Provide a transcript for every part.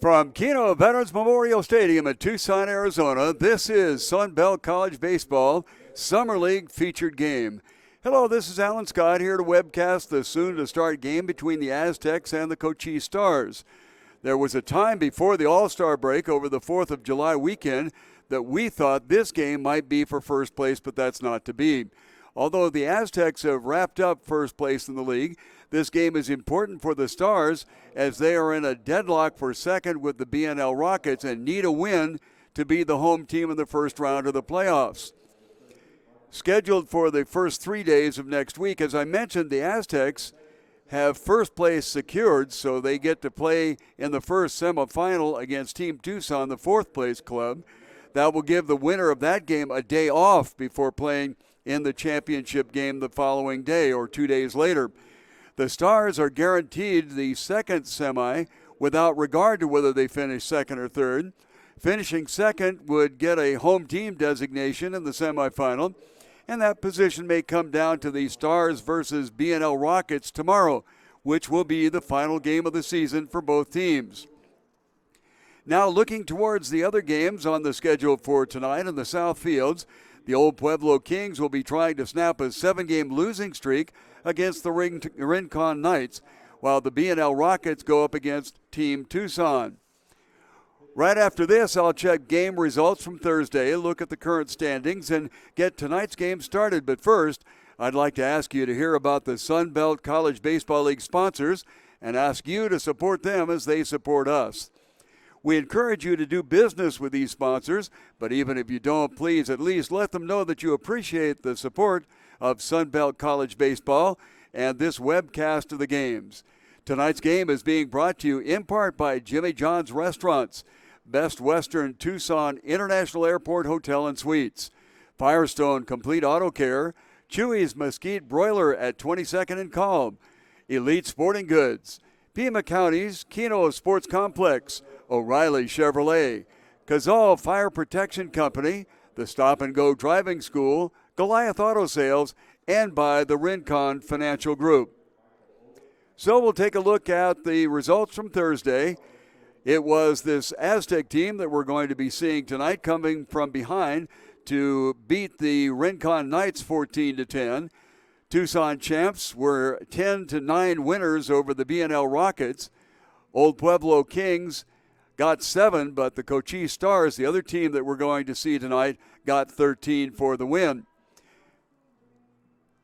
From Kino Veterans Memorial Stadium in Tucson, Arizona, this is Sun Belt College Baseball Summer League featured game. Hello, this is Alan Scott here to webcast the soon-to-start game between the Aztecs and the Cochise Stars. There was a time before the All-Star break over the 4th of July weekend that we thought this game might be for first place, but that's not to be. Although the Aztecs have wrapped up first place in the league, this game is important for the Stars as they are in a deadlock for second with the BNL Rockets and need a win to be the home team in the first round of the playoffs. Scheduled for the first 3 days of next week, as I mentioned, the Aztecs have first place secured, so they get to play in the first semifinal against Team Tucson, the fourth place club. That will give the winner of that game a day off before playing in the championship game the following day or 2 days later. The Stars are guaranteed the second semi without regard to whether they finish second or third. Finishing second would get a home team designation in the semifinal, and that position may come down to the Stars versus BNL Rockets tomorrow, which will be the final game of the season for both teams. Now looking towards the other games on the schedule for tonight in the South Fields, the Old Pueblo Kings will be trying to snap a 7-game losing streak against the Rincon Knights, while the BNL Rockets go up against Team Tucson. Right after this, I'll check game results from Thursday, look at the current standings, and get tonight's game started. But first, I'd like to ask you to hear about the Sun Belt College Baseball League sponsors and ask you to support them as they support us. We encourage you to do business with these sponsors, but even if you don't, please at least let them know that you appreciate the support of Sun Belt College Baseball and this webcast of the games. Tonight's game is being brought to you in part by Jimmy John's Restaurants, Best Western Tucson International Airport Hotel and Suites, Firestone Complete Auto Care, Chewy's Mesquite Broiler at 22nd and Calm, Elite Sporting Goods, Pima County's Kino Sports Complex, O'Reilly Chevrolet, Cazal Fire Protection Company, the Stop and Go Driving School, Goliath Auto Sales, and by the Rincon Financial Group. So we'll take a look at the results from Thursday. It was this Aztec team that we're going to be seeing tonight coming from behind to beat the Rincon Knights 14-10. Tucson champs were 10-9 winners over the BNL Rockets. Old Pueblo Kings got 7, but the Cochise Stars, the other team that we're going to see tonight, got 13 for the win.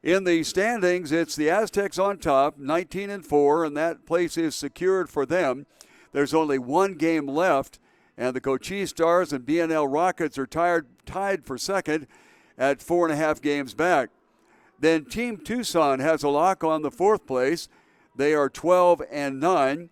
In the standings, it's the Aztecs on top, 19-4, and that place is secured for them. There's only one game left, and the Cochise Stars and BNL Rockets are tied for second at 4.5 games back. Then Team Tucson has a lock on the fourth place. They are 12-9.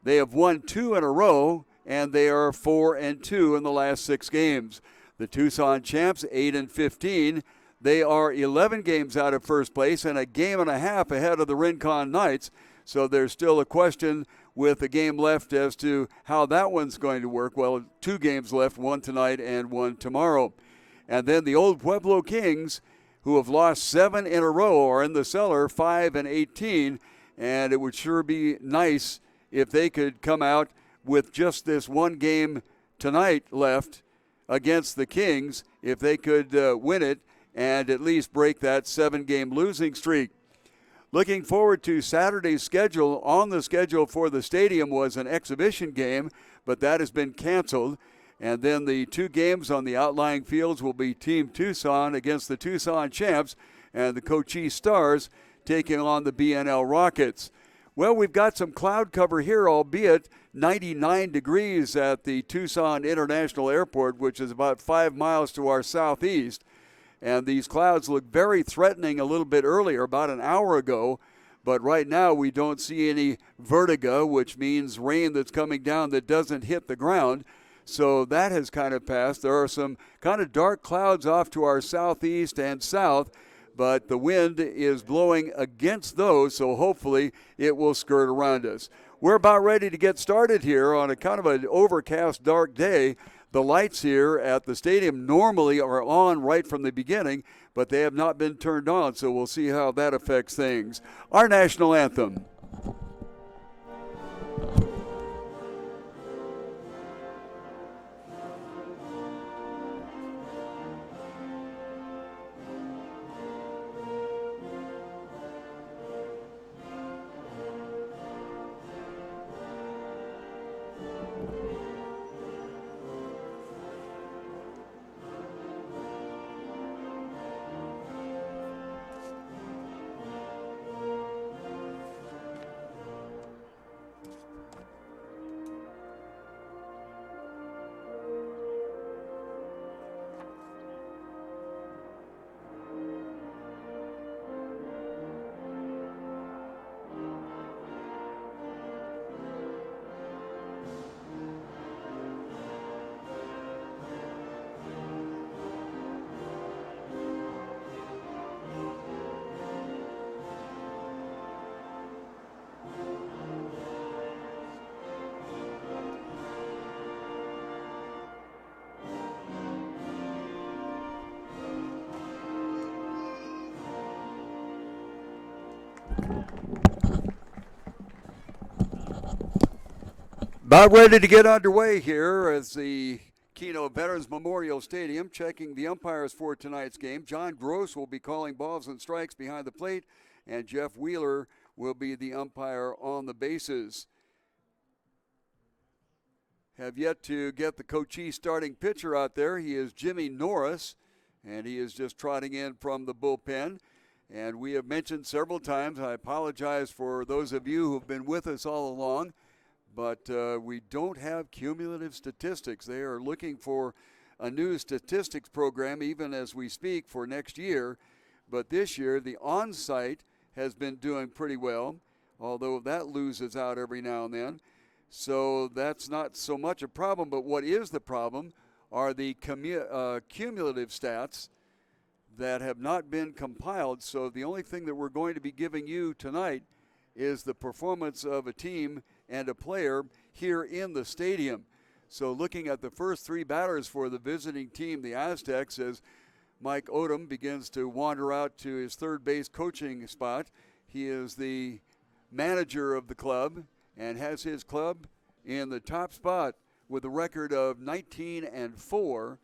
They have won 2 in a row, and they are 4-2 in the last 6 games. The Tucson champs, 8-15. They are 11 games out of first place and a game and a half ahead of the Rincon Knights. So there's still a question with a game left as to how that one's going to work. Well, 2 games left, one tonight and one tomorrow. And then the Old Pueblo Kings, who have lost 7 in a row, are in the cellar, 5-18. And it would sure be nice if they could come out with just this one game tonight left against the Kings, if they could win it and at least break that 7-game losing streak. Looking forward to Saturday's schedule. On the schedule for the stadium was an exhibition game, but that has been canceled. And then the 2 games on the outlying fields will be Team Tucson against the Tucson champs and the Cochise Stars taking on the BNL Rockets. Well, we've got some cloud cover here, albeit 99 degrees at the Tucson International Airport, which is about 5 miles to our southeast. And these clouds look very threatening a little bit earlier, about an hour ago. But right now we don't see any vertigo, which means rain that's coming down that doesn't hit the ground. So that has kind of passed. There are some kind of dark clouds off to our southeast and south, but the wind is blowing against those, so hopefully it will skirt around us. We're about ready to get started here on a kind of an overcast, dark day. The lights here at the stadium normally are on right from the beginning, but they have not been turned on, so we'll see how that affects things. Our national anthem. About ready to get underway here as the Kino Veterans Memorial Stadium. Checking the umpires for tonight's game. John Gross will be calling balls and strikes behind the plate, and Jeff Wheeler will be the umpire on the bases. Have yet to get the Cochise starting pitcher out there. He is Jimmy Norris, and he is just trotting in from the bullpen. And we have mentioned several times, I apologize for those of you who have been with us all along, but we don't have cumulative statistics. They are looking for a new statistics program even as we speak for next year. But this year, the on-site has been doing pretty well, although that loses out every now and then. So that's not so much a problem, but what is the problem are the cumulative stats that have not been compiled. So the only thing that we're going to be giving you tonight is the performance of a team and a player here in the stadium. So looking at the first three batters for the visiting team, the Aztecs, as Mike Odom begins to wander out to his third base coaching spot. He is the manager of the club and has his club in the top spot with a record of 19-4.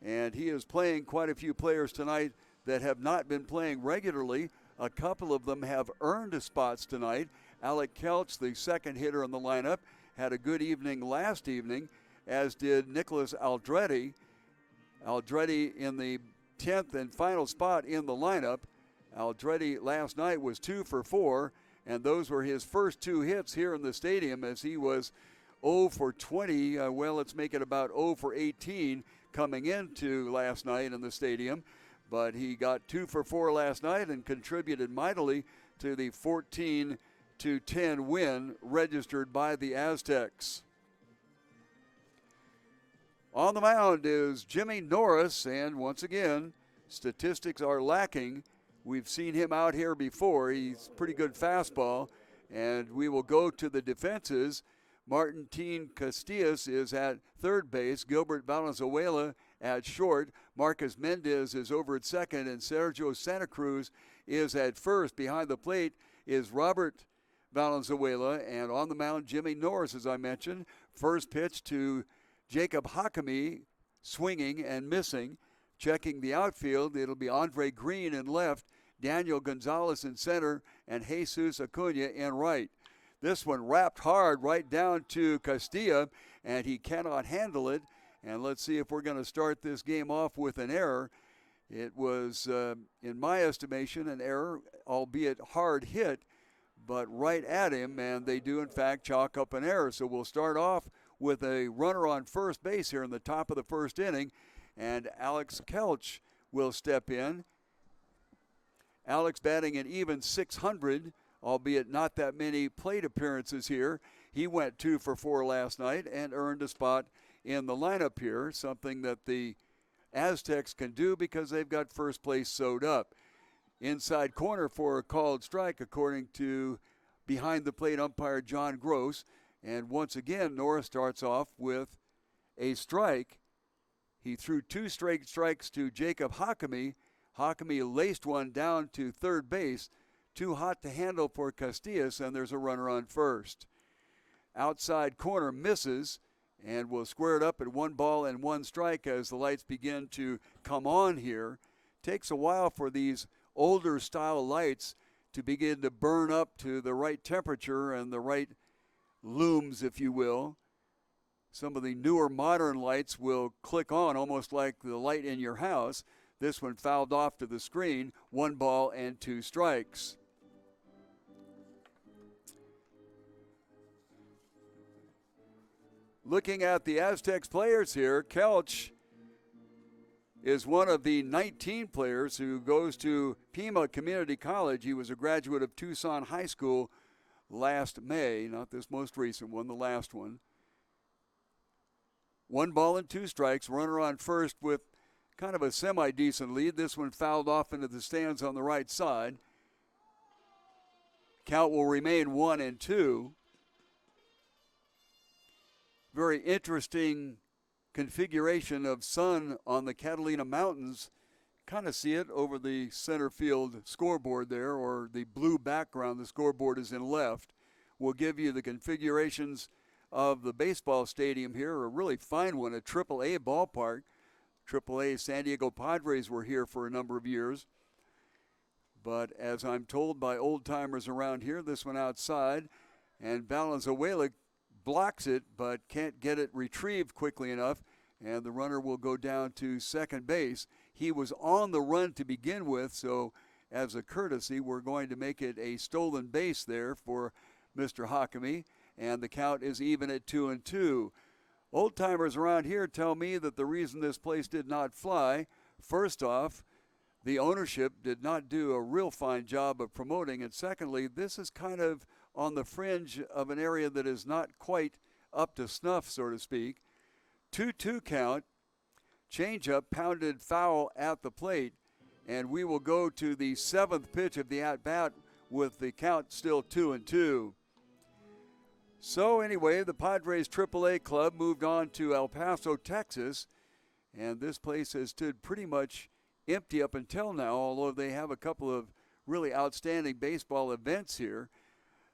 And he is playing quite a few players tonight that have not been playing regularly. A couple of them have earned spots tonight. Alec Kelch, the second hitter in the lineup, had a good evening last evening, as did Nicholas Aldretti. Aldretti in the 10th and final spot in the lineup. Aldretti last night was 2 for 4, and those were his first two hits here in the stadium as he was 0 for 20. Let's make it about 0 for 18 coming into last night in the stadium. But he got 2 for 4 last night and contributed mightily to the 14-10 win registered by the Aztecs. On the mound is Jimmy Norris, and once again, statistics are lacking. We've seen him out here before. He's pretty good fastball, and we will go to the defenses. Martin Castillas is at third base. Gilbert Valenzuela at short. Marcus Mendez is over at second, and Sergio Santa Cruz is at first. Behind the plate is Robert Valenzuela, and on the mound, Jimmy Norris, as I mentioned. First pitch to Jacob Hakami, swinging and missing. Checking the outfield, it'll be Andre Green in left, Daniel Gonzalez in center, and Jesus Acuna in right. This one wrapped hard right down to Castilla, and he cannot handle it. And let's see if we're going to start this game off with an error. It was, in my estimation, an error, albeit hard hit, but right at him, and they do, in fact, chalk up an error. So we'll start off with a runner on first base here in the top of the first inning, and Alex Kelch will step in. Alex batting an even .600, albeit not that many plate appearances here. He went 2 for 4 last night and earned a spot in the lineup here, something that the Aztecs can do because they've got first place sewed up. Inside corner for a called strike, according to behind the plate umpire John Gross. And once again, Norris starts off with a strike. He threw 2 straight strikes to Jacob Hakami. Hakami laced one down to third base. Too hot to handle for Castillas, and there's a runner on first. Outside corner misses, and will square it up at 1 ball and 1 strike as the lights begin to come on here. Takes a while for these older style lights to begin to burn up to the right temperature and the right looms, if you will. Some of the newer modern lights will click on almost like the light in your house. This one fouled off to the screen. 1 ball and 2 strikes. Looking at the Aztecs players here, Kelch is one of the 19 players who goes to Pima Community College. He was a graduate of Tucson High School last May, not this most recent one, the last one. 1 ball and 2 strikes, runner on first with kind of a semi-decent lead. This one fouled off into the stands on the right side. Count will remain 1-2. Very interesting configuration of sun on the Catalina Mountains kind of see it over the center field scoreboard there, or the blue background. The scoreboard is in left. We'll give you the configurations of the baseball stadium here, a really fine one, a AAA ballpark. AAA San Diego Padres were here for a number of years. But as I'm told by old-timers around here, this one outside, and Valenzuela blocks it but can't get it retrieved quickly enough, and the runner will go down to second base. He was on the run to begin with, so as a courtesy, we're going to make it a stolen base there for Mr. Hakami, and the count is even at 2-2. Old-timers around here tell me that the reason this place did not fly, first off, the ownership did not do a real fine job of promoting, and secondly, this is kind of on the fringe of an area that is not quite up to snuff, so to speak. 2-2 count, changeup pounded foul at the plate, and we will go to the seventh pitch of the at-bat with the count still 2-2. So anyway, the Padres AAA club moved on to El Paso, Texas, and this place has stood pretty much empty up until now, although they have a couple of really outstanding baseball events here.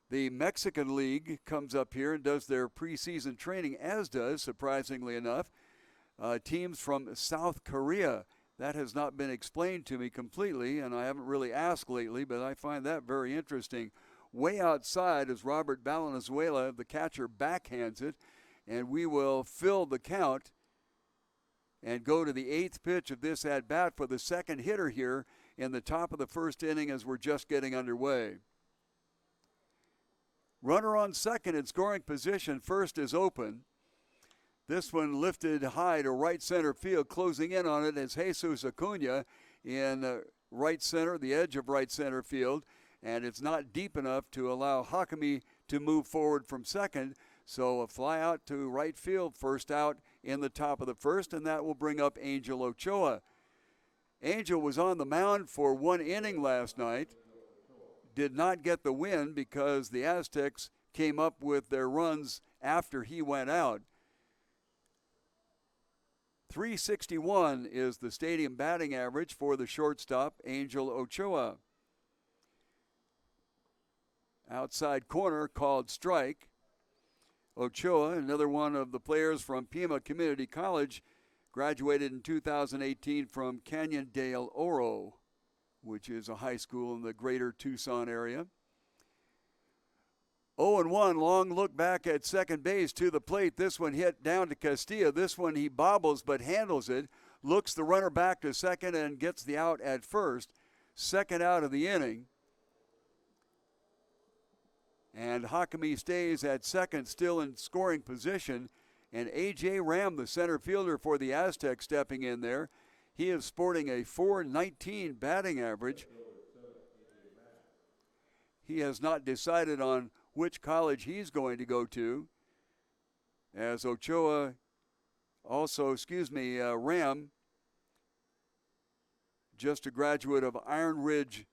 The Mexican League comes up here and does their preseason training, as does, surprisingly enough, teams from South Korea. That has not been explained to me completely, and I haven't really asked lately, but I find that very interesting. Way outside as Robert Valenzuela, the catcher, backhands it, and we will fill the count and go to the eighth pitch of this at-bat for the second hitter here in the top of the first inning as we're just getting underway. Runner on second in scoring position. First is open. This one lifted high to right center field. Closing in on it is Jesus Acuna in right center, the edge of right center field. And it's not deep enough to allow Hakami to move forward from second. So a fly out to right field, first out in the top of the first, and that will bring up Angel Ochoa. Angel was on the mound for one inning last night. Did not get the win because the Aztecs came up with their runs after he went out. 361 is the stadium batting average for the shortstop, Angel Ochoa. Outside corner called strike. Ochoa, another one of the players from Pima Community College, graduated in 2018 from Canyon del Oro, which is a high school in the greater Tucson area. 0-1, long look back at second base to the plate. This one hit down to Castilla. This one he bobbles but handles it, looks the runner back to second and gets the out at first. Second out of the inning. And Hakami stays at second, still in scoring position. And A.J. Ram, the center fielder for the Aztecs, stepping in there. He is sporting a .419 batting average. He has not decided on which college he's going to go to. As Ochoa Ram, just a graduate of Iron Ridge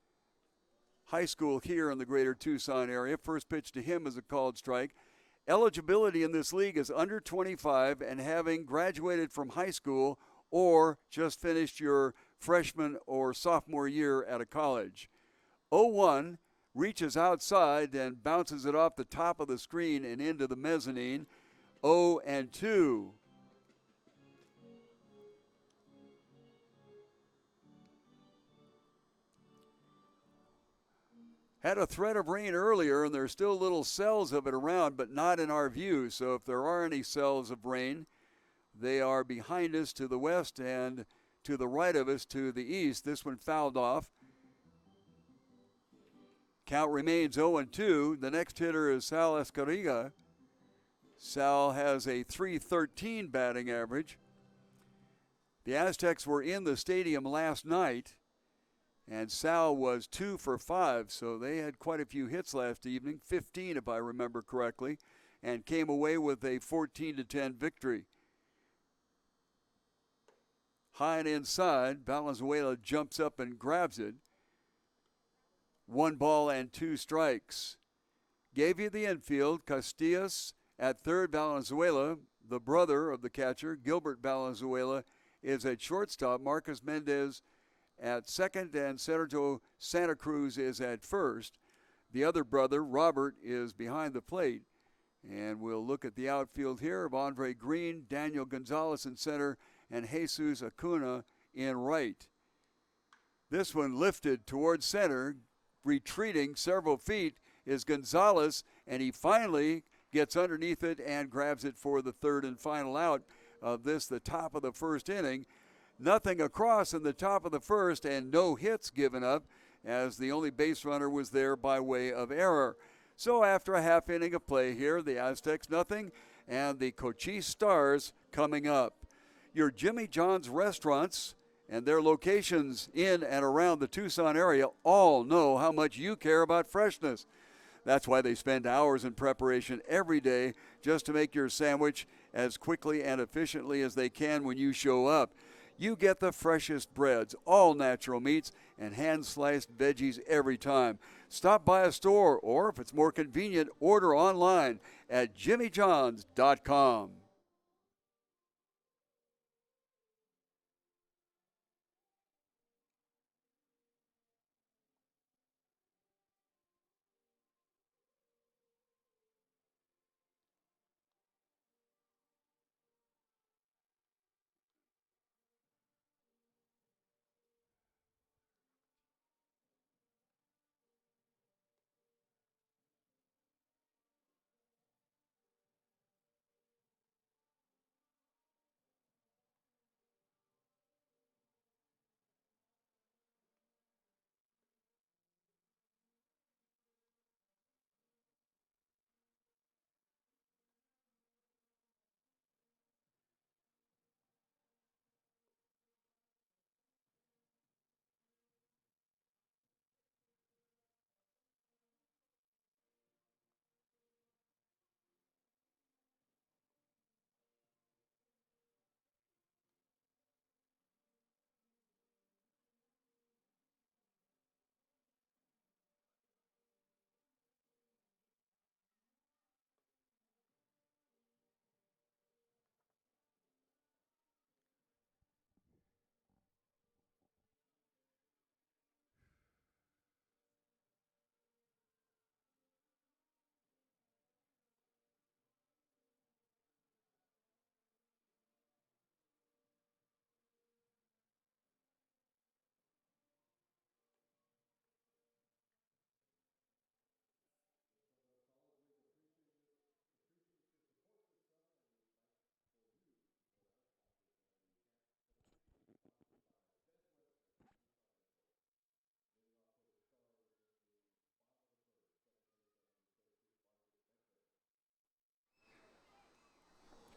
High School here in the greater Tucson area. First pitch to him is a called strike. Eligibility in this league is under 25 and having graduated from high school or just finished your freshman or sophomore year at a college. 0-1 reaches outside and bounces it off the top of the screen and into the mezzanine. 0-2. Had a threat of rain earlier, and there's still little cells of it around, but not in our view. So if there are any cells of rain, they are behind us to the west and to the right of us to the east. This one fouled off. Count remains 0-2. The next hitter is Sal Escariga. Sal has a .313 batting average. The Aztecs were in the stadium last night, and Sal was 2 for 5, so they had quite a few hits last evening, 15 if I remember correctly, and came away with a 14-10 victory. High and inside, Valenzuela jumps up and grabs it. 1 ball and 2 strikes. Gave you the infield. Castillas at third. Valenzuela, the brother of the catcher, Gilbert Valenzuela, is at shortstop. Marcus Mendez at second, and Sergio Santa Cruz is at first. The other brother, Robert, is behind the plate. And we'll look at the outfield here of Andre Green, Daniel Gonzalez in center, and Jesus Acuna in right. This one lifted towards center, retreating several feet is Gonzalez, and he finally gets underneath it and grabs it for the third and final out of this, the top of the first inning. Nothing across in the top of the first, and no hits given up, as the only base runner was there by way of error. So after a half inning of play here, the Aztecs nothing, and the Cochise Stars coming up. Your Jimmy John's restaurants and their locations in and around the Tucson area all know how much you care about freshness. That's why they spend hours in preparation every day just to make your sandwich as quickly and efficiently as they can when you show up. You get the freshest breads, all natural meats, and hand-sliced veggies every time. Stop by a store, or if it's more convenient, order online at jimmyjohns.com.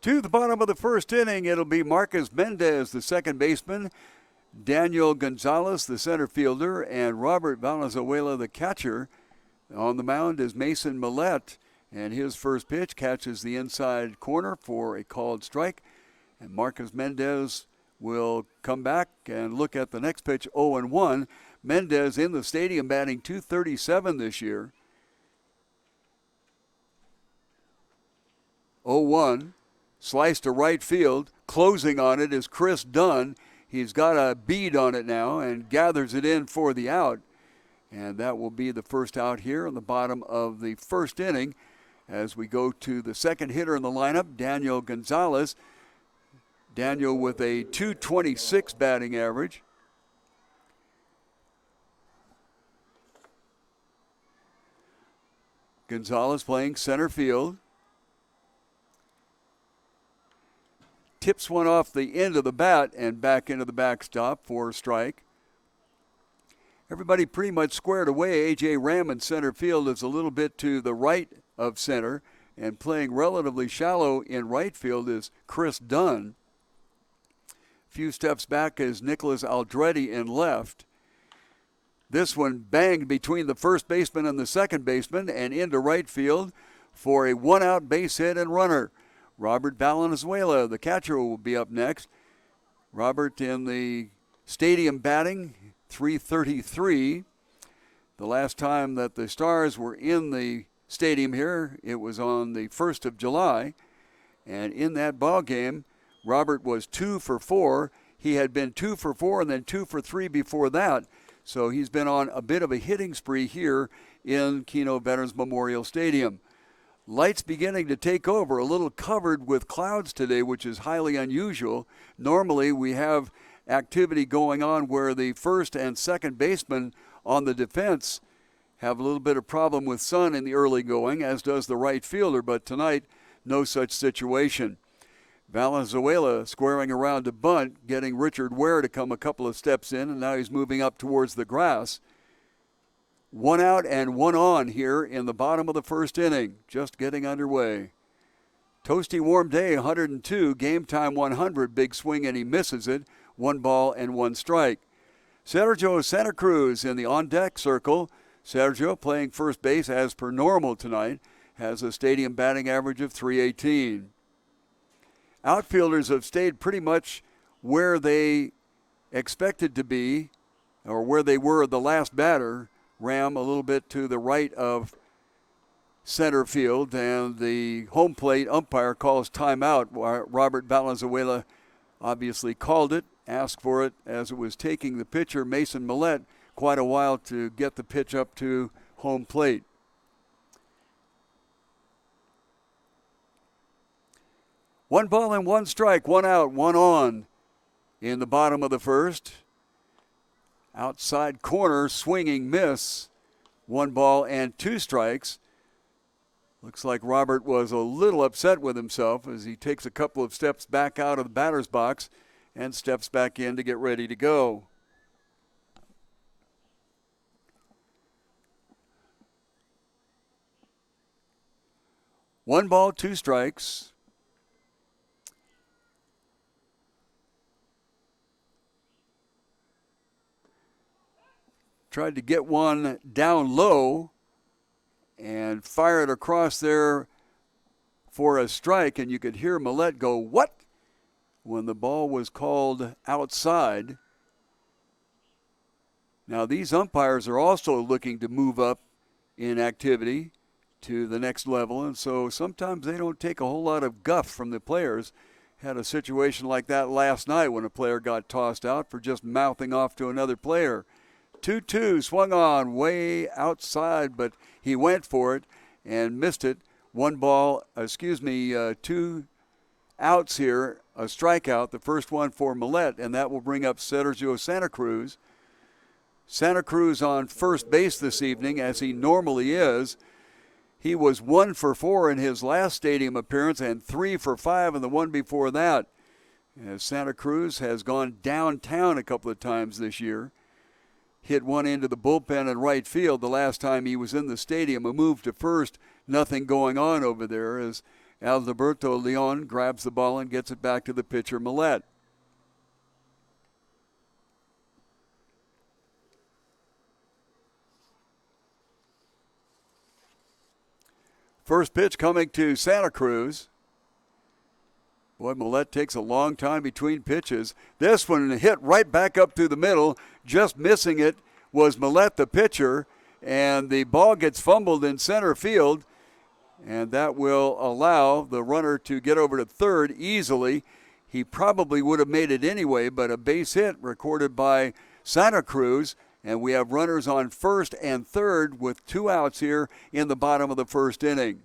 To the bottom of the first inning, it'll be Marcus Mendez, the second baseman, Daniel Gonzalez, the center fielder, and Robert Valenzuela, the catcher. On the mound is Mason Millette, and his first pitch catches the inside corner for a called strike. And Marcus Mendez will come back and look at the next pitch, 0-1. Mendez in the stadium batting .237 this year. 0-1. Slice to right field. Closing on it is Chris Dunn. He's got a bead on it now and gathers it in for the out. And that will be the first out here on the bottom of the first inning as we go to the second hitter in the lineup, Daniel Gonzalez. Daniel with a .226 batting average. Gonzalez playing center field. Tips one off the end of the bat and back into the backstop for a strike. Everybody pretty much squared away. A.J. Ram in center field is a little bit to the right of center, and playing relatively shallow in right field is Chris Dunn. A few steps back is Nicholas Aldretti in left. This one banged between the first baseman and the second baseman and into right field for a one-out base hit and runner. Robert Valenzuela, the catcher, will be up next. Robert in the stadium batting, .333. The last time that the Stars were in the stadium here, it was on the 1st of July. And in that ball game, Robert was 2 for 4. He had been 2 for 4 and then 2 for 3 before that. So he's been on a bit of a hitting spree here in Kino Veterans Memorial Stadium. Lights beginning to take over, a little covered with clouds today, which is highly unusual. Normally we have activity going on where the first and second baseman on the defense have a little bit of problem with sun in the early going, as does the right fielder, but tonight, no such situation. Valenzuela squaring around to bunt, getting Richard Ware to come a couple of steps in, and now he's moving up towards the grass. 1 out and 1 on here in the bottom of the first inning, just getting underway. Toasty warm day, 102, game time 100, big swing and he misses it. 1 ball and 1 strike. Sergio Santa Cruz in the on-deck circle. Sergio playing first base as per normal tonight, has a stadium batting average of .318. Outfielders have stayed pretty much where they expected to be, or where they were the last batter. Ram a little bit to the right of center field, and the home plate umpire calls timeout. Robert Valenzuela obviously called it, asked for it as it was taking the pitcher, Mason Millette, quite a while to get the pitch up to home plate. One ball and 1 strike, 1 out, 1 on in the bottom of the first. Outside corner, swinging miss. 1 ball and 2 strikes. Looks like Robert was a little upset with himself as he takes a couple of steps back out of the batter's box and steps back in to get ready to go. One ball, 2 strikes. Tried to get one down low and fire it across there for a strike, and you could hear Millette go, "What?" when the ball was called outside. Now these umpires are also looking to move up in activity to the next level, and so sometimes they don't take a whole lot of guff from the players. Had a situation like that last night when a player got tossed out for just mouthing off to another player. 2-2 swung on way outside, but he went for it and missed it. 2 outs here, a strikeout, the first one for Millette, and that will bring up Sergio Santa Cruz. Santa Cruz on first base this evening, as he normally is. He was 1 for 4 in his last stadium appearance and 3 for 5 in the one before that. As Santa Cruz has gone downtown a couple of times this year. Hit one into the bullpen in right field the last time he was in the stadium. A move to first, nothing going on over there as Alberto Leon grabs the ball and gets it back to the pitcher, Millette. First pitch coming to Santa Cruz. Boy, Millette takes a long time between pitches. This one hit right back up through the middle. Just missing it was Millette, the pitcher, and the ball gets fumbled in center field, and that will allow the runner to get over to third easily. He probably would have made it anyway, but a base hit recorded by Santa Cruz, and we have runners on first and third with 2 outs here in the bottom of the first inning.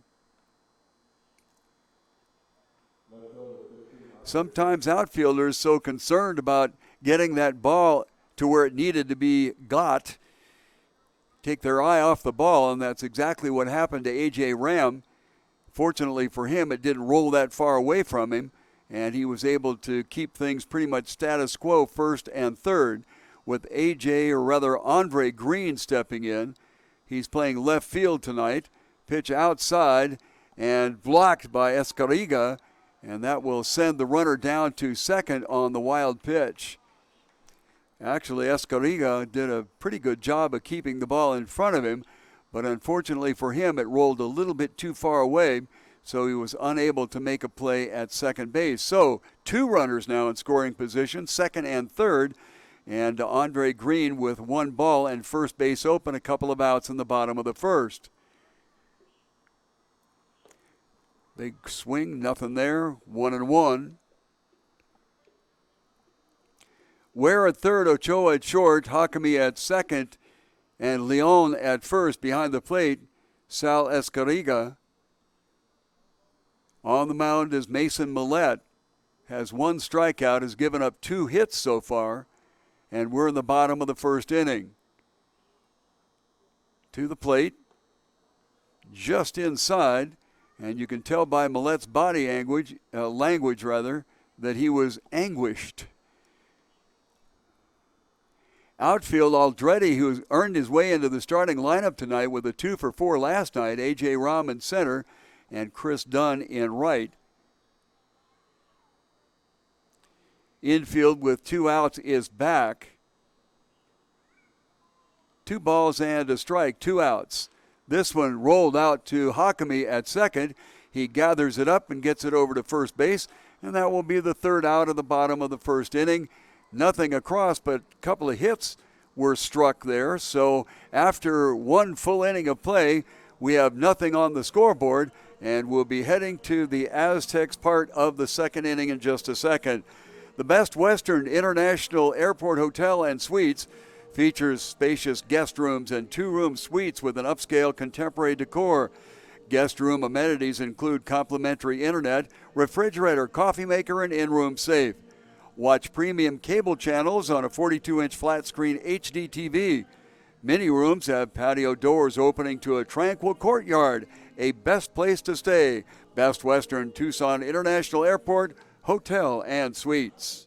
Sometimes outfielders so concerned about getting that ball to where it needed to be got, take their eye off the ball, and that's exactly what happened to A.J. Ram. Fortunately for him, it didn't roll that far away from him, and he was able to keep things pretty much status quo first and third, with A.J., or rather Andre Green, stepping in. He's playing left field tonight. Pitch outside and blocked by Escariga, and that will send the runner down to second on the wild pitch. Actually, Escariga did a pretty good job of keeping the ball in front of him, but unfortunately for him, it rolled a little bit too far away, so he was unable to make a play at second base. So 2 runners now in scoring position, second and third, and Andre Green with 1 ball and first base open, a couple of outs in the bottom of the first. Big swing, nothing there, 1-1. Ware at third, Ochoa at short, Hakami at second, and Leon at first. Behind the plate, Sal Escariga. On the mound is Mason Millette. Has one strikeout, has given up 2 hits so far, and we're in the bottom of the first inning. To the plate, just inside, and you can tell by Millette's body language that he was anguished. Outfield, Aldretti, who's earned his way into the starting lineup tonight with a 2 for 4 last night. A.J. Rahm in center and Chris Dunn in right. Infield with 2 outs is back. 2 balls and a strike, 2 outs. This one rolled out to Hakami at second. He gathers it up and gets it over to first base, and that will be the 3rd out of the bottom of the first inning. Nothing across, but a couple of hits were struck there. So after 1 full inning of play, we have nothing on the scoreboard, and we'll be heading to the Aztecs part of the 2nd inning in just a second. The Best Western International Airport Hotel and Suites features spacious guest rooms and 2-room suites with an upscale contemporary decor. Guest room amenities include complimentary internet, refrigerator, coffee maker, and in-room safe. Watch premium cable channels on a 42-inch flat-screen HD TV. Many rooms have patio doors opening to a tranquil courtyard. A best place to stay. Best Western Tucson International Airport Hotel and Suites.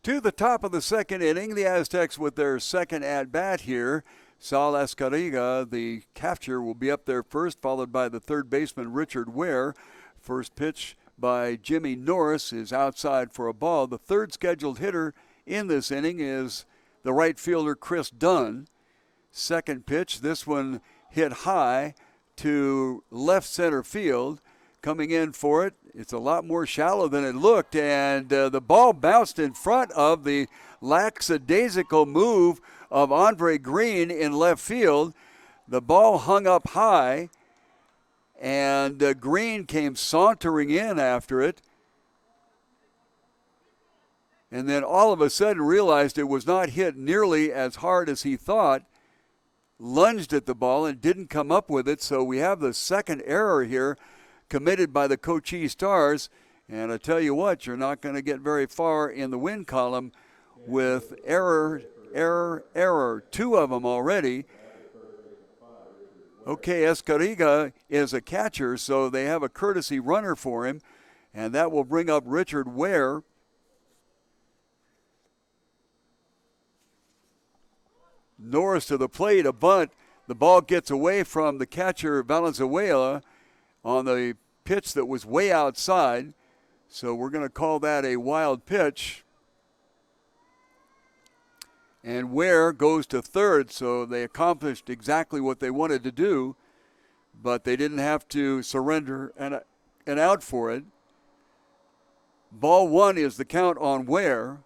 To the top of the 2nd inning, the Aztecs with their 2nd at-bat here. Sal Escariga, the catcher, will be up there first, followed by the 3rd baseman Richard Ware. First pitch by Jimmy Norris is outside for a ball. The 3rd scheduled hitter in this inning is the right fielder Chris Dunn. 2nd pitch, this one hit high to left center field. Coming in for it, it's a lot more shallow than it looked, and the ball bounced in front of the lackadaisical move of Andre Green in left field. The ball hung up high, and Green came sauntering in after it, and then all of a sudden realized it was not hit nearly as hard as he thought, lunged at the ball and didn't come up with it. So we have the 2nd error here committed by the Cochise Stars, and I tell you what, you're not going to get very far in the win column with error. 2 of them already. Okay, Escariga is a catcher, so they have a courtesy runner for him, and that will bring up Richard Ware. Norris to the plate, a bunt. The ball gets away from the catcher Valenzuela on the pitch that was way outside. So we're going to call that a wild pitch. And Ware goes to 3rd, so they accomplished exactly what they wanted to do, but they didn't have to surrender an out for it. Ball 1 is the count on Ware.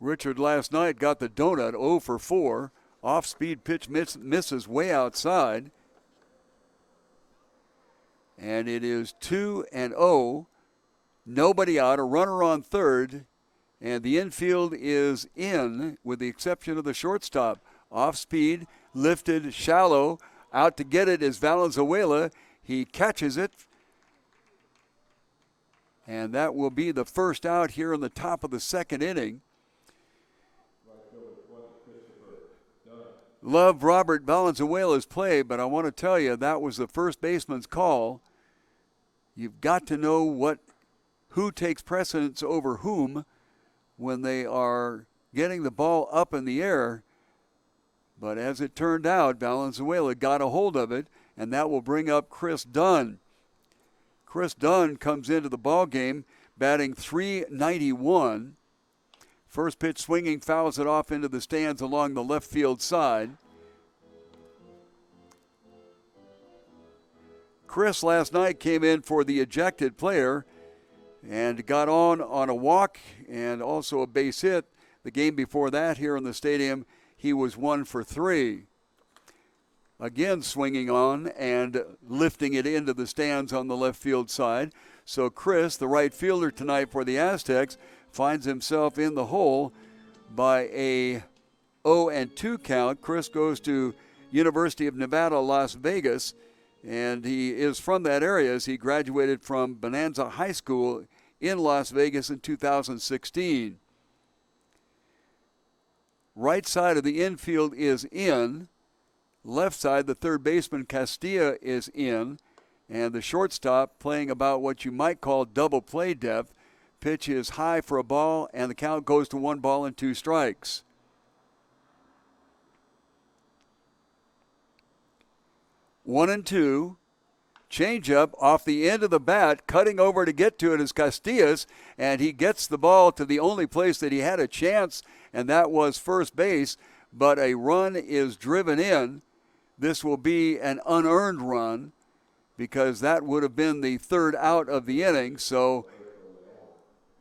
Richard last night got the donut, 0 for 4. Off-speed pitch misses way outside. And it is 2-0. Nobody out, a runner on 3rd. And the infield is in with the exception of the shortstop. Off-speed, lifted, shallow. Out to get it is Valenzuela. He catches it. And that will be the 1st out here in the top of the 2nd inning. Love Robert Valenzuela's play, but I want to tell you that was the first baseman's call. You've got to know who takes precedence over whom when they are getting the ball up in the air. But as it turned out, Valenzuela got a hold of it, and that will bring up Chris Dunn. Chris Dunn comes into the ball game batting .391. First pitch swinging, fouls it off into the stands along the left field side. Chris last night came in for the ejected player and got on a walk and also a base hit. The game before that here in the stadium, he was 1 for 3. Again swinging on and lifting it into the stands on the left field side. So Chris, the right fielder tonight for the Aztecs, finds himself in the hole by a 0-2 count. Chris goes to University of Nevada, Las Vegas, and he is from that area as he graduated from Bonanza High School in Las Vegas in 2016. Right side of the infield is in. Left side, the third baseman Castilla is in. And the shortstop playing about what you might call double play depth. Pitch is high for a ball, and the count goes to 1 ball and 2 strikes. One and two. Changeup off the end of the bat, cutting over to get to it is Castillas, and he gets the ball to the only place that he had a chance, and that was first base, but a run is driven in. This will be an unearned run because that would have been the third out of the inning, so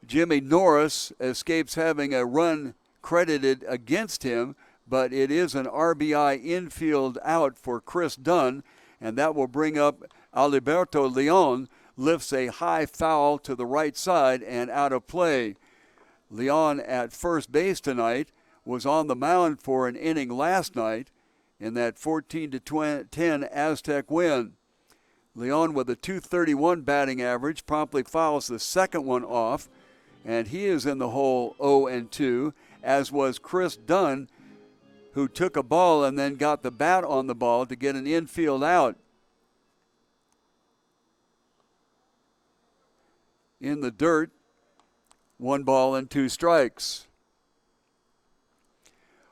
Jimmy Norris escapes having a run credited against him, but it is an RBI infield out for Chris Dunn, and that will bring up Alberto Leon. Lifts a high foul to the right side and out of play. Leon at first base tonight was on the mound for an inning last night in that 14-10 Aztec win. Leon with a .231 batting average promptly fouls the second one off, and he is in the hole 0-2, as was Chris Dunn, who took a ball and then got the bat on the ball to get an infield out. In the dirt, 1 ball and 2 strikes.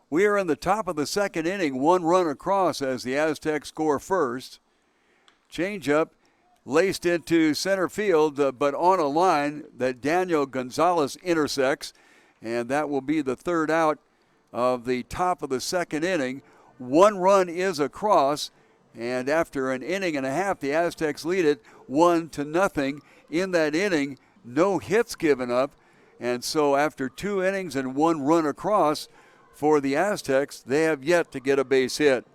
We are in the top of the second inning, 1 run across as the Aztecs score first. Changeup laced into center field, but on a line that Daniel Gonzalez intersects, and that will be the third out of the top of the second inning. 1 run is across, and after an inning and a half, the Aztecs lead it 1-0. In that inning, no hits given up, and so after 2 innings and 1 run across for the Aztecs, they have yet to get a base hit.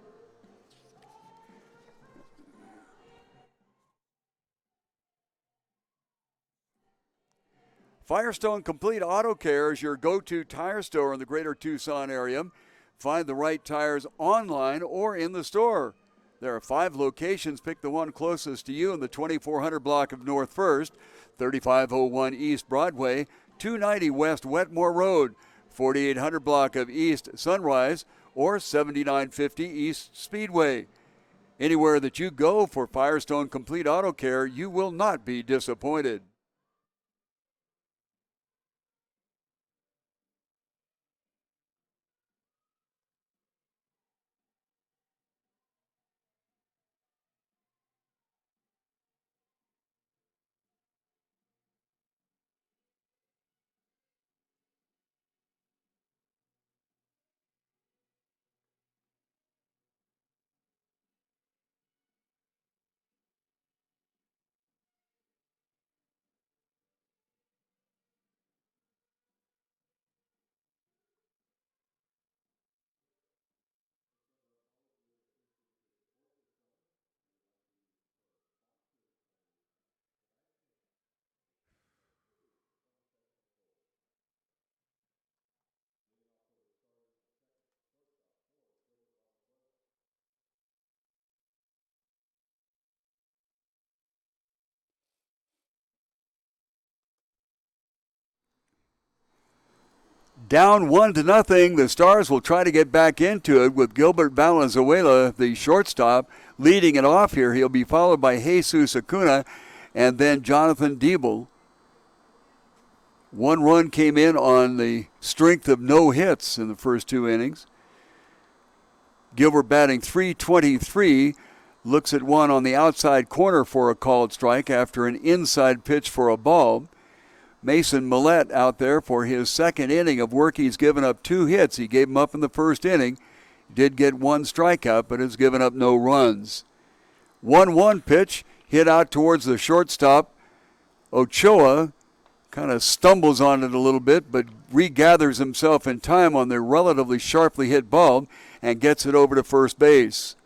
Firestone Complete Auto Care is your go-to tire store in the greater Tucson area. Find the right tires online or in the store. There are 5 locations. Pick the one closest to you in the 2400 block of North 1st, 3501 East Broadway, 290 West Wetmore Road, 4800 block of East Sunrise, or 7950 East Speedway. Anywhere that you go for Firestone Complete Auto Care, you will not be disappointed. Down 1-0. The Stars will try to get back into it with Gilbert Valenzuela, the shortstop, leading it off here. He'll be followed by Jesus Acuna and then Jonathan Diebel. 1 run came in on the strength of no hits in the first 2 innings. Gilbert batting .323, looks at one on the outside corner for a called strike after an inside pitch for a ball. Mason Millette out there for his second inning of work. He's given up 2 hits. He gave them up in the first inning. Did get 1 strikeout, but has given up no runs. 1-1 pitch hit out towards the shortstop. Ochoa kind of stumbles on it a little bit, but regathers himself in time on the relatively sharply hit ball and gets it over to first base.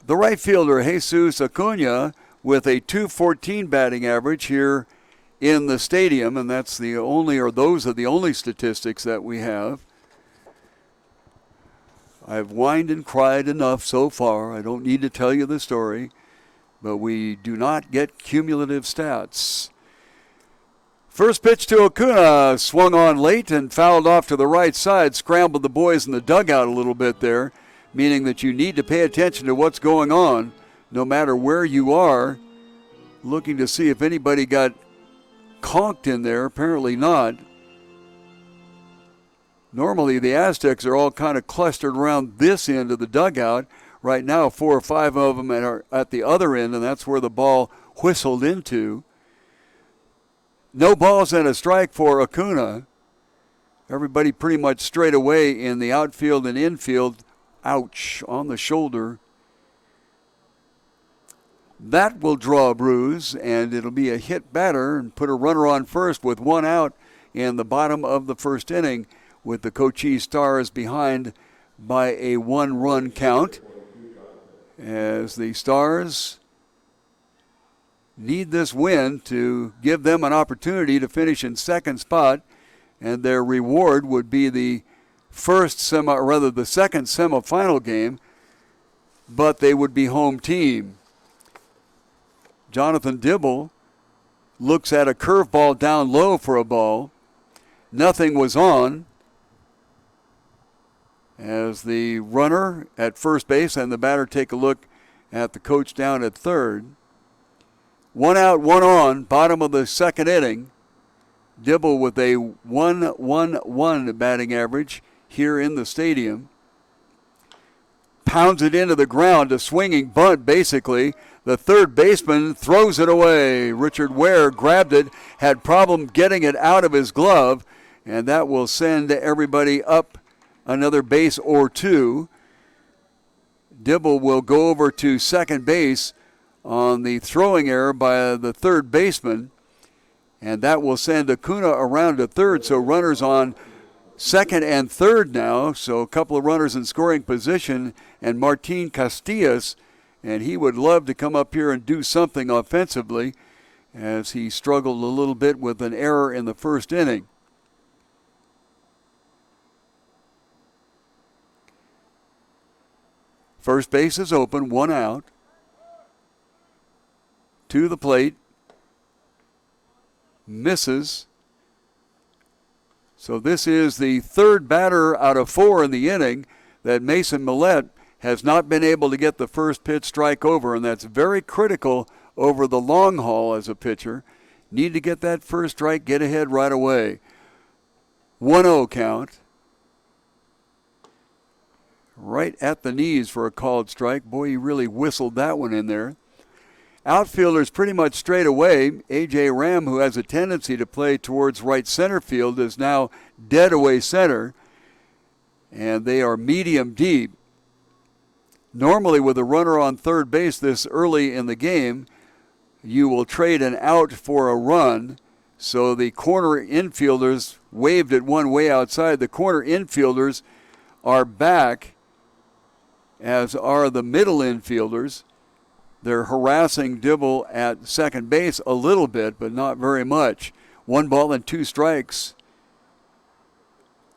The right fielder, Jesus Acuna, with a .214 batting average here in the stadium, and that's the only, or those are the only statistics that we have. I've whined and cried enough so far. I don't need to tell you the story, but we do not get cumulative stats. First pitch to Acuna, swung on late and fouled off to the right side, scrambled the boys in the dugout a little bit there, meaning that you need to pay attention to what's going on no matter where you are, looking to see if anybody got conked in there. Apparently not. Normally the Aztecs are all kind of clustered around this end of the dugout. Right now 4 or 5 of them are at the other end, and that's where the ball whistled into. No balls and a strike for Acuna. Everybody pretty much straight away in the outfield and infield. Ouch, on the shoulder. That will draw a bruise, and it'll be a hit batter and put a runner on first with 1 out in the bottom of the first inning, with the Cochise Stars behind by a 1-run count, as the Stars need this win to give them an opportunity to finish in second spot, and their reward would be the the second semifinal game, but they would be home team. Jonathan Diebel looks at a curveball down low for a ball. Nothing was on, as the runner at first base and the batter take a look at the coach down at third. 1 out, 1 on, bottom of the second inning. Diebel with a 1.11 batting average here in the stadium. Pounds it into the ground, a swinging bunt basically. The third baseman throws it away. Richard Ware grabbed it, had problem getting it out of his glove, and that will send everybody up another base or 2. Diebel will go over to second base on the throwing error by the third baseman, and that will send Acuna around to third. So runners on second and third now, so a couple of runners in scoring position, and Martin Castillas, and he would love to come up here and do something offensively, as he struggled a little bit with an error in the first inning. First base is open, 1 out. To the plate. Misses. So this is the third batter out of 4 in the inning that Mason Millette has not been able to get the first pitch strike over, and that's very critical over the long haul as a pitcher. Need to get that first strike, get ahead right away. 1-0 count. Right at the knees for a called strike. Boy, he really whistled that one in there. Outfielders pretty much straight away. A.J. Ram, who has a tendency to play towards right center field, is now dead away center, and they are medium deep. Normally with a runner on third base this early in the game, you will trade an out for a run. So the corner infielders waved it one way outside. The corner infielders are back, as are the middle infielders. They're harassing Diebel at second base a little bit, but not very much. 1 ball and 2 strikes.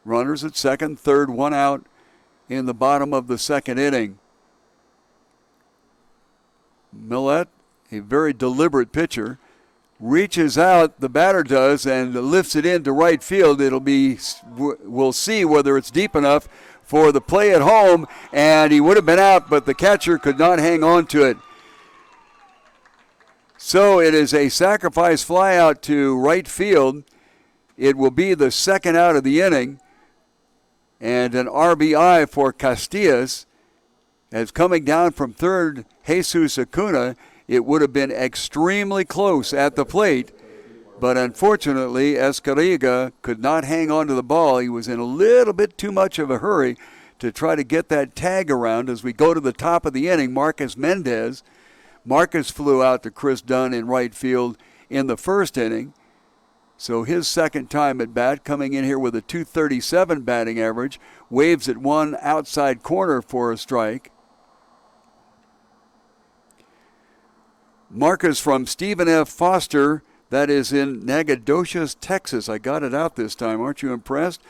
Runners at second, third, 1 out in the bottom of the second inning. Millette, a very deliberate pitcher, reaches out, the batter does, and lifts it into right field. We'll see whether it's deep enough for the play at home, and he would have been out, but the catcher could not hang on to it. So it is a sacrifice fly out to right field. It will be the second out of the inning, and an RBI for Cochise. As coming down from third, Jesus Acuna, it would have been extremely close at the plate, but unfortunately, Escariga could not hang on to the ball. He was in a little bit too much of a hurry to try to get that tag around. As we go to the top of the inning, Marcus flew out to Chris Dunn in right field in the first inning. So his second time at bat, coming in here with a .237 batting average, waves at one outside corner for a strike. Marcus from Stephen F. Foster, that is in Nacogdoches, Texas. I got it out this time. Aren't you impressed?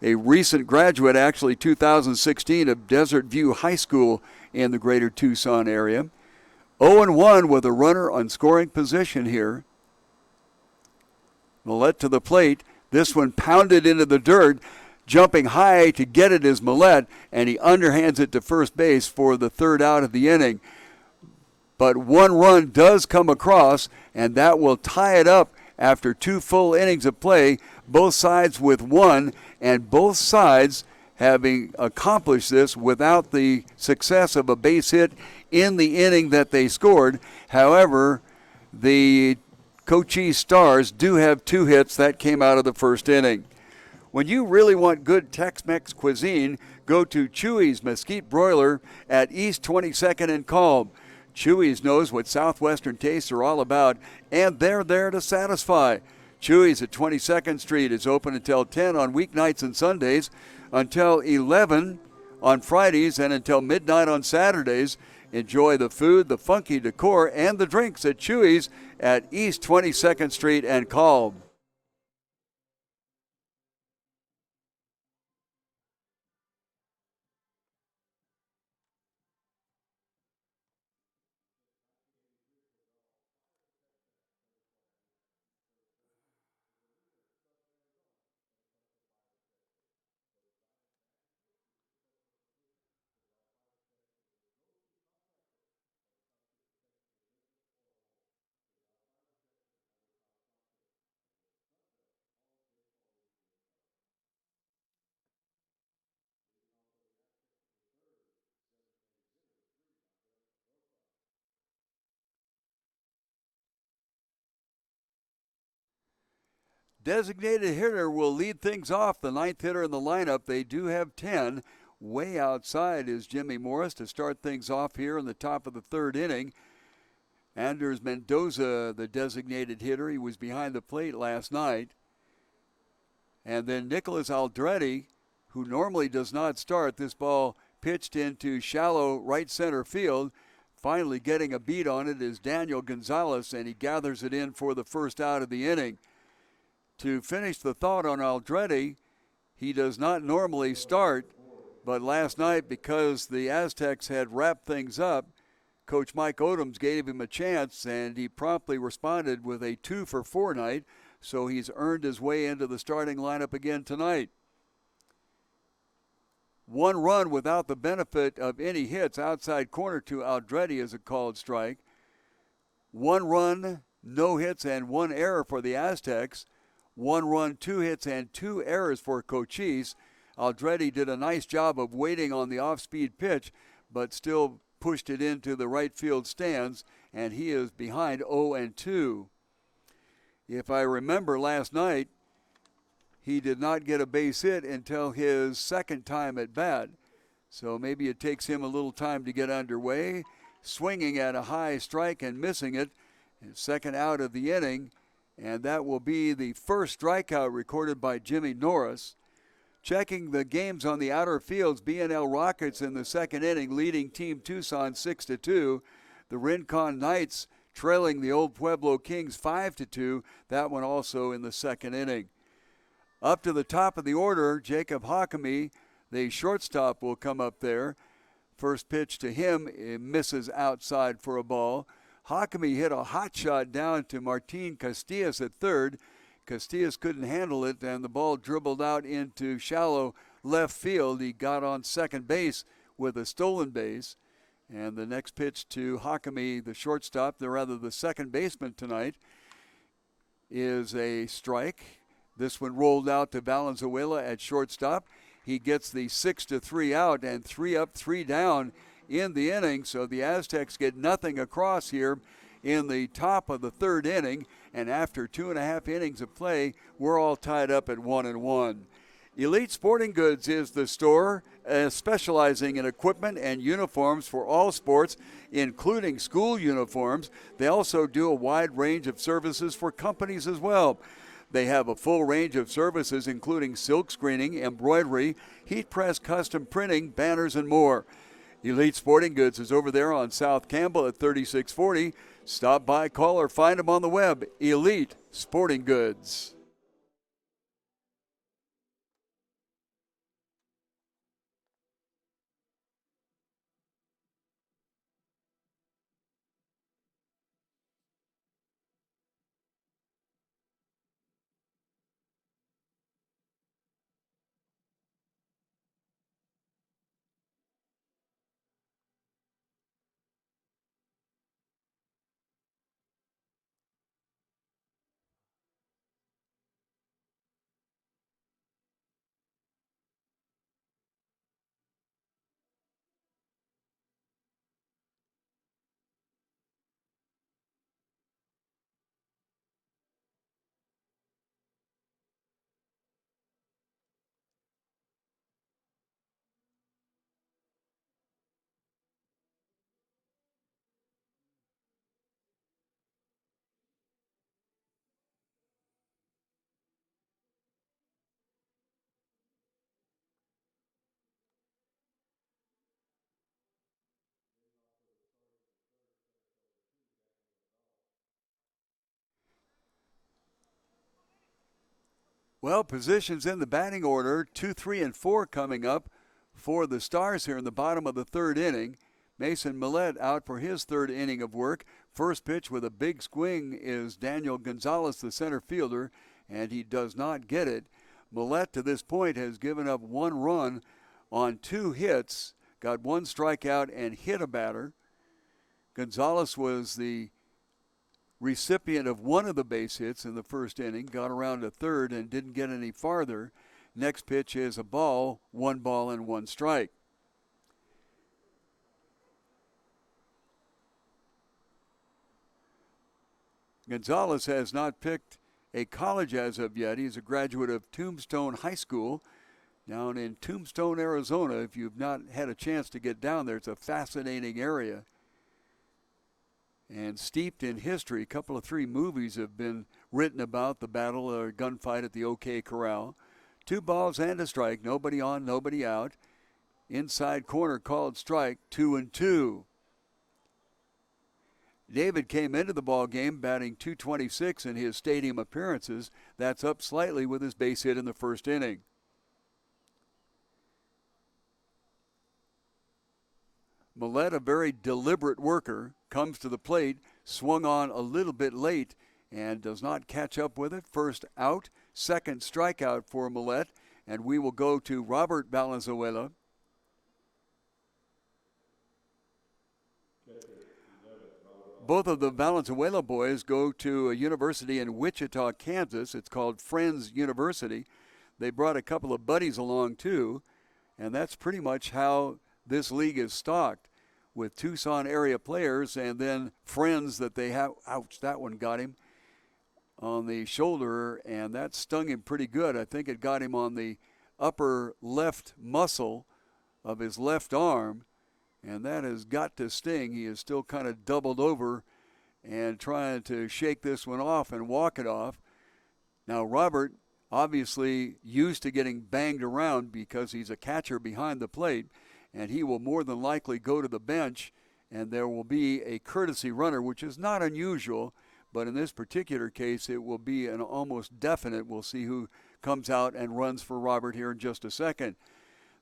A recent graduate, actually 2016, of Desert View High School in the greater Tucson area. 0-1 with a runner on scoring position here. Millette to the plate. This one pounded into the dirt. Jumping high to get it is Millette, and he underhands it to first base for the third out of the inning. But one run does come across, and that will tie it up after 2 full innings of play, both sides with one, and both sides having accomplished this without the success of a base hit in the inning that they scored. However, the Cochise Stars do have 2 hits that came out of the first inning. When you really want good Tex-Mex cuisine, go to Chewy's Mesquite Broiler at East 22nd and Calm. Chewy's knows what Southwestern tastes are all about, and they're there to satisfy. Chewy's at 22nd Street is open until 10 on weeknights and Sundays, until 11 on Fridays, and until midnight on Saturdays. Enjoy the food, the funky decor, and the drinks at Chewy's at East 22nd Street and Calm. Designated hitter will lead things off, the 9th hitter in the lineup. They do have 10. Way outside is Jimmy Morris to start things off here in the top of the third inning. Anders Mendoza, the designated hitter. He was behind the plate last night. And then Nicholas Aldretti, who normally does not start. This ball pitched into shallow right center field. Finally getting a beat on it is Daniel Gonzalez, and he gathers it in for the first out of the inning. To finish the thought on Aldretti, he does not normally start, but last night, because the Aztecs had wrapped things up, Coach Mike Odoms gave him a chance, and he promptly responded with a 2-for-4 night, so he's earned his way into the starting lineup again tonight. 1 run without the benefit of any hits outside corner to Aldretti is a called strike. 1 run, no hits, and 1 error for the Aztecs. 1 run, 2 hits, and 2 errors for Cochise. Aldretti did a nice job of waiting on the off-speed pitch, but still pushed it into the right field stands, and he is behind 0-2. If I remember last night, he did not get a base hit until his second time at bat. So maybe it takes him a little time to get underway. Swinging at a high strike and missing it. Second out of the inning. And that will be the first strikeout recorded by Jimmy Norris. Checking the games on the outer fields, B&L Rockets in the second inning leading Team Tucson 6-2. The Rincon Knights trailing the Old Pueblo Kings 5-2. That one also in the second inning. Up to the top of the order, Jacob Hakami, the shortstop, will come up there. First pitch to him, it misses outside for a ball. Hakami hit a hot shot down to Martin Castillas at third. Castillas couldn't handle it, and the ball dribbled out into shallow left field. He got on second base with a stolen base. And the next pitch to Hakami, the shortstop, the second baseman tonight, is a strike. This one rolled out to Valenzuela at shortstop. He gets the 6-3 out and 3 up, 3 down in the inning. So the Aztecs get nothing across here in the top of the third inning. And after 2.5 innings of play, we're all tied up at 1-1. Elite Sporting Goods is the store specializing in equipment and uniforms for all sports, including school uniforms. They also do a wide range of services for companies as well. They have a full range of services, including silk screening, embroidery, heat press, custom printing, banners, and more. Elite Sporting Goods is over there on South Campbell at 3640. Stop by, call, or find them on the web. Elite Sporting Goods. Well, positions in the batting order, 2, 3, and 4 coming up for the Stars here in the bottom of the third inning. Mason Millette out for his third inning of work. First pitch with a big swing is Daniel Gonzalez, the center fielder, and he does not get it. Millette to this point has given up 1 run on 2 hits, got 1 strikeout and hit a batter. Gonzalez was the recipient of 1 of the base hits in the first inning, got around to third and didn't get any farther. Next pitch is a ball, 1 ball and 1 strike. Gonzalez has not picked a college as of yet. He's a graduate of Tombstone High School down in Tombstone, Arizona. If you've not had a chance to get down there, it's a fascinating area and steeped in history. A couple of 3 movies have been written about the battle or gunfight at the OK Corral. 2 balls and a strike, nobody on, nobody out. Inside corner called strike, 2-2. David came into the ball game batting .226 in his stadium appearances. That's up slightly with his base hit in the first inning. Millette, a very deliberate worker, comes to the plate, swung on a little bit late and does not catch up with it. First out, second strikeout for Millette, and we will go to Robert Valenzuela. Both of the Valenzuela boys go to a university in Wichita, Kansas. It's called Friends University. They brought a couple of buddies along too, and that's pretty much how this league is stocked, with Tucson area players and then friends that they have. Ouch, that one got him on the shoulder, and that stung him pretty good. I think it got him on the upper left muscle of his left arm, and that has got to sting. He is still kind of doubled over and trying to shake this one off and walk it off. Now, Robert, obviously used to getting banged around because he's a catcher behind the plate, and he will more than likely go to the bench, and there will be a courtesy runner, which is not unusual, but in this particular case, it will be an almost definite. We'll see who comes out and runs for Robert here in just a second.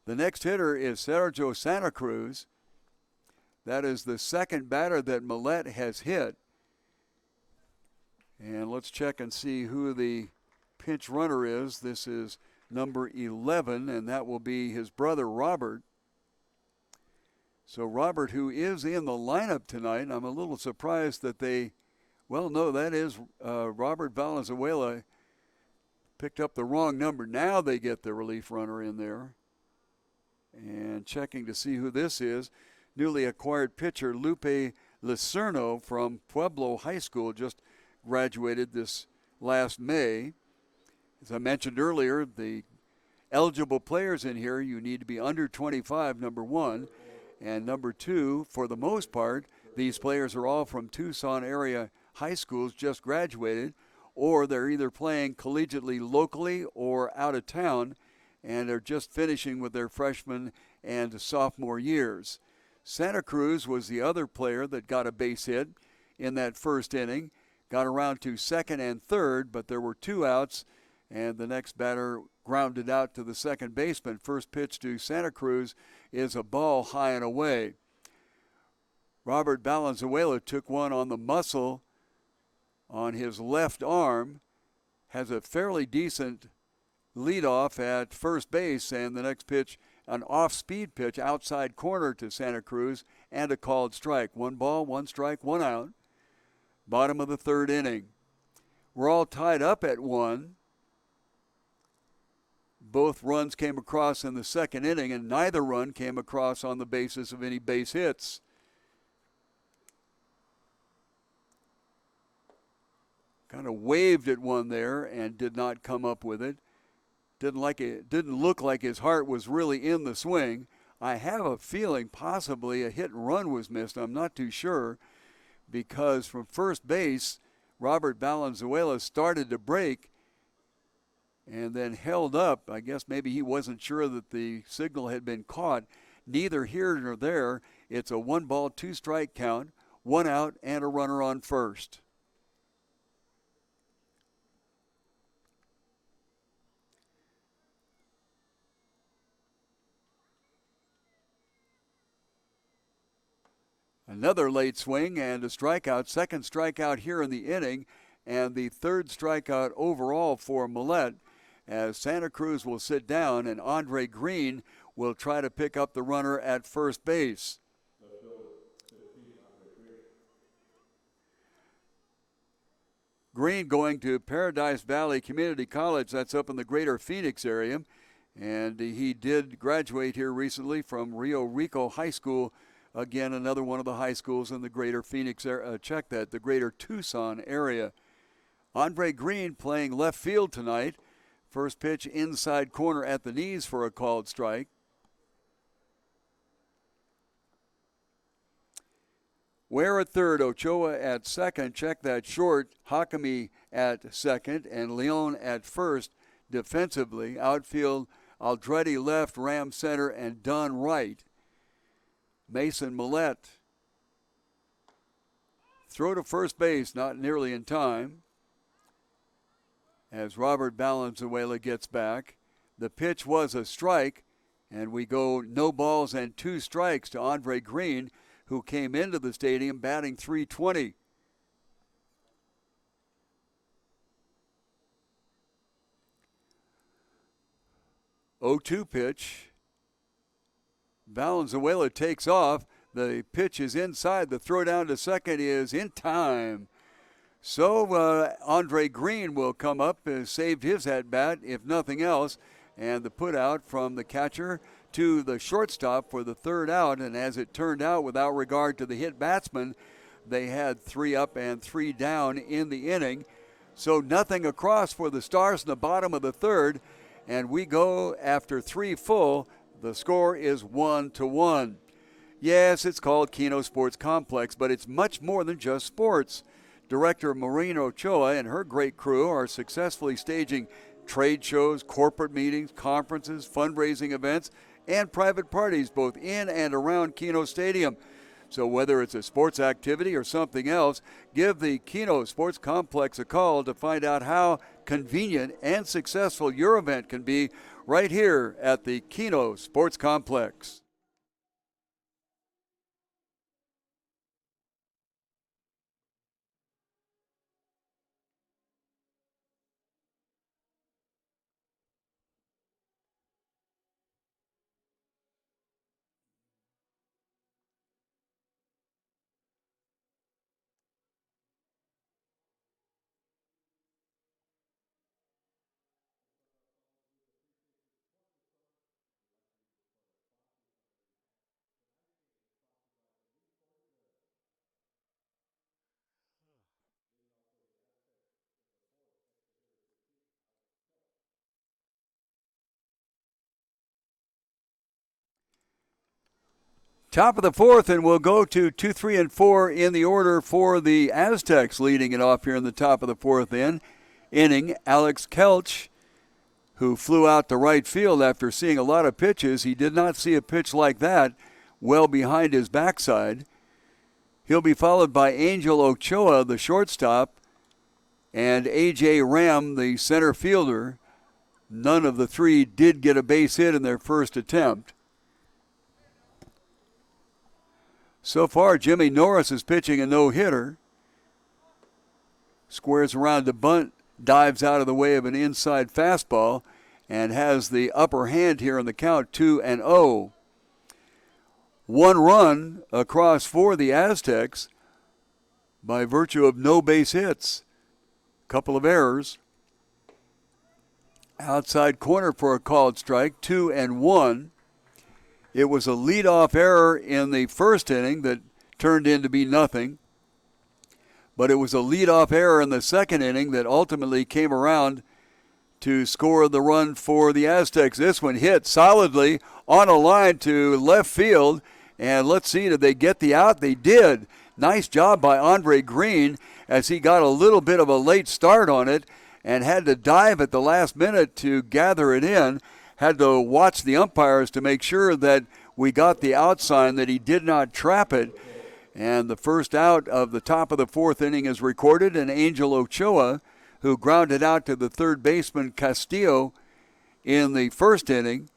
The next hitter is Sergio Santa Cruz. That is the second batter that Millette has hit. And let's check and see who the pinch runner is. This is number 11, and that will be his brother Robert. So Robert, who is in the lineup tonight, I'm a little surprised that that is Robert Valenzuela picked up the wrong number. Now they get the relief runner in there. And checking to see who this is, newly acquired pitcher Lupe Lucerno from Pueblo High School, just graduated this last May. As I mentioned earlier, the eligible players in here, you need to be under 25, number one. And number two, for the most part, these players are all from Tucson area high schools, just graduated, or they're either playing collegiately locally or out of town, and are just finishing with their freshman and sophomore years. Santa Cruz was the other player that got a base hit in that first inning, got around to second and third, but there were two outs, and the next batter grounded out to the second baseman. First pitch to Santa Cruz is a ball high and away. Robert Valenzuela took one on the muscle on his left arm, has a fairly decent leadoff at first base, and the next pitch, an off-speed pitch outside corner to Santa Cruz, and a called strike. 1 ball, 1 strike, 1 out. Bottom of the third inning. We're all tied up at 1. Both runs came across in the second inning, and neither run came across on the basis of any base hits. Kind of waved at one there and did not come up with it. Didn't look like his heart was really in the swing. I have a feeling possibly a hit and run was missed. I'm not too sure, because from first base, Robert Valenzuela started to break and then held up. I guess maybe he wasn't sure that the signal had been caught. Neither here nor there. It's a 1 ball, 2 strike count, 1 out, and a runner on first. Another late swing and a strikeout. Second strikeout here in the inning, and the third strikeout overall for Millette, as Santa Cruz will sit down and Andre Green will try to pick up the runner at first base. Green going to Paradise Valley Community College. That's up in the greater Phoenix area. And he did graduate here recently from Rio Rico High School. Again, another one of the high schools in the greater Phoenix area. The greater Tucson area. Andre Green playing left field tonight. First pitch inside corner at the knees for a called strike. Ware at third, Ochoa at second. Check that short. Hakami at second and Leon at first defensively. Outfield, Aldretti left, Ram center, and Dunn right. Mason Millette. Throw to first base, not nearly in time, as Robert Valenzuela gets back. The pitch was a strike, and we go no balls and 2 strikes to Andre Green, who came into the stadium batting .320. Oh-2 pitch. Valenzuela takes off. The pitch is inside. The throw down to second is in time. So Andre Green will come up and saved his at-bat, if nothing else. And the put out from the catcher to the shortstop for the third out. And as it turned out, without regard to the hit batsman, they had 3 up and 3 down in the inning. So nothing across for the Stars in the bottom of the third. And we go after 3 full. The score is 1-1. Yes, it's called Kino Sports Complex, but it's much more than just sports. Director Maureen Ochoa and her great crew are successfully staging trade shows, corporate meetings, conferences, fundraising events, and private parties both in and around Kino Stadium. So whether it's a sports activity or something else, give the Kino Sports Complex a call to find out how convenient and successful your event can be right here at the Kino Sports Complex. Top of the fourth, and we'll go to 2, 3, and 4 in the order for the Aztecs leading it off here in the top of the fourth inning. Alex Kelch, who flew out to right field after seeing a lot of pitches. He did not see a pitch like that well behind his backside. He'll be followed by Angel Ochoa, the shortstop, and A.J. Ram, the center fielder. None of the three did get a base hit in their first attempt. So far, Jimmy Norris is pitching a no-hitter. Squares around to bunt, dives out of the way of an inside fastball, and has the upper hand here in the count, 2-0. 1 run across for the Aztecs by virtue of no base hits. Couple of errors. Outside corner for a called strike, 2-1. It was a leadoff error in the first inning that turned in to be nothing. But it was a leadoff error in the second inning that ultimately came around to score the run for the Aztecs. This one hit solidly on a line to left field. And let's see, did they get the out? They did. Nice job by Andre Green as he got a little bit of a late start on it and had to dive at the last minute to gather it in. Had to watch the umpires to make sure that we got the out sign, that he did not trap it. And the first out of the top of the fourth inning is recorded, and Angel Ochoa, who grounded out to the third baseman Castillo in the first inning.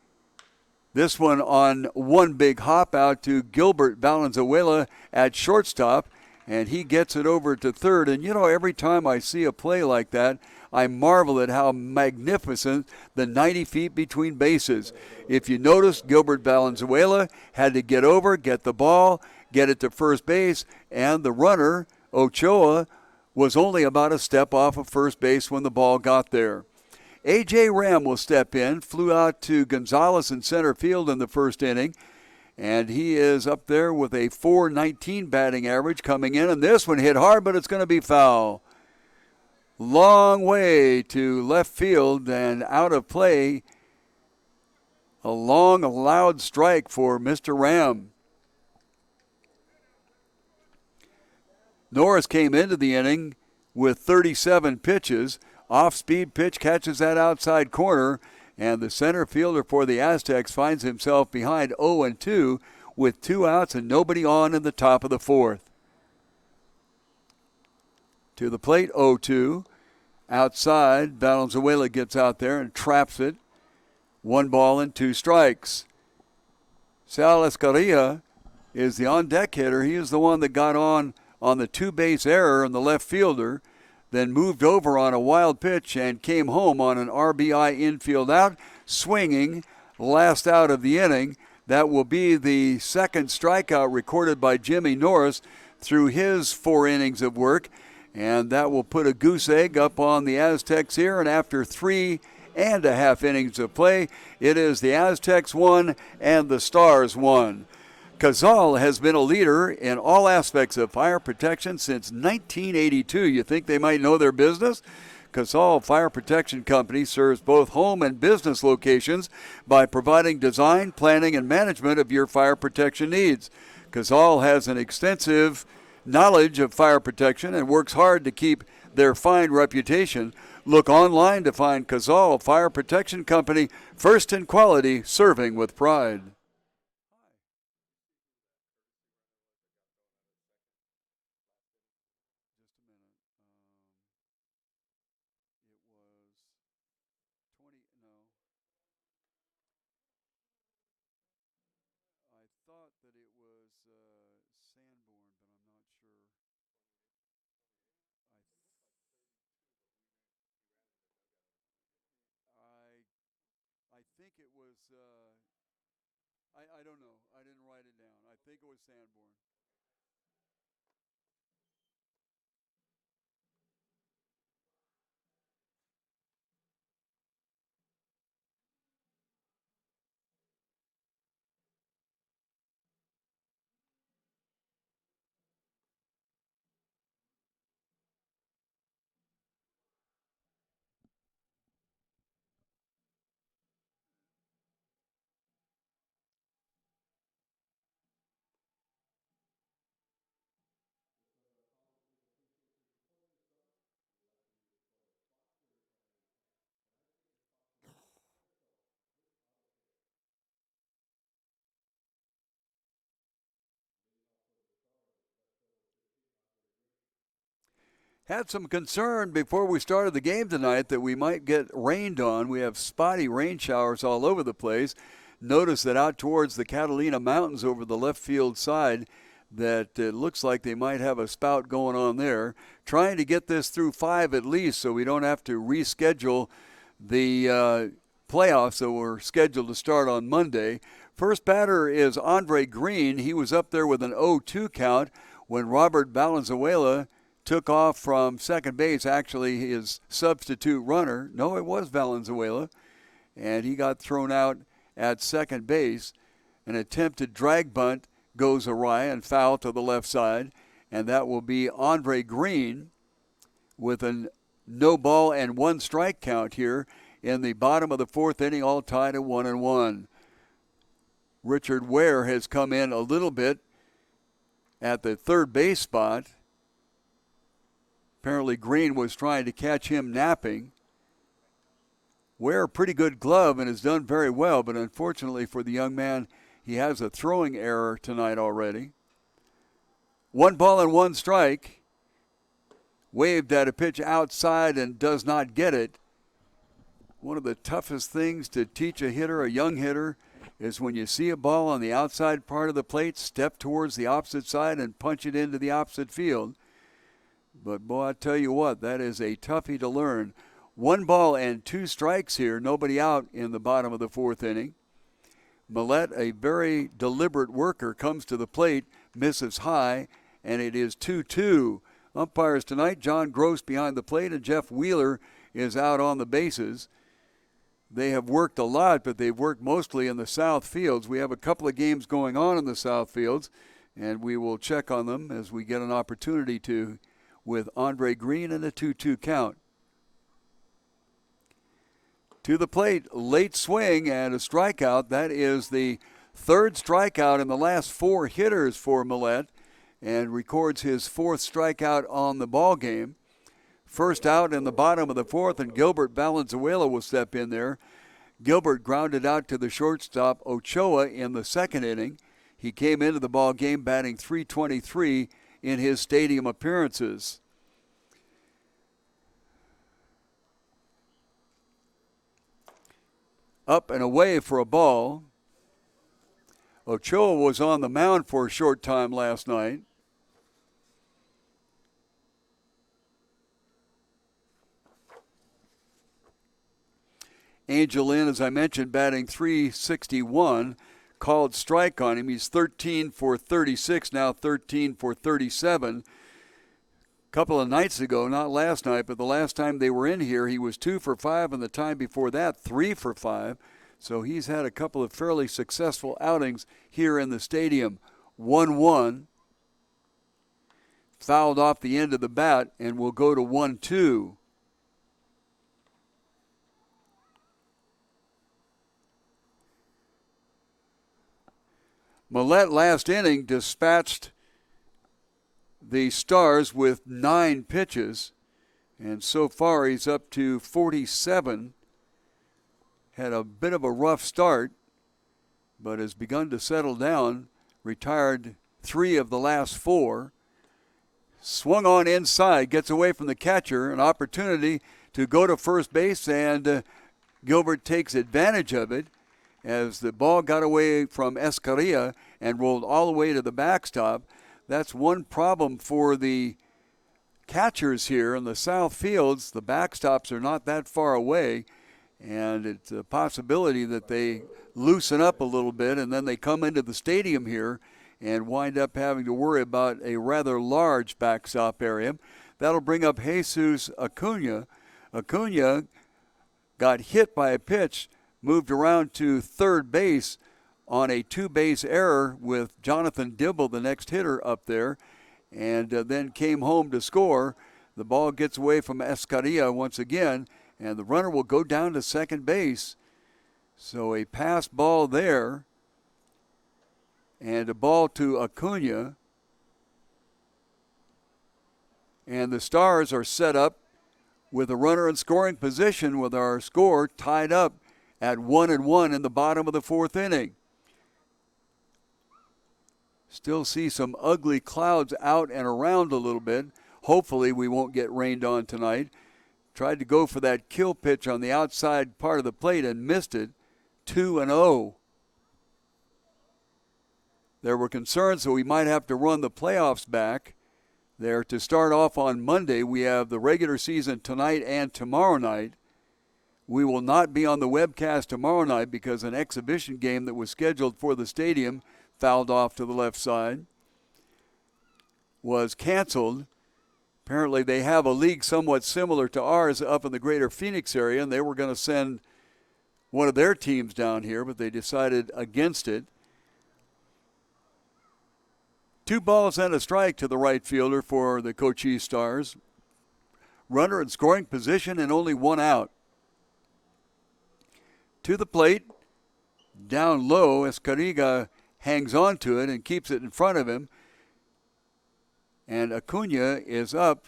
This one on one big hop out to Gilbert Valenzuela at shortstop, and he gets it over to third. And, you know, every time I see a play like that, I marvel at how magnificent the 90 feet between bases. If you notice, Gilbert Valenzuela had to get over, get the ball, get it to first base, and the runner, Ochoa, was only about a step off of first base when the ball got there. A.J. Ram will step in, flew out to Gonzalez in center field in the first inning, and he is up there with a .419 batting average coming in, and this one hit hard, but it's going to be foul. Long way to left field and out of play. A long, loud strike for Mr. Ram. Norris came into the inning with 37 pitches. Off-speed pitch catches that outside corner, and the center fielder for the Aztecs finds himself behind 0-2 with 2 outs and nobody on in the top of the fourth. To the plate, 0-2. Outside, Valenzuela gets out there and traps it. 1 ball and 2 strikes. Sal Escarilla is the on-deck hitter. He is the one that got on the 2-base error in the left fielder, then moved over on a wild pitch and came home on an RBI infield out, swinging last out of the inning. That will be the second strikeout recorded by Jimmy Norris through his 4 innings of work. And that will put a goose egg up on the Aztecs here. And after 3.5 innings of play, it is the Aztecs 1 and the Stars 1. Cazal has been a leader in all aspects of fire protection since 1982. You think they might know their business? Cazal Fire Protection Company serves both home and business locations by providing design, planning, and management of your fire protection needs. Cazal has an extensive knowledge of fire protection and works hard to keep their fine reputation. Look online to find Cazal Fire Protection Company, first in quality, serving with pride. I don't know. I didn't write it down. I think it was Sanborn. Had some concern before we started the game tonight that we might get rained on. We have spotty rain showers all over the place. Notice that out towards the Catalina Mountains over the left field side, that it looks like they might have a spout going on there. Trying to get this through 5 at least so we don't have to reschedule the playoffs that were scheduled to start on Monday. First batter is Andre Green. He was up there with an 0-2 count when Robert Valenzuela took off from second base, actually his substitute runner. No, it was Valenzuela, and he got thrown out at second base. An attempted drag bunt goes awry and foul to the left side, and that will be Andre Green with a no ball and 1 strike count here in the bottom of the 4th inning, all tied at 1-1. Richard Ware has come in a little bit at the third base spot. Apparently Green was trying to catch him napping. Ware, a pretty good glove and has done very well, but unfortunately for the young man, he has a throwing error tonight already. 1 ball and 1 strike. Waved at a pitch outside and does not get it. One of the toughest things to teach a hitter, a young hitter, is when you see a ball on the outside part of the plate, step towards the opposite side and punch it into the opposite field. But, boy, I tell you what, that is a toughie to learn. 1 ball and 2 strikes here, nobody out in the bottom of the 4th inning. Millette, a very deliberate worker, comes to the plate, misses high, and it is 2-2. Umpires tonight, John Gross behind the plate, and Jeff Wheeler is out on the bases. They have worked a lot, but they've worked mostly in the south fields. We have a couple of games going on in the south fields, and we will check on them as we get an opportunity to, with Andre Green and a 2-2 count. To the plate, late swing and a strikeout. That is the 3rd strikeout in the last 4 hitters for Millette, and records his 4th strikeout on the ball game. First out in the bottom of the 4th, and Gilbert Valenzuela will step in there. Gilbert grounded out to the shortstop Ochoa in the 2nd inning. He came into the ball game batting .323 in his stadium appearances. Up and away for a ball. Ochoa was on the mound for a short time last night. Angel Lynn, as I mentioned, batting .361, called strike on him. He's 13 for 36, now 13 for 37. A couple of nights ago, not last night, but the last time they were in here, he was 2 for 5, and the time before that, 3 for 5. So he's had a couple of fairly successful outings here in the stadium. 1-1. Fouled off the end of the bat, and will go to 1-2. Millette last inning dispatched the Stars with 9 pitches, and so far he's up to 47. Had a bit of a rough start, but has begun to settle down. Retired 3 of the last 4. Swung on inside, gets away from the catcher, an opportunity to go to first base, and Gilbert takes advantage of it as the ball got away from Escarilla and rolled all the way to the backstop. That's one problem for the catchers here in the south fields. The backstops are not that far away, and it's a possibility that they loosen up a little bit and then they come into the stadium here and wind up having to worry about a rather large backstop area. That'll bring up Jesus Acuna. Acuna got hit by a pitch, moved around to third base on a 2-base error with Jonathan Dibble, the next hitter, up there, and then came home to score. The ball gets away from Escarilla once again, and the runner will go down to second base. So a pass ball there, and a ball to Acuna. And the Stars are set up with a runner in scoring position with our score tied up at 1-1 in the bottom of the fourth inning. Still see some ugly clouds out and around a little bit. Hopefully we won't get rained on tonight. Tried to go for that kill pitch on the outside part of the plate and missed it. 2-0. There were concerns that we might have to run the playoffs back there to start off on Monday. We have the regular season tonight and tomorrow night. We will not be on the webcast tomorrow night because an exhibition game that was scheduled for the stadium, fouled off to the left side, was canceled. Apparently they have a league somewhat similar to ours up in the greater Phoenix area, and they were going to send one of their teams down here, but they decided against it. 2 balls and a strike to the right fielder for the Cochise Stars. Runner in scoring position and only 1 out. To the plate, down low, Escariga hangs on to it and keeps it in front of him. And Acuna is up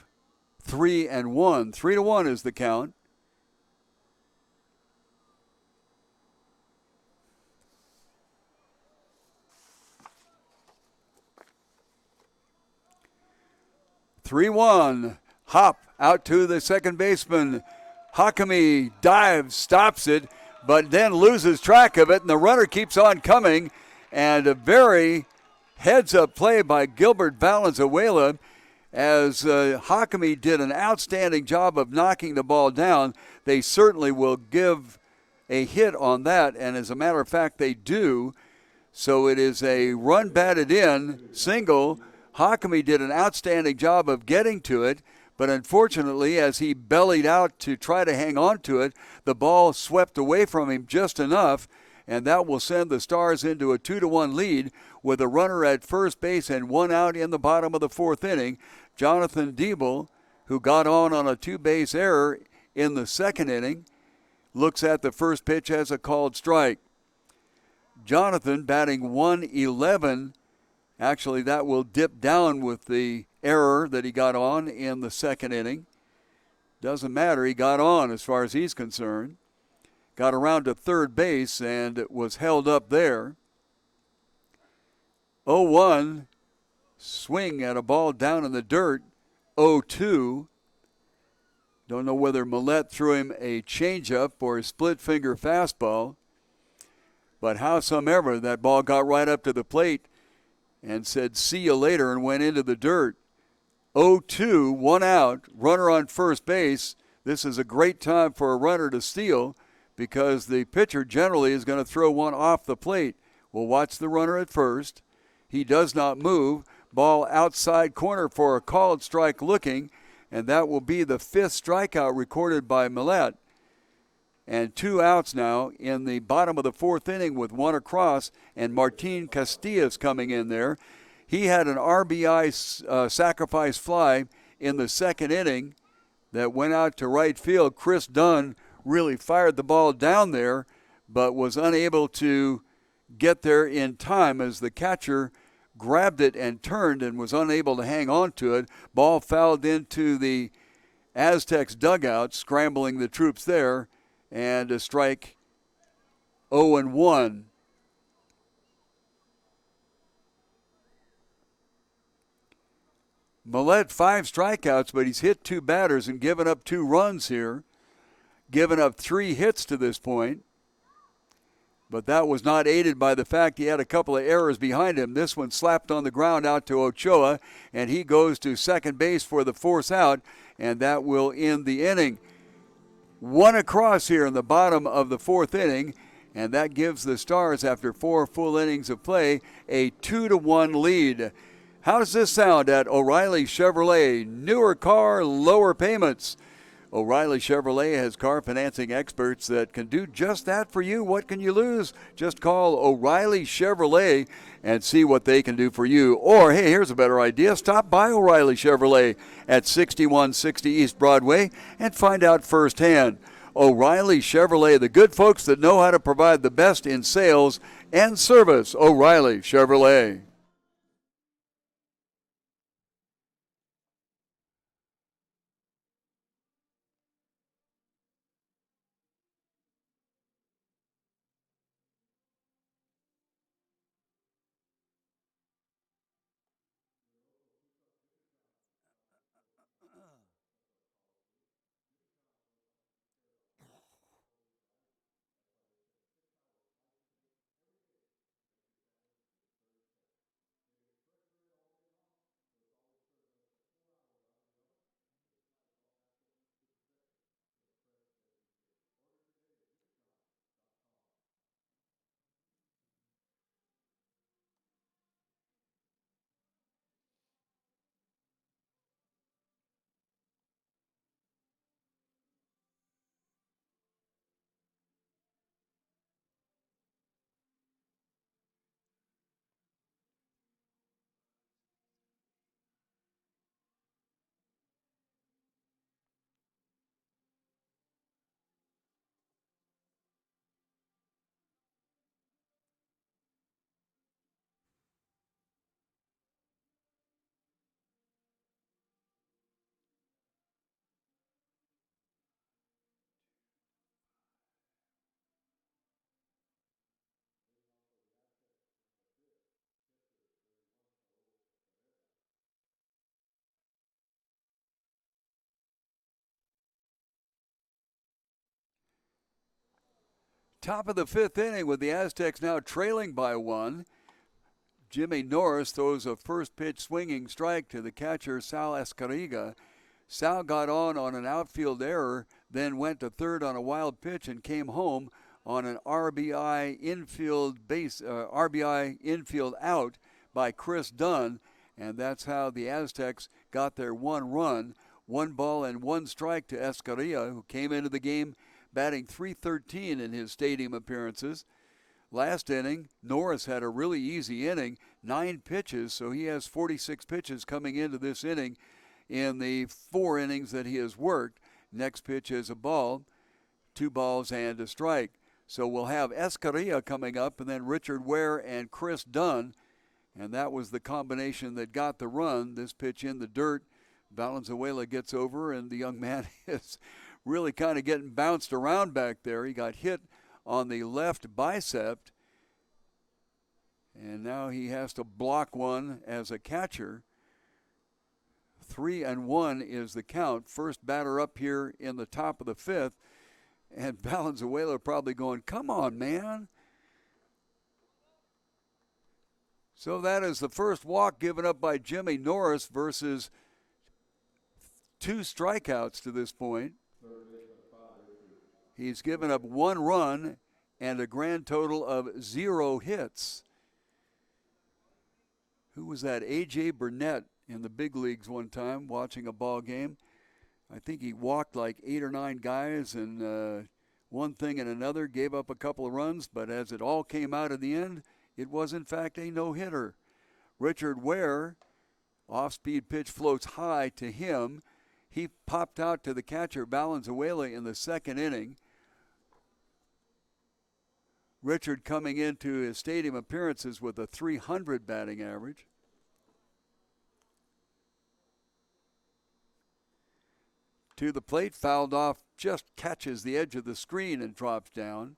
3-1. 3-1 is the count. Hop out to the second baseman. Hakami dives, stops it, but then loses track of it, and the runner keeps on coming. And a very heads-up play by Gilbert Valenzuela, as Hakami did an outstanding job of knocking the ball down. They certainly will give a hit on that, and as a matter of fact, they do. So it is a run batted in, single. Hakami did an outstanding job of getting to it, but unfortunately, as he bellied out to try to hang on to it, the ball swept away from him just enough, and that will send the Stars into a 2-1 lead with a runner at first base and 1 out in the bottom of the 4th inning. Jonathan Diebel, who got on a 2-base error in the 2nd inning, looks at the first pitch as a called strike. Jonathan batting 111. Actually, that will dip down with the error that he got on in the 2nd inning. Doesn't matter. He got on as far as he's concerned. Got around to third base and was held up there. 0-1, swing at a ball down in the dirt. 0-2. Don't know whether Millette threw him a changeup or a split finger fastball. But howsomever, that ball got right up to the plate and said, see you later, and went into the dirt. 0-2, 1 out, runner on first base. This is a great time for a runner to steal because the pitcher generally is going to throw one off the plate. We'll watch the runner at first. He does not move. Ball outside corner for a called strike looking, and that will be the 5th strikeout recorded by Millette. And 2 outs now in the bottom of the 4th inning with 1 across, and Martin Castillas coming in there. He had an RBI sacrifice fly in the 2nd inning that went out to right field. Chris Dunn really fired the ball down there, but was unable to get there in time as the catcher grabbed it and turned and was unable to hang on to it. Ball fouled into the Aztecs dugout, scrambling the troops there, and a strike. 0-1. Millette 5 strikeouts, but he's hit 2 batters and given up 2 runs here. Given up 3 hits to this point. But that was not aided by the fact he had a couple of errors behind him. This one slapped on the ground out to Ochoa, and he goes to second base for the 4th out, and that will end the inning. 1 across here in the bottom of the 4th inning, and that gives the Stars, after 4 full innings of play, a 2-1 lead. How does this sound at O'Reilly Chevrolet? Newer car, lower payments. O'Reilly Chevrolet has car financing experts that can do just that for you. What can you lose? Just call O'Reilly Chevrolet and see what they can do for you. Or, hey, here's a better idea. Stop by O'Reilly Chevrolet at 6160 East Broadway and find out firsthand. O'Reilly Chevrolet, the good folks that know how to provide the best in sales and service. O'Reilly Chevrolet. Top of the fifth inning with the Aztecs now trailing by 1. Jimmy Norris throws a first pitch swinging strike to the catcher Sal Escariga. Sal got on an outfield error, then went to third on a wild pitch and came home on an RBI infield out by Chris Dunn, and that's how the Aztecs got their 1 run. 1 ball and 1 strike to Escariga, who came into the game batting .313 in his stadium appearances. Last inning, Norris had a really easy inning, 9 pitches, so he has 46 pitches coming into this inning in the 4 innings that he has worked. Next pitch is a ball, 2 balls and a strike. So we'll have Escariga coming up, and then Richard Ware and Chris Dunn, and that was the combination that got the run. This pitch in the dirt, Valenzuela gets over, and the young man is really kind of getting bounced around back there. He got hit on the left bicep, and now he has to block one as a catcher. 3-1 is the count. First batter up here in the top of the fifth, and Valenzuela probably going, come on, man. So that is the first walk given up by Jimmy Norris versus 2 strikeouts to this point. He's given up 1 run and a grand total of 0 hits. Who was that? A.J. Burnett in the big leagues one time watching a ball game. I think he walked like 8 or 9 guys, and one thing and another, gave up a couple of runs, but as it all came out in the end, it was in fact a no-hitter. Richard Ware, off-speed pitch floats high to him. He popped out to the catcher Valenzuela in the second inning. Richard coming into his stadium appearances with a .300 batting average. To the plate, fouled off, just catches the edge of the screen and drops down.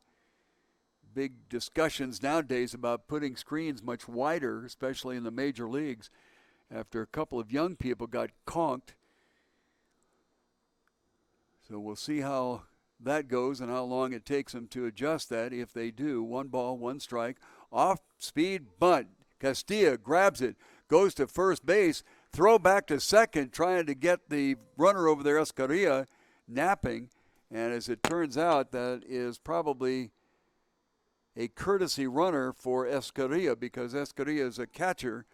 Big discussions nowadays about putting screens much wider, especially in the major leagues, after a couple of young people got conked. So we'll see how that goes and how long it takes them to adjust that if they do. 1 ball, 1 strike. Off-speed bunt. Castilla grabs it, goes to first base, throw back to second, trying to get the runner over there, Escariga, napping. And as it turns out, that is probably a courtesy runner for Escariga, because Escariga is a catcher,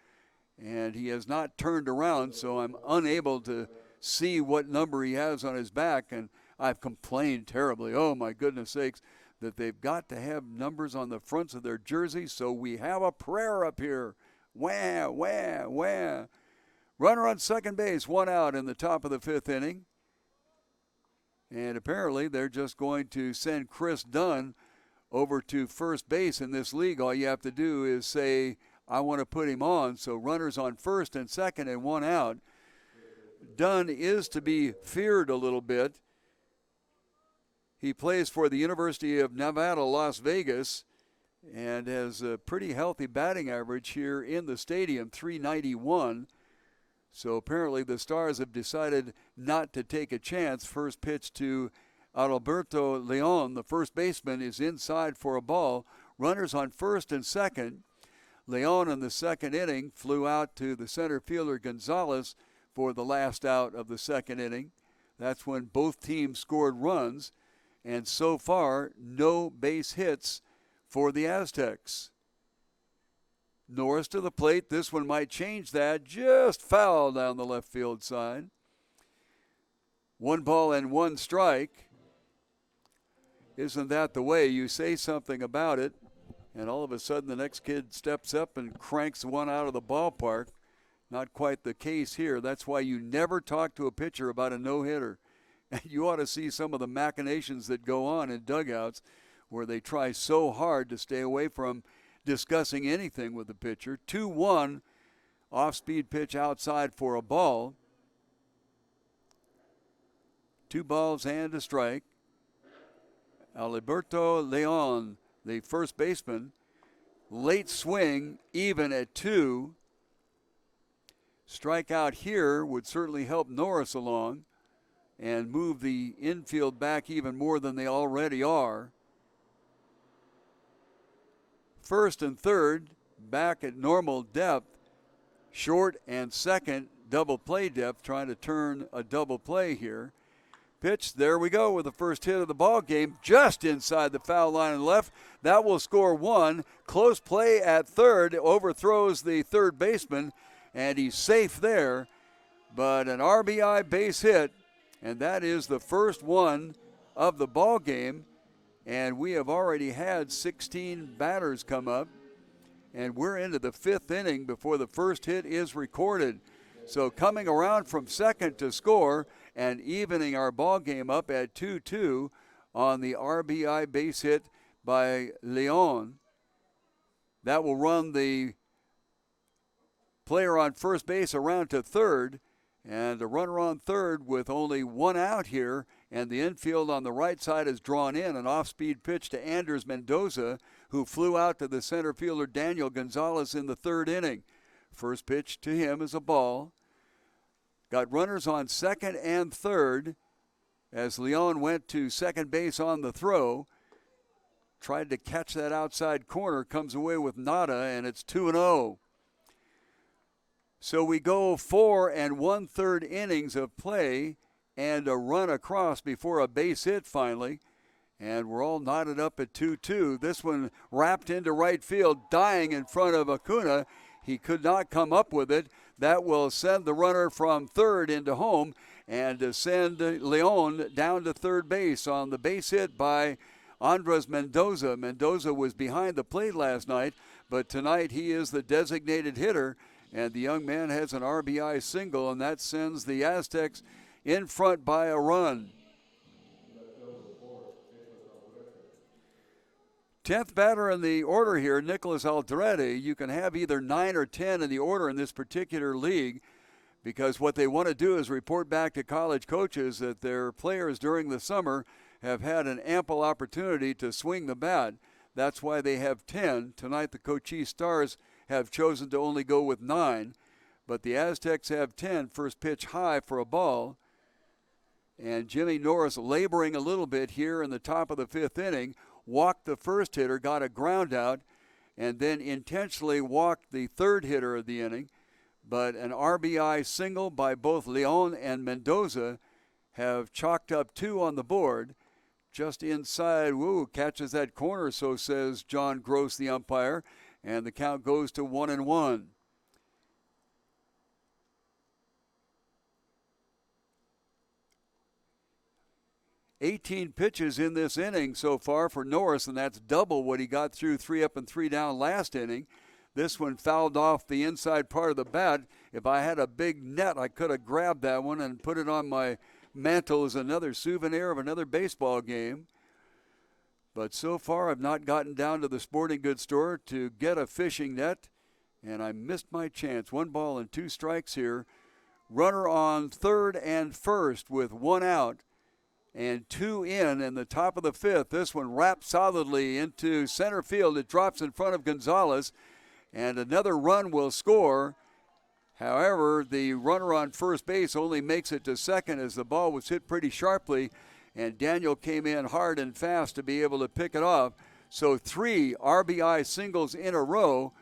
and he has not turned around, so I'm unable to see what number he has on his back. And I've complained terribly, oh my goodness sakes, that they've got to have numbers on the fronts of their jerseys, so we have a prayer up here. Wah, wah, wah. Runner on second base, 1 out in the top of the fifth inning. And apparently they're just going to send Chris Dunn over to first base in this league. All you have to do is say, I want to put him on. So runners on first and second and 1 out. Dunn is to be feared a little bit. He plays for the University of Nevada, Las Vegas, and has a pretty healthy batting average here in the stadium, .391. So apparently the Stars have decided not to take a chance. First pitch to Adalberto Leon, the first baseman, is inside for a ball. Runners on first and second. Leon in the second inning flew out to the center fielder Gonzalez for the last out of the second inning. That's when both teams scored runs. And so far, no base hits for the Aztecs. Norris to the plate. This one might change that. Just foul down the left field side. 1 ball and 1 strike. Isn't that the way? You say something about it, and all of a sudden the next kid steps up and cranks one out of the ballpark. Not quite the case here. That's why you never talk to a pitcher about a no-hitter. You ought to see some of the machinations that go on in dugouts where they try so hard to stay away from discussing anything with the pitcher. 2-1, off-speed pitch outside for a ball. 2 balls and a strike. Alberto Leon, the first baseman, late swing, even at 2. Strikeout here would certainly help Norris along and move the infield back even more than they already are. first and third back at normal depth. Short and second double play depth, trying to turn a double play here. Pitch, there we go with the first hit of the ball game, just inside the foul line and left. That will score one. Close play at third, overthrows the third baseman, and he's safe there. But an RBI base hit, and that is the first one of the ball game. And we have already had 16 batters come up, and we're into the fifth inning before the first hit is recorded. So coming around from second to score and evening our ball game up at 2-2 on the RBI base hit by Leon. That will run the player on first base around to third, and a runner on third with only one out here, and the infield on the right side is drawn in. An off-speed pitch to Anders Mendoza, who flew out to the center fielder Daniel Gonzalez in the third inning. First pitch to him is a ball. Got runners on second and third as Leon went to second base on the throw. Tried to catch that outside corner, comes away with nada, and it's 2-0. So we go 4 1/3 innings of play and a run across before a base hit finally. And we're all knotted up at 2-2. This one wrapped into right field, dying in front of Acuna. He could not come up with it. That will send the runner from third into home and send Leon down to third base on the base hit by Andres Mendoza. Mendoza was behind the plate last night, but tonight he is the designated hitter, and the young man has an RBI single, and that sends the Aztecs in front by a run. 10th batter in the order here, Nicholas Aldrete. You can have either 9 or 10 in the order in this particular league, because what they want to do is report back to college coaches that their players during the summer have had an ample opportunity to swing the bat. That's why they have 10. Tonight the Cochise Stars have chosen to only go with 9, but the Aztecs have 10. First pitch high for a ball. And Jimmy Norris laboring a little bit here in the top of the fifth inning. Walked the first hitter, got a ground out, and then intentionally walked the third hitter of the inning. But an RBI single by both Leon and Mendoza have chalked up 2 on the board. Just inside, catches that corner, so says John Gross, the umpire, and the count goes to 1-1. "18 pitches in this inning so far for Norris, and that's double what he got through 3 up and 3 down last inning. This one fouled off the inside part of the bat. If I had a big net, I could have grabbed that one and put it on my mantle as another souvenir of another baseball game. But so far, I've not gotten down to the sporting goods store to get a fishing net, and I missed my chance. 1 ball and 2 strikes here. Runner on third and first with 1 out. And 2 in the top of the fifth. This one wrapped solidly into center field. It drops in front of Gonzalez, and another run will score. However, the runner on first base only makes it to second as the ball was hit pretty sharply, and Daniel came in hard and fast to be able to pick it off. So 3 RBI singles in a row,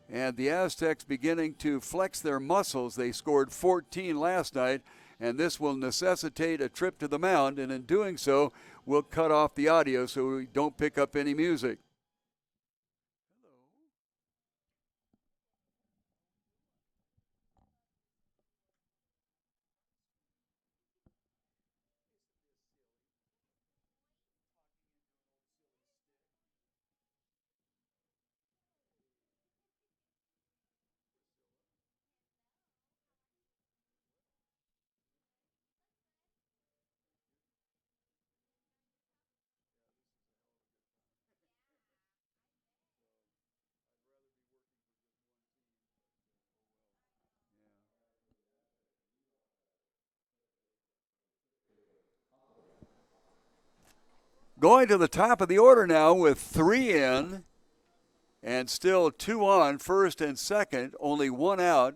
and the Aztecs beginning to flex their muscles. They scored 14 last night, and this will necessitate a trip to the mound, and in doing so, we'll cut off the audio so we don't pick up any music. Going to the top of the order now with 3 in and still 2 on first and second, only 1 out.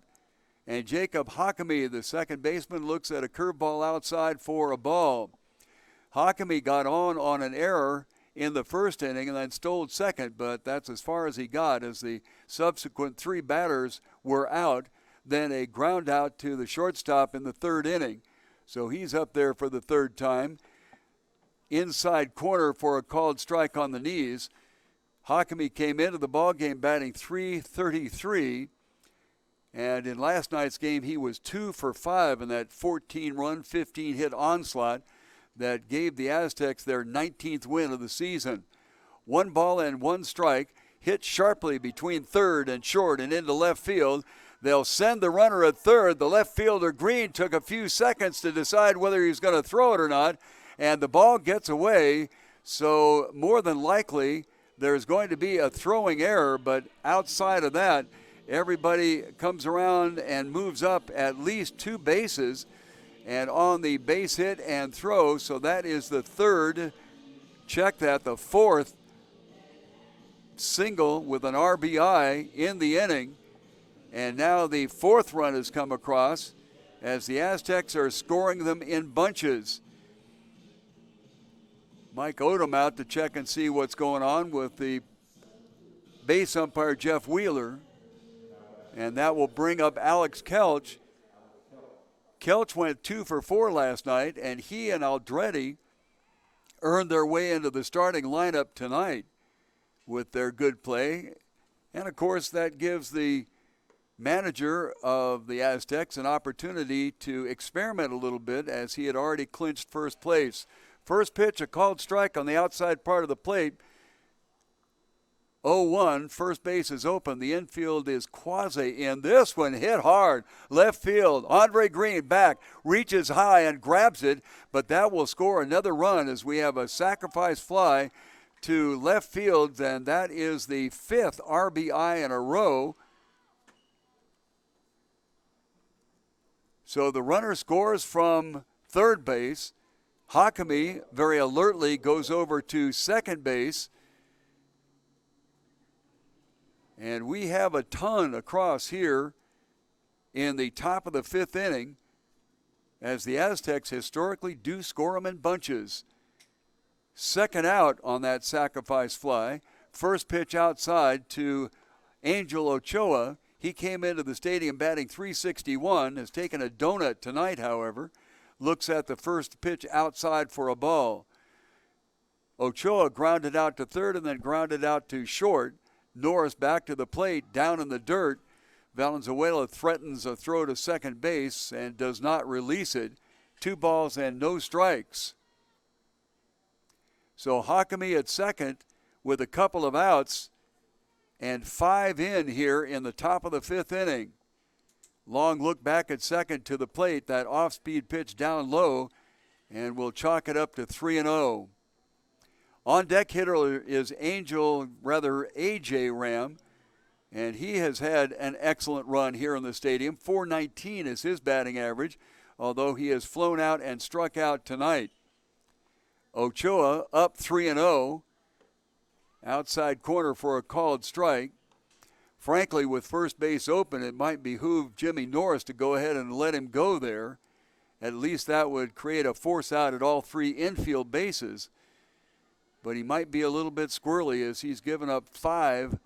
And Jacob Hakimi, the second baseman, looks at a curveball outside for a ball. Hakimi got on an error in the first inning and then stole second, but that's as far as he got as the subsequent 3 batters were out. Then a ground out to the shortstop in the 3rd inning. So he's up there for the 3rd time. Inside corner for a called strike on the knees. Hakimi came into the ballgame batting .333. And in last night's game, he was 2 for 5 in that 14-run, 15-hit onslaught that gave the Aztecs their 19th win of the season. 1 ball and 1 strike, hit sharply between third and short and into left field. They'll send the runner at third. The left fielder, Green, took a few seconds to decide whether he's going to throw it or not, and the ball gets away. So more than likely, there's going to be a throwing error, but outside of that, everybody comes around and moves up at least 2 bases and on the base hit and throw. So that is the 3rd, check that, the 4th single with an RBI in the inning. And now the 4th run has come across as the Aztecs are scoring them in bunches. Mike Odom out to check and see what's going on with the base umpire, Jeff Wheeler. And that will bring up Alex Kelch. Kelch went 2 for 4 last night, and he and Aldretti earned their way into the starting lineup tonight with their good play. And, of course, that gives the manager of the Aztecs an opportunity to experiment a little bit as he had already clinched first place. First pitch, a called strike on the outside part of the plate. 0-1, first base is open. The infield is quasi in. This one hit hard. Left field, Andre Green back, reaches high and grabs it, but that will score another run as we have a sacrifice fly to left field, and that is the 5th RBI in a row. So the runner scores from third base. Hakimi very alertly goes over to second base. And we have a ton across here in the top of the 5th inning as the Aztecs historically do score them in bunches. Second out on that sacrifice fly. First pitch outside to Angel Ochoa. He came into the stadium batting .361, has taken a donut tonight, however. Looks at the first pitch outside for a ball. Ochoa grounded out to third and then grounded out to short. Norris back to the plate, down in the dirt. Valenzuela threatens a throw to second base and does not release it. 2 balls and no strikes. So Hakimi at second with a couple of outs and 5 in here in the top of the 5th inning. Long look back at second to the plate, that off-speed pitch down low, and we'll chalk it up to 3-0. On deck hitter is A.J. Ram, and he has had an excellent run here in the stadium. .419 is his batting average, although he has flown out and struck out tonight. Ochoa up 3-0, outside corner for a called strike. Frankly, with first base open, it might behoove Jimmy Norris to go ahead and let him go there. At least that would create a force out at all 3 infield bases. But he might be a little bit squirrely as he's given up 5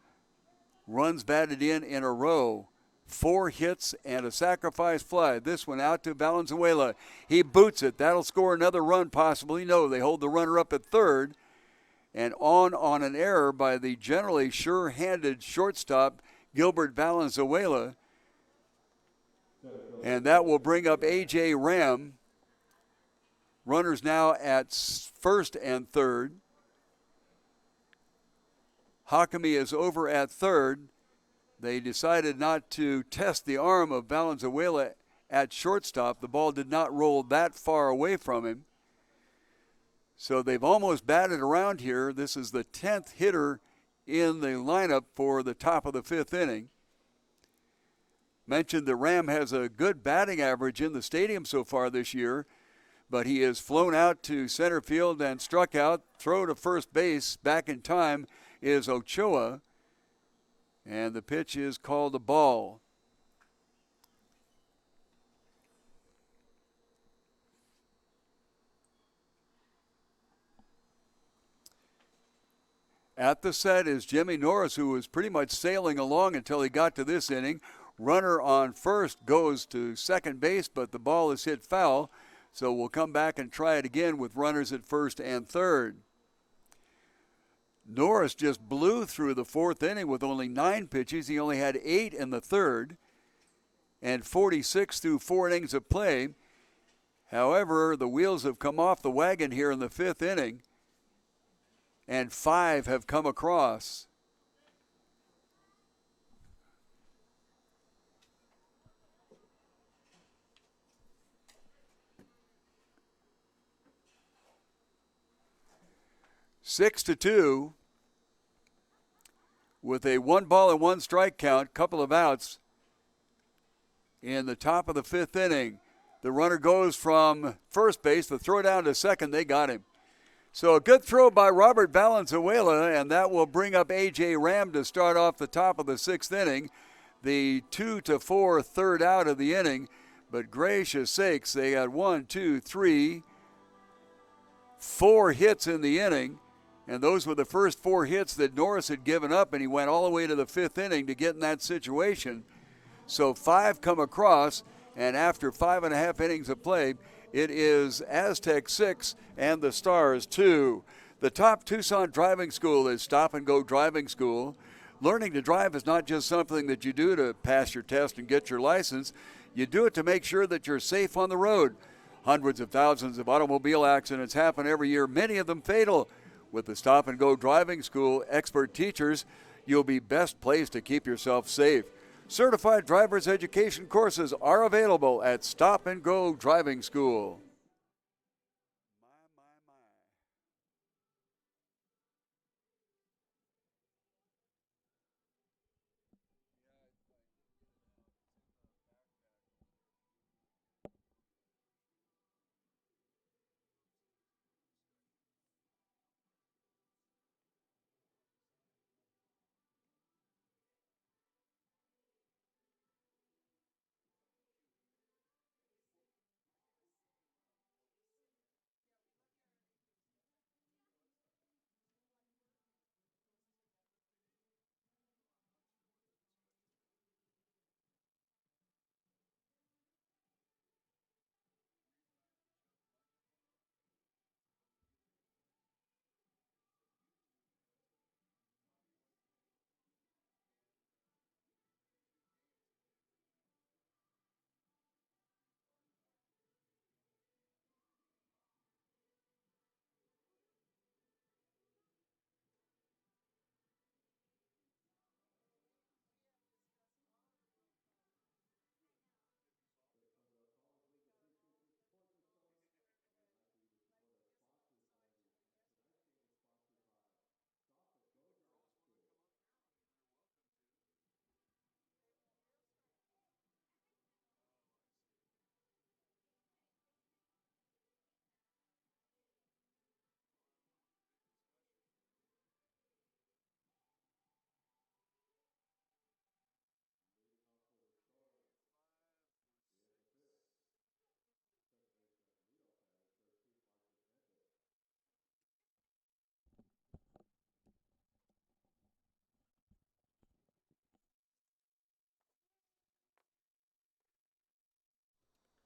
runs batted in a row. 4 hits and a sacrifice fly. This one out to Valenzuela. He boots it. That'll score another run possibly. No, they hold the runner up at third. And on an error by the generally sure-handed shortstop, Gilbert Valenzuela. And that will bring up A.J. Ram. Runners now at first and third. Hakimi is over at third. They decided not to test the arm of Valenzuela at shortstop. The ball did not roll that far away from him. So they've almost batted around here. This is the 10th hitter in the lineup for the top of the 5th inning. Mentioned that Ram has a good batting average in the stadium so far this year, but he has flown out to center field and struck out. Throw to first base back in time is Ochoa, and the pitch is called a ball. At the set is Jimmy Norris, who was pretty much sailing along until he got to this inning. Runner on first goes to second base, but the ball is hit foul. So we'll come back and try it again with runners at first and third. Norris just blew through the fourth inning with only 9 pitches. He only had 8 in the third and 46 through 4 innings of play. However, the wheels have come off the wagon here in the fifth inning, and 5 have come across. Six to 2 with a 1-1 strike count, couple of outs in the top of the fifth inning. The runner goes from first base. The throw down to second, they got him. So a good throw by Robert Valenzuela, and that will bring up A.J. Ram to start off the top of the sixth inning. The 2-4 third out of the inning. But gracious sakes, they got 4 hits in the inning. And those were the first 4 hits that Norris had given up, and he went all the way to the fifth inning to get in that situation. So 5 come across, and after 5.5 innings of play, it is Aztecs 6 and the Stars 2. The top Tucson driving school is Stop and Go Driving School. Learning to drive is not just something that you do to pass your test and get your license. You do it to make sure that you're safe on the road. Hundreds of thousands of automobile accidents happen every year, many of them fatal. With the Stop and Go Driving School expert teachers, you'll be best placed to keep yourself safe. Certified driver's education courses are available at Stop and Go Driving School.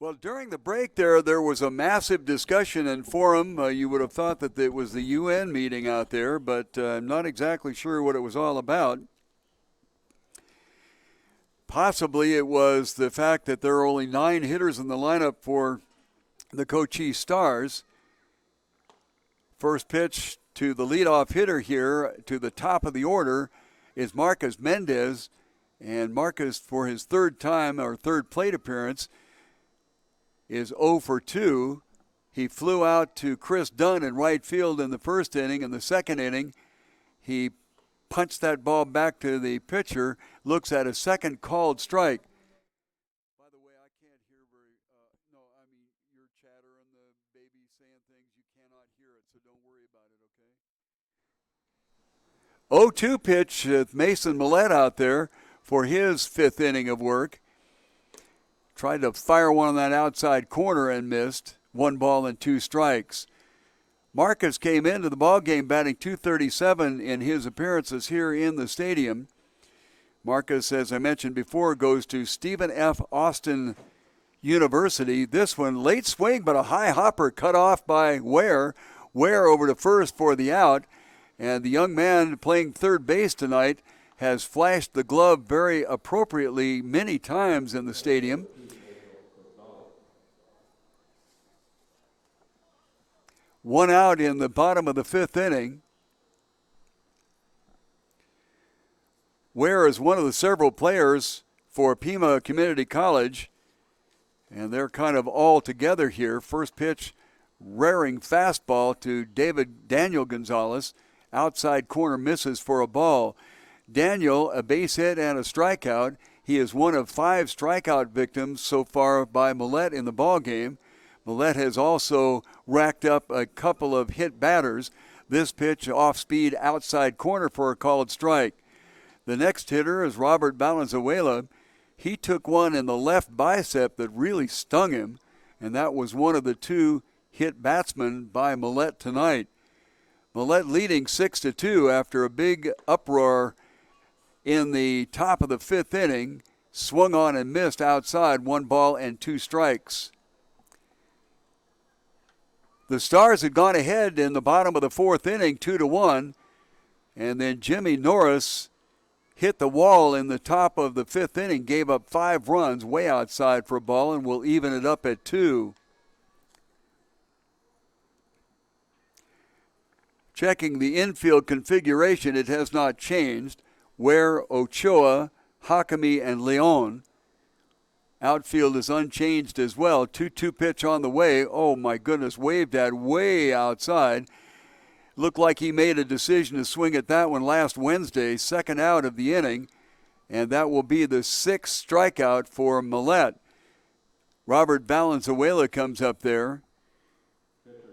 Well, during the break there was a massive discussion and forum. You would have thought that it was the UN meeting out there, but I'm not exactly sure what it was all about. Possibly it was the fact that there are only 9 hitters in the lineup for the Cochise Stars. First pitch to the leadoff hitter here to the top of the order is Marcus Mendez. And Marcus, for his third plate appearance, is 0 for 2. He flew out to Chris Dunn in right field in the first inning. In the second inning, he punched that ball back to the pitcher, looks at a second called strike. By the way, I can't hear your chatter and the baby saying things, you cannot hear it, so don't worry about it, okay? 0-2 pitch with Mason Millette out there for his fifth inning of work. Tried to fire one on that outside corner and missed. 1 ball and 2 strikes. Marcus came into the ballgame batting .237 in his appearances here in the stadium. Marcus, as I mentioned before, goes to Stephen F. Austin University. This one, late swing, but a high hopper cut off by Ware. Ware over to first for the out. And the young man playing third base tonight has flashed the glove very appropriately many times in the stadium. One out in the bottom of the fifth inning. Ware is one of the several players for Pima Community College, and they're kind of all together here. First pitch, raring fastball to Daniel Gonzalez. Outside corner misses for a ball. Daniel, a base hit and a strikeout. He is one of 5 strikeout victims so far by Millette in the ballgame. Millette has also racked up a couple of hit batters. This pitch off speed outside corner for a called strike. The next hitter is Robert Valenzuela. He took one in the left bicep that really stung him, and that was one of the 2 hit batsmen by Millette tonight. Millette leading 6-2 after a big uproar in the top of the fifth inning. Swung on and missed outside, 1 ball and 2 strikes. The Stars had gone ahead in the bottom of the fourth inning, 2-1, and then Jimmy Norris hit the wall in the top of the fifth inning, gave up 5 runs way outside for a ball, and will even it up at 2. Checking the infield configuration, it has not changed. Ware, Ochoa, Hakami, and Leon. Outfield is unchanged as well. 2-2 pitch on the way. Oh, my goodness, waved at way outside. Looked like he made a decision to swing at that one last Wednesday, second out of the inning, and that will be the 6th strikeout for Millette. Robert Valenzuela comes up there.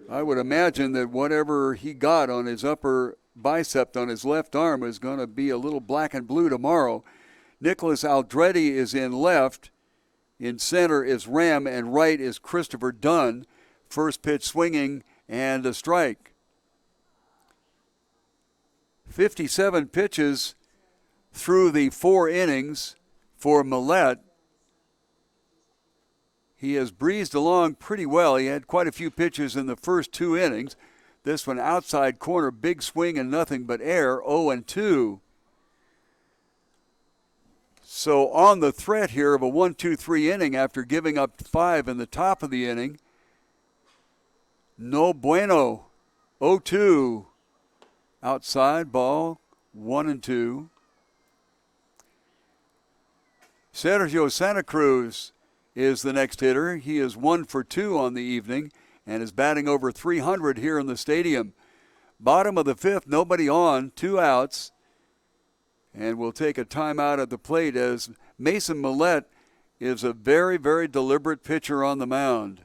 I would imagine that whatever he got on his upper bicep on his left arm is going to be a little black and blue tomorrow. Nicholas Aldretti is in left. In center is Ram, and right is Christopher Dunn. First pitch swinging and a strike. 57 pitches through the 4 innings for Millette. He has breezed along pretty well. He had quite a few pitches in the first 2 innings. This one outside corner, big swing and nothing but air, 0-2. So on the threat here of a 1-2-3 inning after giving up 5 in the top of the inning. No bueno, 0-2. Outside ball, 1-2. Sergio Santa Cruz is the next hitter. He is 1 for 2 on the evening and is batting over 300 here in the stadium. Bottom of the fifth, nobody on, 2 outs. And we'll take a timeout at the plate as Mason Millette is a very, very deliberate pitcher on the mound.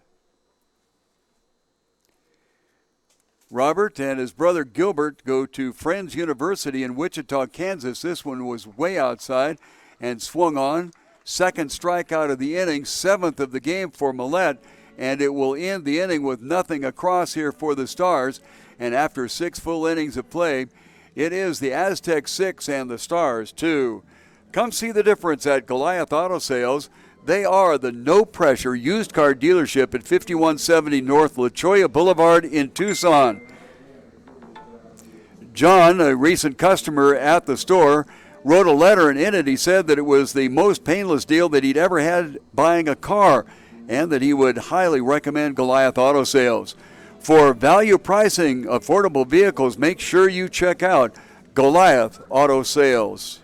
Robert and his brother Gilbert go to Friends University in Wichita, Kansas. This one was way outside and swung on. 2nd strikeout of the inning, 7th of the game for Millette, and it will end the inning with nothing across here for the Stars. And after 6 full innings of play, it is the Aztecs 6 and the Stars 2. Come see the difference at Goliath Auto Sales. They are the no-pressure used car dealership at 5170 North La Cholla Boulevard in Tucson. John, a recent customer at the store, wrote a letter, and in it he said that it was the most painless deal that he'd ever had buying a car, and that he would highly recommend Goliath Auto Sales. For value pricing, affordable vehicles, make sure you check out Goliath Auto Sales.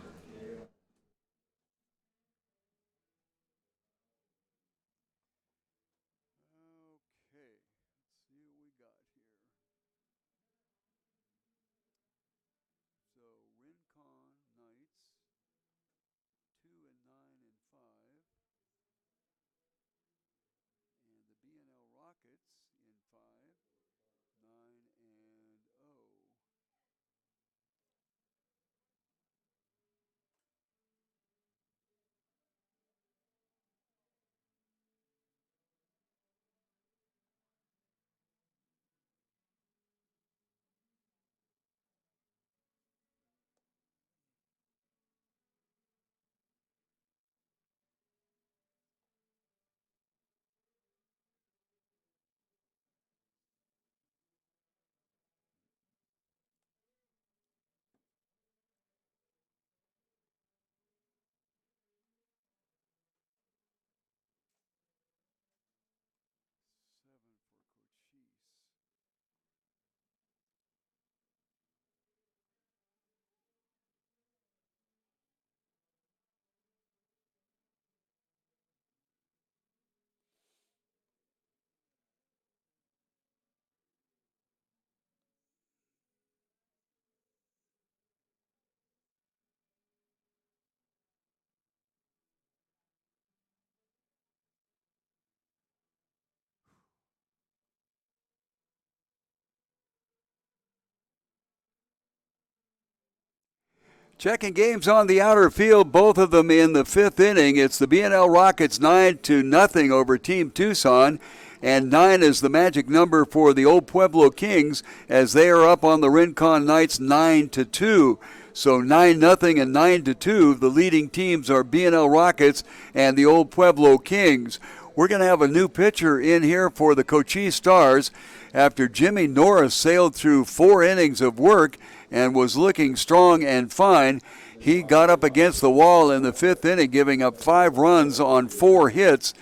Checking games on the outer field, both of them in the fifth inning. It's the B&L Rockets 9-0 over Team Tucson, and 9 is the magic number for the Old Pueblo Kings as they are up on the Rincon Knights 9-2. So 9-0 and 9-2. The leading teams are B&L Rockets and the Old Pueblo Kings. We're going to have a new pitcher in here for the Cochise Stars after Jimmy Norris sailed through 4 innings of work and was looking strong and fine. He got up against the wall in the fifth inning, giving up 5 runs on 4 hits.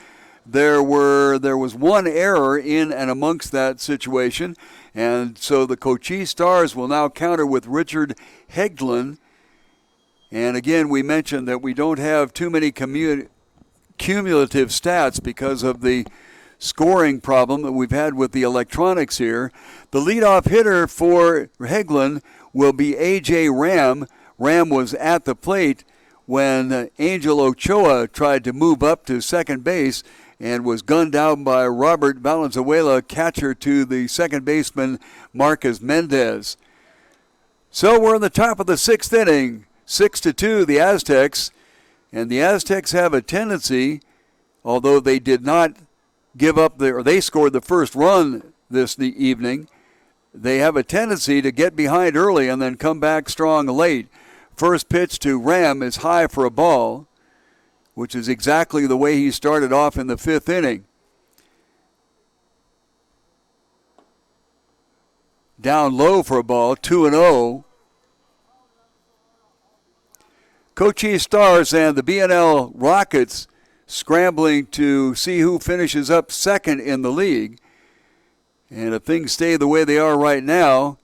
There was 1 error in and amongst that situation, and so the Cochise Stars will now counter with Richard Hegglund. And again, we mentioned that we don't have too many cumulative stats because of the scoring problem that we've had with the electronics here. The leadoff hitter for Hegglund will be A.J. Ram. Ram was at the plate when Angel Ochoa tried to move up to second base and was gunned down by Robert Valenzuela, catcher to the second baseman Marcus Mendez. So we're in the top of the 6th inning, 6-2 the Aztecs, and the Aztecs have a tendency, although they did not give up they scored the first run this evening, they have a tendency to get behind early and then come back strong late. First pitch to Ram is high for a ball, which is exactly the way he started off in the 5th inning. Down low for a ball, 2-0. Cochise Stars and the B&L Rockets scrambling to see who finishes up second in the league. And if things stay the way they are right now,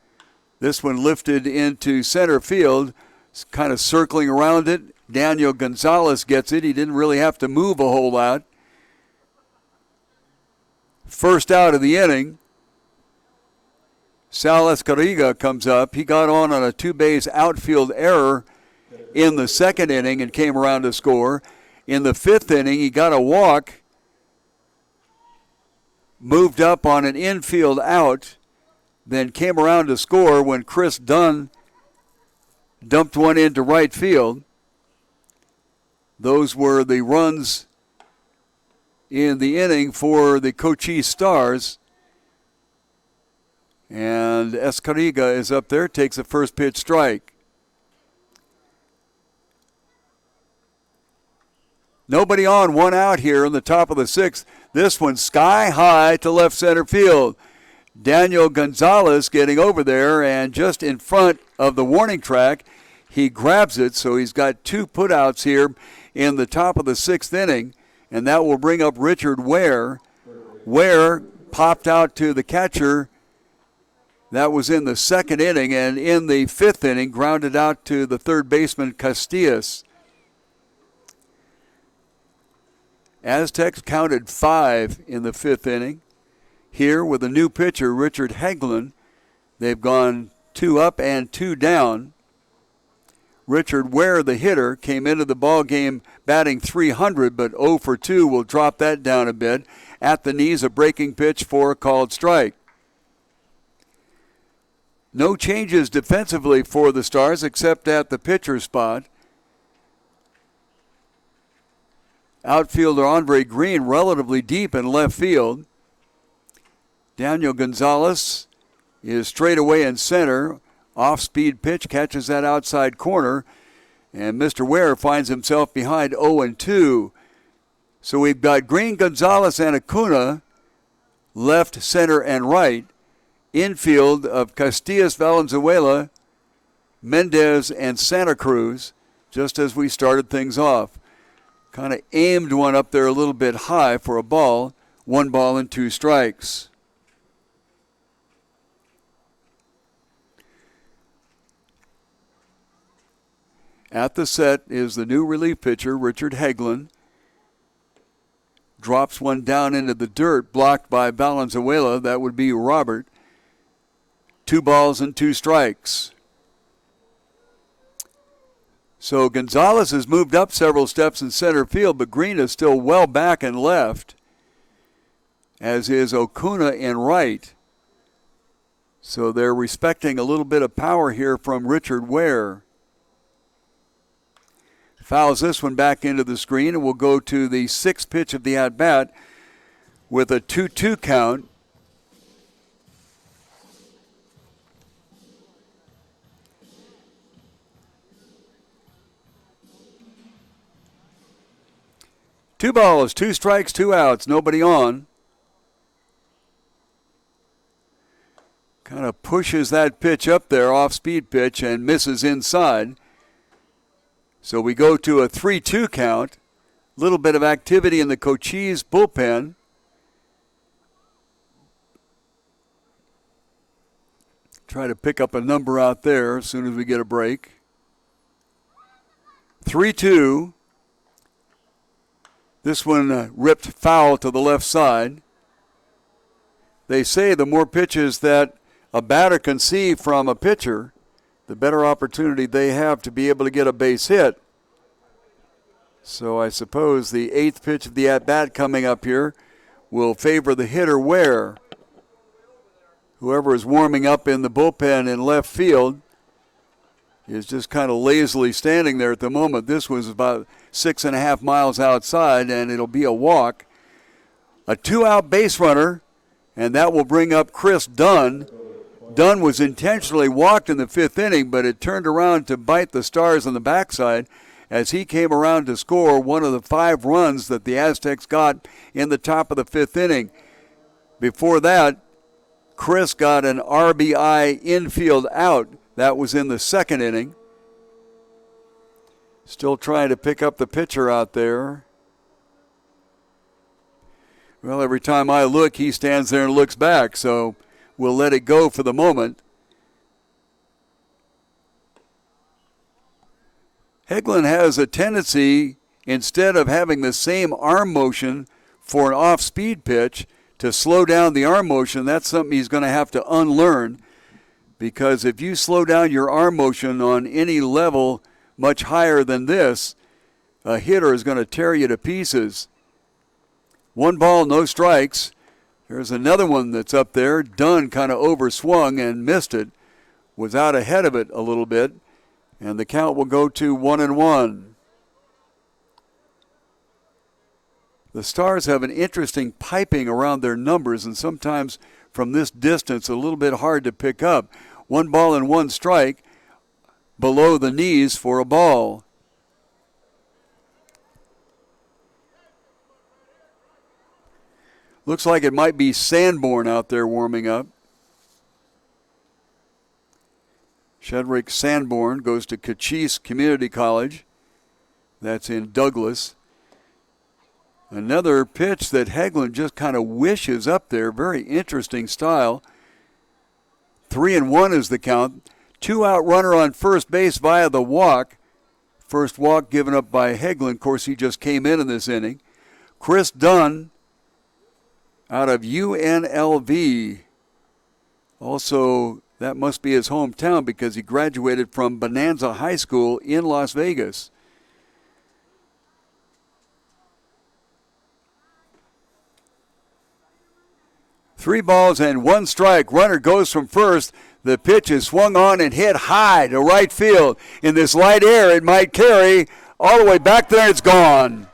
this one lifted into center field, kind of circling around it. Daniel Gonzalez gets it. He didn't really have to move a whole lot. First out of the inning. Sal Escariga comes up. He got on a 2-base outfield error in the 2nd inning and came around to score. In the 5th inning, he got a walk, moved up on an infield out, then came around to score when Chris Dunn dumped one into right field. Those were the runs in the inning for the Cochise Stars. And Escariga is up there, takes a first pitch strike. Nobody on, 1 out here in the top of the 6th. This one sky high to left center field. Daniel Gonzalez getting over there, and just in front of the warning track, he grabs it, so he's got 2 putouts here in the top of the 6th inning, and that will bring up Richard Ware. Ware popped out to the catcher. That was in the 2nd inning, and in the 5th inning, grounded out to the third baseman Castillas. Aztecs counted 5 in the 5th inning. Here with a new pitcher, Richard Hegglund, they've gone 2 up and 2 down. Richard Ware, the hitter, came into the ball game batting .300, but 0 for 2 will drop that down a bit. At the knees, a breaking pitch for a called strike. No changes defensively for the Stars except at the pitcher spot. Outfielder Andre Green relatively deep in left field. Daniel Gonzalez is straight away in center. Off-speed pitch catches that outside corner. And Mr. Ware finds himself behind 0-2. So we've got Green, Gonzalez, and Acuna, left, center, and right. Infield of Castillas, Valenzuela, Mendez, and Santa Cruz, just as we started things off. Kind of aimed one up there a little bit high for a ball. 1 ball and 2 strikes. At the set is the new relief pitcher, Richard Hegglund. Drops one down into the dirt, blocked by Valenzuela. That would be Robert. 2 balls and 2 strikes. So Gonzalez has moved up several steps in center field, but Green is still well back and left, as is Acuna in right. So they're respecting a little bit of power here from Richard Ware. Fouls this one back into the screen, and we'll go to the sixth pitch of the at-bat with a 2-2 count. Two balls, 2 strikes, 2 outs, nobody on. Kind of pushes that pitch up there, off-speed pitch, and misses inside. So we go to a 3-2 count. Little bit of activity in the Cochise bullpen. Try to pick up a number out there as soon as we get a break. 3-2. This one ripped foul to the left side. They say the more pitches that a batter can see from a pitcher, the better opportunity they have to be able to get a base hit. So I suppose the eighth pitch of the at-bat coming up here will favor the hitter Ware. Whoever is warming up in the bullpen in left field is just kind of lazily standing there at the moment. This was about 6.5 miles outside, and it'll be a walk. A 2-out base runner, and that will bring up Chris Dunn. Dunn was intentionally walked in the 5th inning, but it turned around to bite the Stars on the backside as he came around to score one of the 5 runs that the Aztecs got in the top of the 5th inning. Before that, Chris got an RBI infield out. That was in the 2nd inning. Still trying to pick up the pitcher out there. Well, every time I look, he stands there and looks back, so we'll let it go for the moment. Hegglund has a tendency, instead of having the same arm motion for an off-speed pitch, to slow down the arm motion. That's something he's going to have to unlearn, because if you slow down your arm motion on any level much higher than this, a hitter is going to tear you to pieces. 1 ball, no strikes. There's another one that's up there. Dunn kind of overswung and missed it. Was out ahead of it a little bit. And the count will go to 1-1. The Stars have an interesting piping around their numbers, and sometimes from this distance a little bit hard to pick up. 1 ball and 1 strike below the knees for a ball. Looks like it might be Sanborn out there warming up. Shedrick Sanborn goes to Cochise Community College. That's in Douglas. Another pitch that Hegglund just kind of wishes up there. Very interesting style. 3-1 is the count. 2-out runner on first base via the walk. First walk given up by Hegglund. Of course, he just came in this inning. Chris Dunn out of UNLV. Also, that must be his hometown because he graduated from Bonanza High School in Las Vegas. Three balls and 1 strike. Runner goes from first. The pitch is swung on and hit high to right field. In this light air, it might carry all the way back there. It's gone.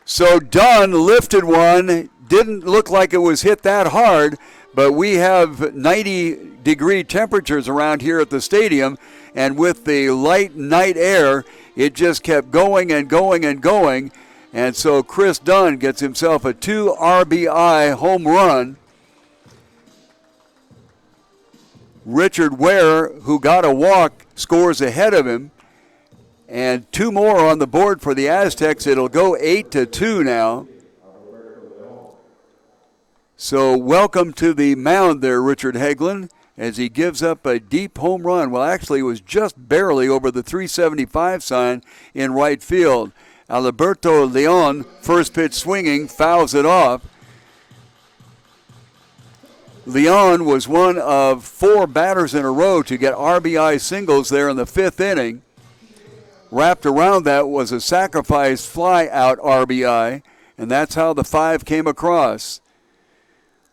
So Dunn lifted one. Didn't look like it was hit that hard, but we have 90-degree temperatures around here at the stadium, and with the light night air, it just kept going and going and going. And so Chris Dunn gets himself a 2 RBI home run. Richard Ware, who got a walk, scores ahead of him. And 2 more on the board for the Aztecs. It'll go 8-2 now. So welcome to the mound there, Richard Hegglund, as he gives up a deep home run. Well, actually, it was just barely over the 375 sign in right field. Alberto Leon, first pitch swinging, fouls it off. Leon was one of 4 batters in a row to get RBI singles there in the 5th inning. Wrapped around that was a sacrifice fly-out RBI, and that's how the 5 came across.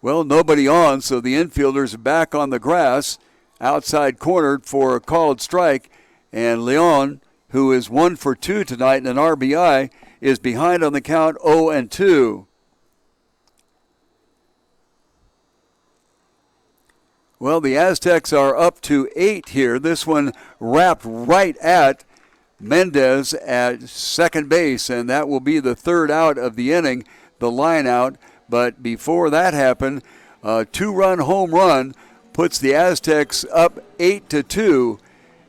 Well, nobody on, so the infielders are back on the grass, outside cornered for a called strike, and Leon who is 1 for 2 tonight in an RBI, is behind on the count 0-2. Well, the Aztecs are up to 8 here. This one wrapped right at Mendez at second base, and that will be the third out of the inning, the line out. But before that happened, a 2-run home run puts the Aztecs up 8-2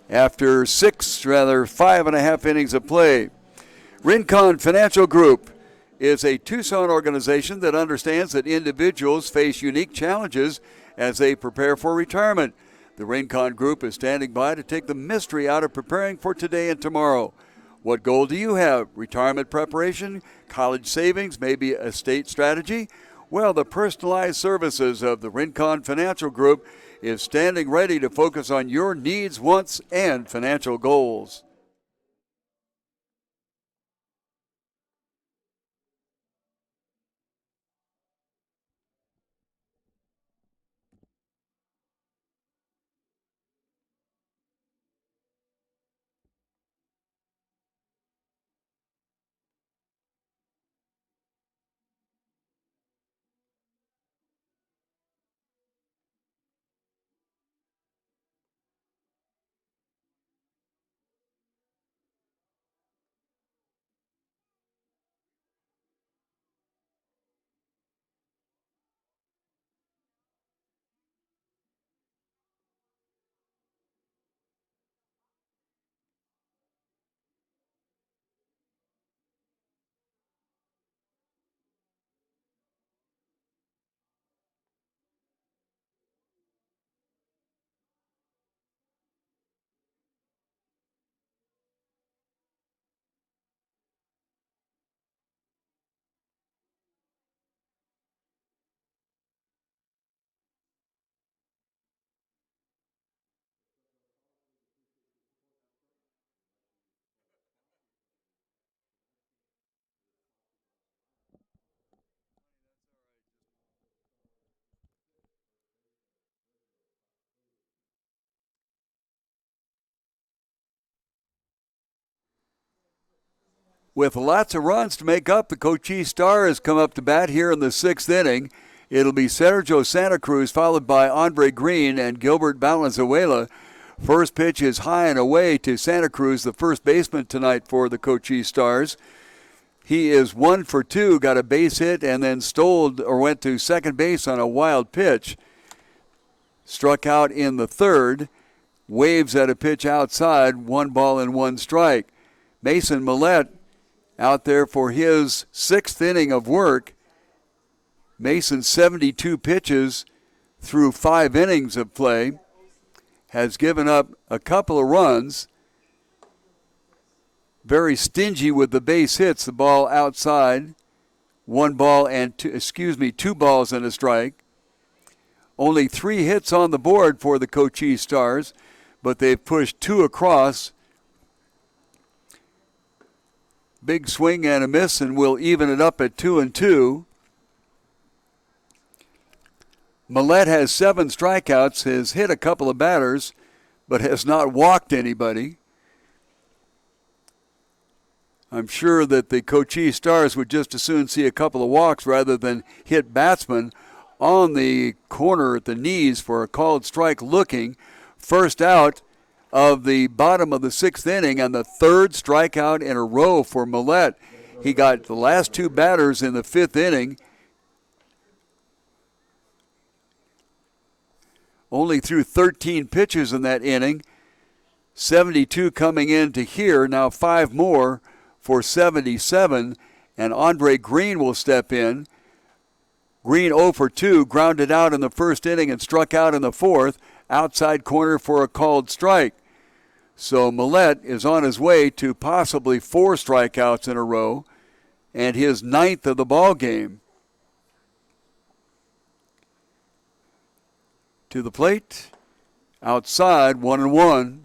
after 5.5 innings of play. Rincon Financial Group is a Tucson organization that understands that individuals face unique challenges as they prepare for retirement. The Rincon Group is standing by to take the mystery out of preparing for today and tomorrow. What goal do you have? Retirement preparation, college savings, maybe estate strategy? Well, the personalized services of the Rincon Financial Group is standing ready to focus on your needs, wants, and financial goals. With lots of runs to make up, the Cochise Star has come up to bat here in the 6th inning. It'll be Sergio Santa Cruz, followed by Andre Green and Gilbert Valenzuela. First pitch is high and away to Santa Cruz, the first baseman tonight for the Cochise Stars. He is 1 for 2, got a base hit, and then went to second base on a wild pitch. Struck out in the 3rd, waves at a pitch outside, 1 ball and 1 strike. Mason Millette out there for his 6th inning of work. Mason, 72 pitches through 5 innings of play, has given up a couple of runs. Very stingy with the base hits. The ball outside, 2 balls and a strike. Only 3 hits on the board for the Cochise Stars, but they've pushed 2 across. Big swing and a miss, and we'll even it up at 2-2. Millette has 7 strikeouts, has hit a couple of batters, but has not walked anybody. I'm sure that the Cochise Stars would just as soon see a couple of walks rather than hit batsmen on the corner at the knees for a called strike looking. First out of the bottom of the 6th inning and the 3rd strikeout in a row for Millette. He got the last 2 batters in the 5th inning. Only threw 13 pitches in that inning. 72 coming in to here. Now 5 more for 77. And Andre Green will step in. Green 0 for 2, grounded out in the 1st inning and struck out in the 4th. Outside corner for a called strike. So Millette is on his way to possibly 4 strikeouts in a row and his 9th of the ball game. To the plate, outside, 1-1.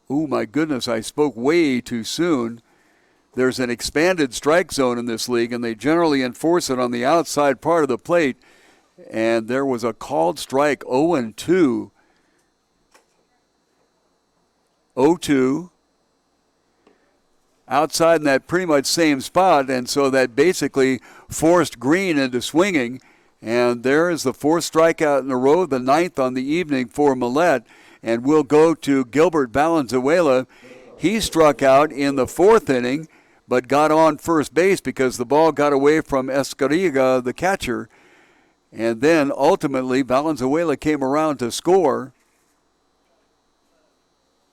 Oh my goodness, I spoke way too soon. There's an expanded strike zone in this league, and they generally enforce it on the outside part of the plate. And there was a called strike, 0-2. 0-2. outside in that pretty much same spot, and so that basically forced Green into swinging. And there is the fourth strikeout in a row, the ninth on the evening for Millette. And we'll go to Gilbert Valenzuela. He struck out in the fourth inning, but got on first base because the ball got away from Escariga, the catcher. And then ultimately Valenzuela came around to score.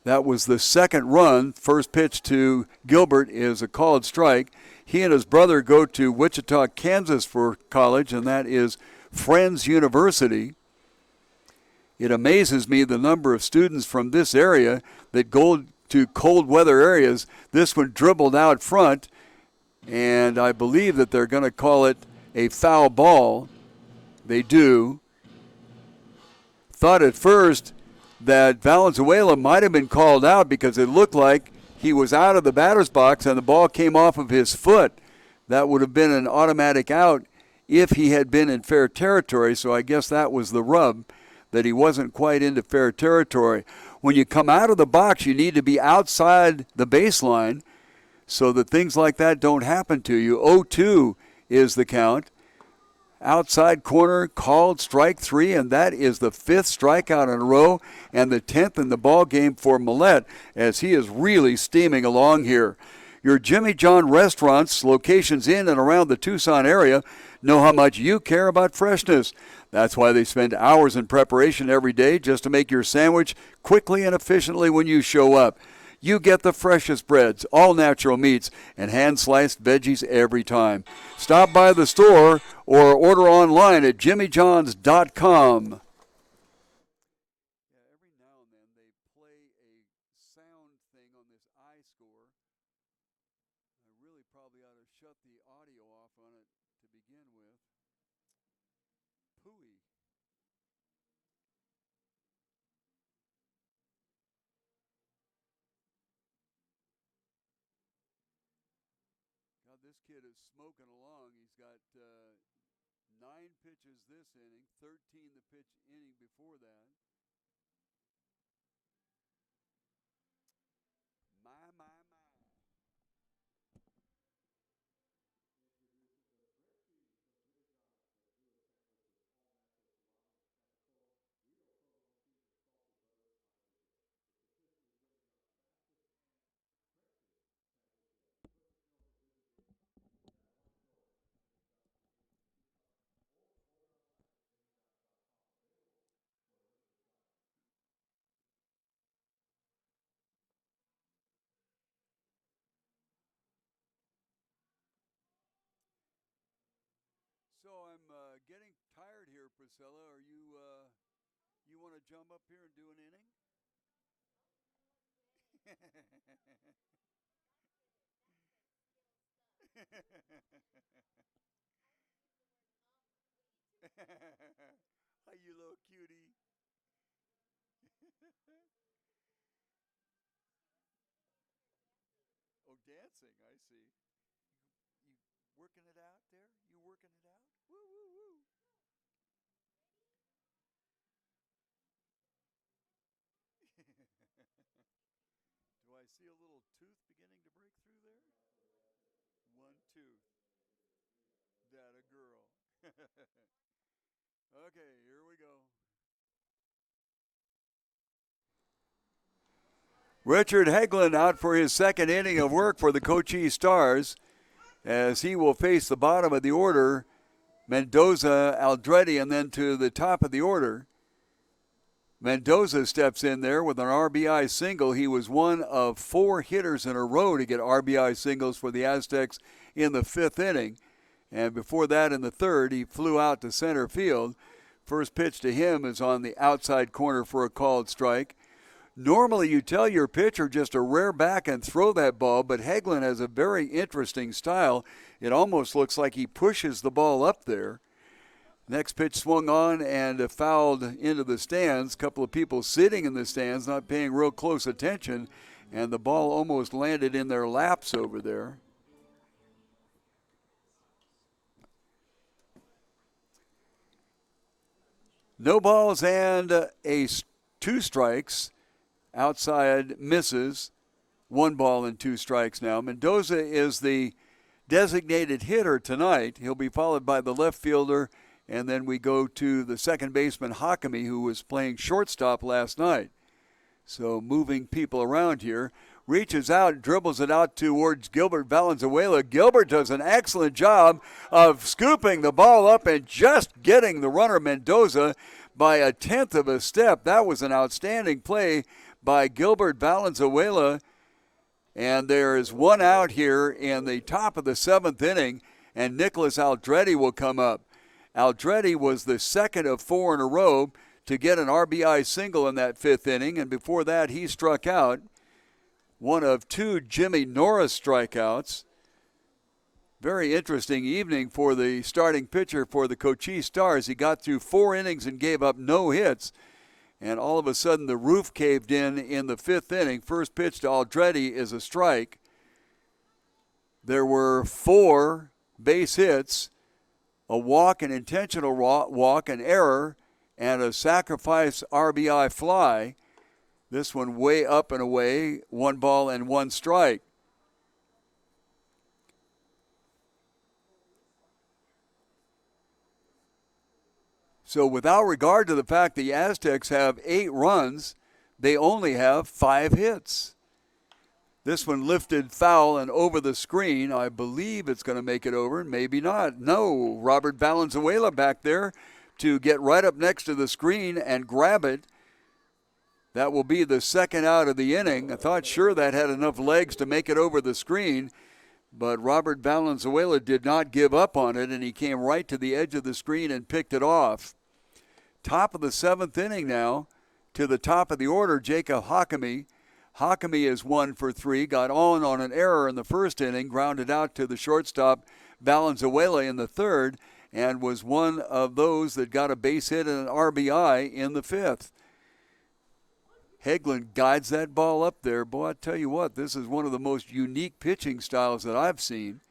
That was the second run. First pitch to Gilbert is a called strike. He and his brother go to Wichita, Kansas for college, and that is Friends University. It amazes me the number of students from this area that go to cold weather areas. This one dribbled out front, and I believe that they're going to call it a foul ball. They do. Thought at first that Valenzuela might have been called out because it looked like he was out of the batter's box and the ball came off of his foot. That would have been an automatic out if he had been in fair territory, so I guess that was the rub, that he wasn't quite into fair territory. When you come out of the box, you need to be outside the baseline so that things like that don't happen to you. 0-2 is the count. Outside corner, called strike three, and that is the fifth strikeout in a row and the 10th in the ball game for Millette, as he is really steaming along here. Your Jimmy John restaurants, locations in and around the Tucson area, know how much you care about freshness. That's why they spend hours in preparation every day just to make your sandwich quickly and efficiently when you show up. You get the freshest breads, all natural meats, and hand-sliced veggies every time. Stop by the store or order online at jimmyjohns.com. Every now and then they play a sound thing on this iScore. I really probably ought to shut the audio off on it to begin with. Pooey. God, this kid is smoking along. He's got 9 pitches this inning, 13 the pitch inning before that. My. So I'm getting tired here, Priscilla. Are you want to jump up here and do an inning? Hi, you little cutie. Oh, dancing, I see. You working it out there? You working it out? Woo, woo, woo. Do I see a little tooth beginning to break through there? One tooth. That a girl. Okay, here we go. Richard Hagelin out for his second inning of work for the Cochise Stars, as he will face the bottom of the order, Mendoza, Aldretti, and then to the top of the order. Mendoza steps in there with an RBI single. He was one of 4 hitters in a row to get RBI singles for the Aztecs in the 5th inning. And before that, in the 3rd, he flew out to center field. First pitch to him is on the outside corner for a called strike. Normally, you tell your pitcher just to rear back and throw that ball, but Hagelin has a very interesting style. It almost looks like he pushes the ball up there. Next pitch swung on and fouled into the stands. A couple of people sitting in the stands not paying real close attention, and the ball almost landed in their laps over there. No balls and 2 strikes. Outside misses. 1 ball and 2 strikes now. Mendoza is the designated hitter tonight. He'll be followed by the left fielder, and then we go to the second baseman, Hakami, who was playing shortstop last night. So moving people around here. Reaches out, dribbles it out towards Gilbert Valenzuela. Gilbert does an excellent job of scooping the ball up and just getting the runner Mendoza by 1/10 of a step. That was an outstanding play by Gilbert Valenzuela. And there is 1 out here in the top of the 7th inning, and Nicholas Aldretti will come up. Aldretti was the second of 4 in a row to get an RBI single in that 5th inning, and before that he struck out. One of 2 Jimmy Norris strikeouts. Very interesting evening for the starting pitcher for the Cochise Stars. He got through 4 innings and gave up no hits. And all of a sudden the roof caved in the 5th inning. First pitch to Aldretti is a strike. There were 4 base hits, a walk, an intentional walk, an error, and a sacrifice RBI fly. This one way up and away, 1 ball and 1 strike. So without regard to the fact the Aztecs have 8 runs, they only have 5 hits. This one lifted foul and over the screen. I believe it's going to make it over, maybe not. No, Robert Valenzuela back there to get right up next to the screen and grab it. That will be the second out of the inning. I thought sure that had enough legs to make it over the screen, but Robert Valenzuela did not give up on it, and he came right to the edge of the screen and picked it off. Top of the 7th inning now, to the top of the order, Jacob Hakami. Hakami is 1 for 3, got on an error in the 1st inning, grounded out to the shortstop Valenzuela in the 3rd, and was one of those that got a base hit and an RBI in the 5th. Hegland guides that ball up there. Boy, I tell you what, this is one of the most unique pitching styles that I've seen.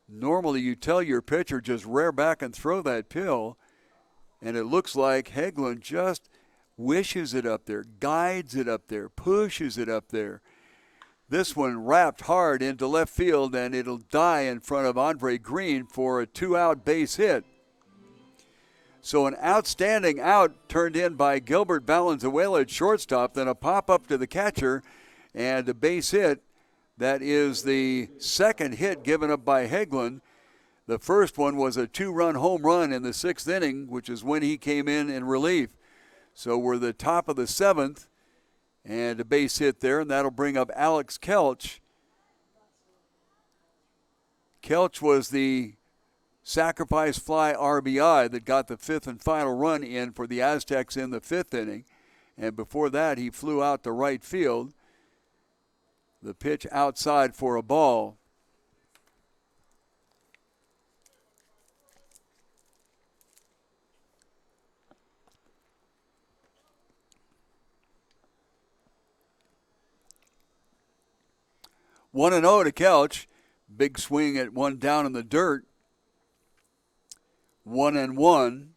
Normally you tell your pitcher just rear back and throw that pill, and it looks like Hegland just wishes it up there, guides it up there, pushes it up there. This one wrapped hard into left field, and it'll die in front of Andre Green for a 2-out base hit. So an outstanding out turned in by Gilbert Valenzuela at shortstop, then a pop-up to the catcher and a base hit. That is the second hit given up by Hegland. The first one was a 2-run home run in the 6th inning, which is when he came in relief. So we're the top of the 7th, and a base hit there, and that'll bring up Alex Kelch. Kelch was the sacrifice fly RBI that got the 5th and final run in for the Aztecs in the 5th inning. And before that, he flew out to right field. The pitch outside for a ball. One and 0 to Kelch. Big swing at one down in the dirt. 1-1.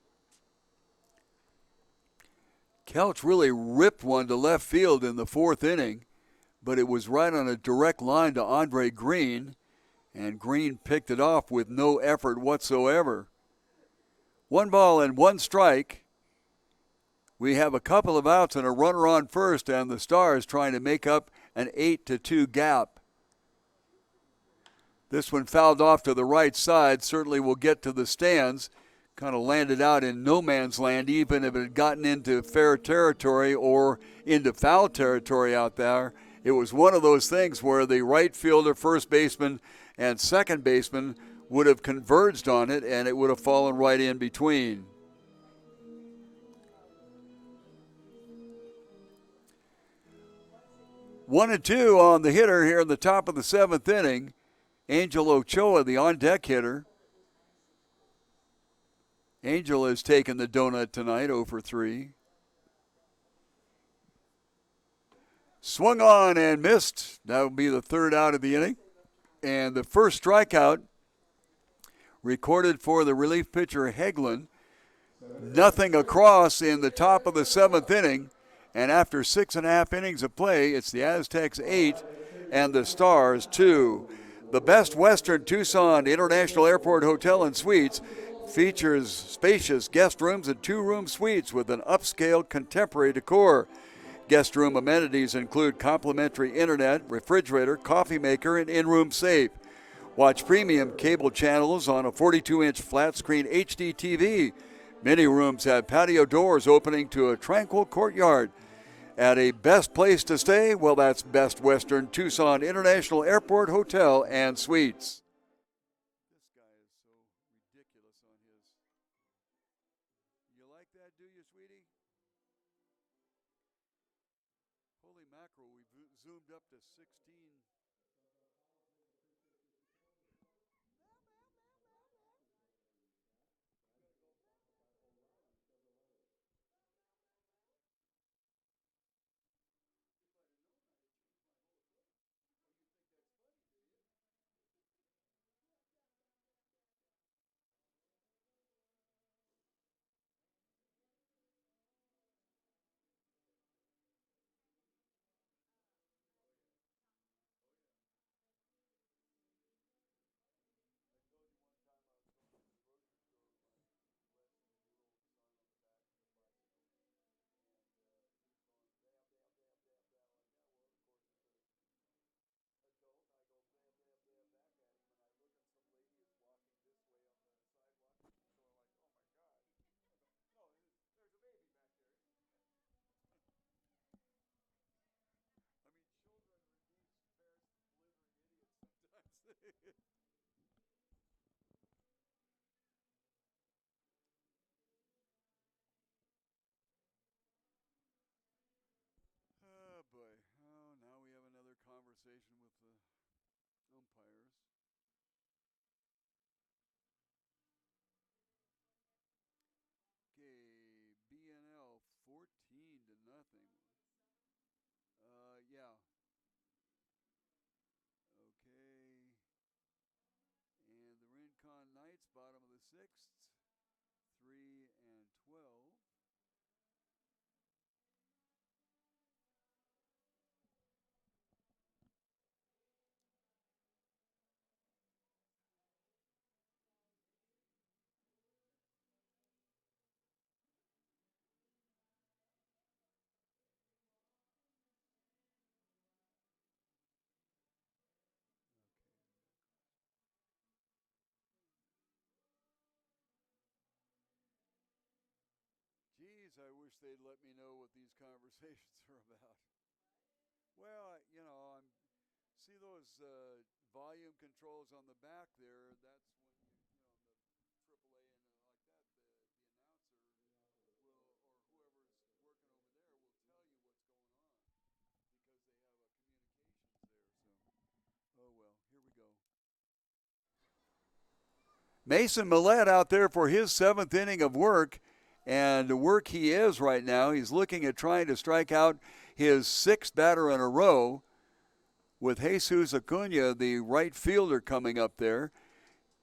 Kelch really ripped one to left field in the 4th inning, but it was right on a direct line to Andre Green, and Green picked it off with no effort whatsoever. 1 ball and 1 strike. We have a couple of outs and a runner on first, and the Stars trying to make up an 8-2 gap. This one fouled off to the right side, certainly will get to the stands. Kind of landed out in no man's land, even if it had gotten into fair territory or into foul territory out there. It was one of those things where the right fielder, first baseman, and second baseman would have converged on it, and it would have fallen right in between. One and two on the hitter here in the top of the 7th inning. Angel Ochoa, the on-deck hitter. Angel has taken the donut tonight, 0 for 3. Swung on and missed. That will be the 3rd out of the inning. And the first strikeout recorded for the relief pitcher Hegland. Nothing across in the top of the 7th inning. And after 6.5 innings of play, it's the Aztecs 8 and the Stars 2. The Best Western Tucson International Airport Hotel and Suites features spacious guest rooms and 2-room suites with an upscale contemporary decor. Guest room amenities include complimentary internet, refrigerator, coffee maker, and in-room safe. Watch premium cable channels on a 42-inch flat-screen HD TV. Many rooms have patio doors opening to a tranquil courtyard. At a best place to stay, well, that's Best Western Tucson International Airport Hotel and Suites. This guy is so ridiculous on his. You like that, do you, sweetie? Holy mackerel, we've zoomed up to 16. Oh boy. Oh, now we have another conversation with the umpires. Okay, BNL 14 to nothing. Yeah. Okay. And the Rincon Knights, bottom of the 6th, 3 and 12. Geez, I wish they'd let me know what these conversations are about. Well, I'm see those volume controls on the back there. That's when you know, on the AAA and like that, the announcer will, or whoever's working over there, will tell you what's going on because they have a communications there. So, oh well, here we go. Mason Millette out there for his 7th inning of work. And the work he is right now, he's looking at trying to strike out his 6th batter in a row with Jesus Acuna, the right fielder, coming up there.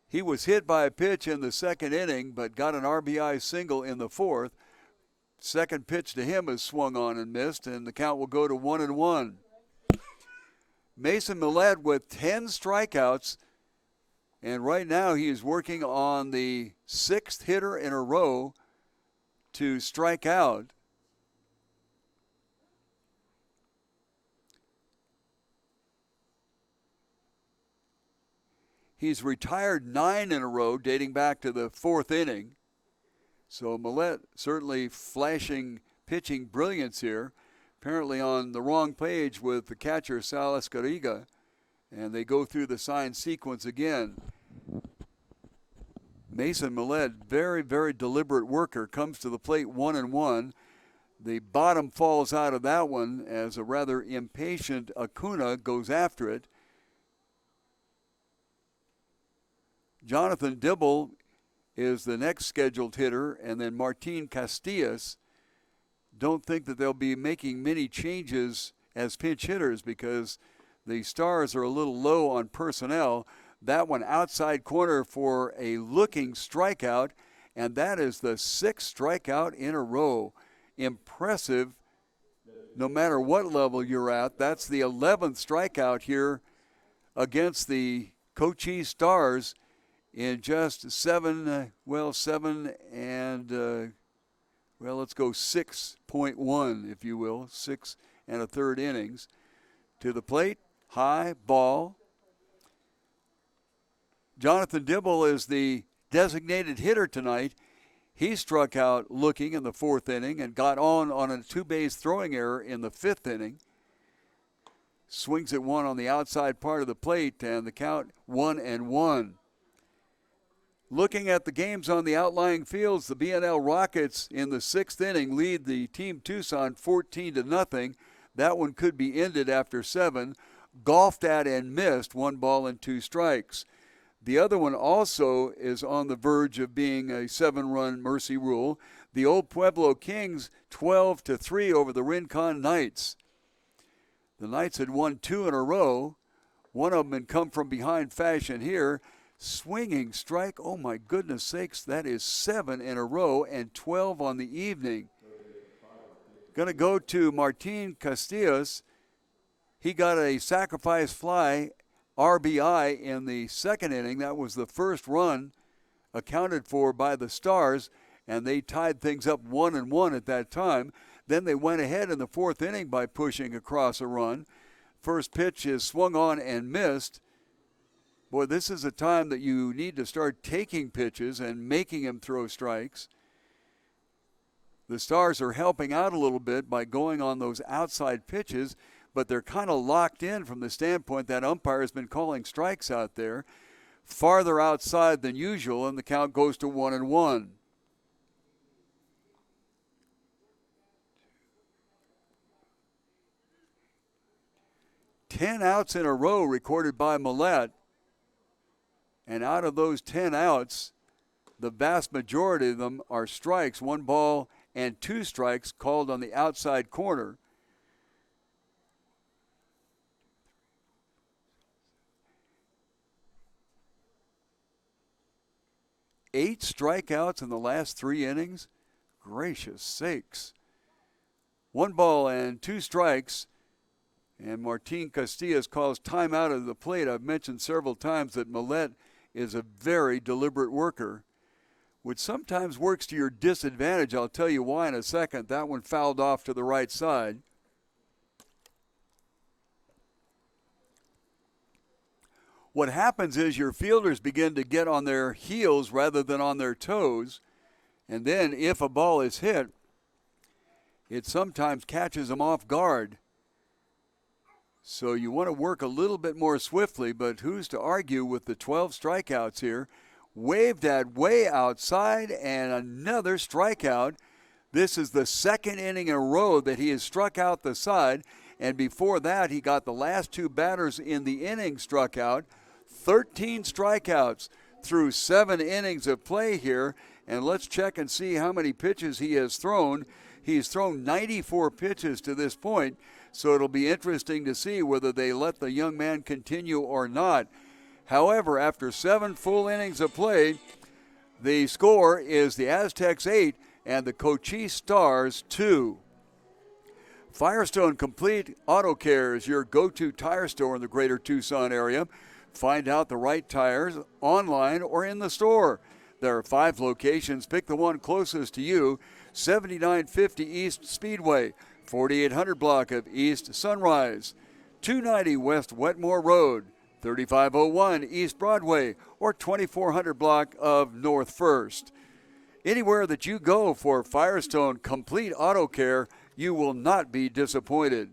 He was hit by a pitch in the 2nd inning, but got an RBI single in the 4th. Second pitch to him is swung on and missed, and the count will go to 1-1. Mason Millette with 10 strikeouts, and right now he is working on the 6th hitter in a row to strike out. He's retired 9 in a row dating back to the 4th inning. So Millette certainly flashing pitching brilliance here. Apparently on the wrong page with the catcher Salas Garriga. And they go through the sign sequence again. Mason Millette, very, very deliberate worker, comes to the plate 1-1. The bottom falls out of that one as a rather impatient Acuna goes after it. Jonathan Dibble is the next scheduled hitter, and then Martin Castillas. Don't think that they'll be making many changes as pinch hitters because the Stars are a little low on personnel. That one outside corner for a looking strikeout, and that is the 6th strikeout in a row. Impressive no matter what level you're at. That's the 11th strikeout here against the Cochise Stars in just seven and, let's go 6.1, if you will, 6 1/3 innings. To the plate, high ball. Jonathan Dibble is the designated hitter tonight. He struck out looking in the 4th inning and got on a 2-base throwing error in the 5th inning. Swings at one on the outside part of the plate, and the count 1-1. Looking at the games on the outlying fields, the BNL Rockets in the 6th inning lead the team Tucson 14-0. That one could be ended after 7. Golfed at and missed, 1 ball and 2 strikes. The other one also is on the verge of being a 7-run mercy rule. The Old Pueblo Kings 12-3 over the Rincon Knights. The Knights had won 2 in a row. One of them had come from behind fashion here. Swinging strike, oh my goodness sakes, that is 7 in a row and 12 on the evening. Going to go to Martin Castillas. He got a sacrifice fly RBI in the 2nd inning. That was the first run accounted for by the Stars, and they tied things up 1-1 at that time. Then they went ahead in the 4th inning by pushing across a run. First pitch is swung on and missed. Boy, this is a time that you need to start taking pitches and making him throw strikes. The Stars are helping out a little bit by going on those outside pitches, but they're kind of locked in from the standpoint that umpire has been calling strikes out there farther outside than usual, and the count goes to 1-1. Ten outs in a row recorded by Millette. And out of those 10 outs, the vast majority of them are strikes, 1 ball and 2 strikes called on the outside corner. Eight strikeouts in the last 3 innings? Gracious sakes. 1 ball and 2 strikes. And Martin Castillas calls timeout of the plate. I've mentioned several times that Millette is a very deliberate worker, which sometimes works to your disadvantage. I'll tell you why in a second. That one fouled off to the right side. What happens is your fielders begin to get on their heels rather than on their toes, and then if a ball is hit, it sometimes catches them off guard. So you want to work a little bit more swiftly, but who's to argue with the 12 strikeouts here? Waved at way outside, and another strikeout. This is the 2nd inning in a row that he has struck out the side, and before that he got the last 2 batters in the inning struck out. 13 strikeouts through 7 innings of play here, and let's check and see how many pitches he has thrown. He's thrown 94 pitches to this point, so it'll be interesting to see whether they let the young man continue or not. However, after 7 full innings of play, the score is the Aztecs 8 and the Cochise Stars 2. Firestone Complete Auto Care is your go-to tire store in the greater Tucson area. Find out the right tires online or in the store. There are 5 locations. Pick the one closest to you. 7950 East Speedway, 4800 block of East Sunrise, 290 West Wetmore Road, 3501 East Broadway, or 2400 block of North First. Anywhere that you go for Firestone Complete Auto Care, you will not be disappointed.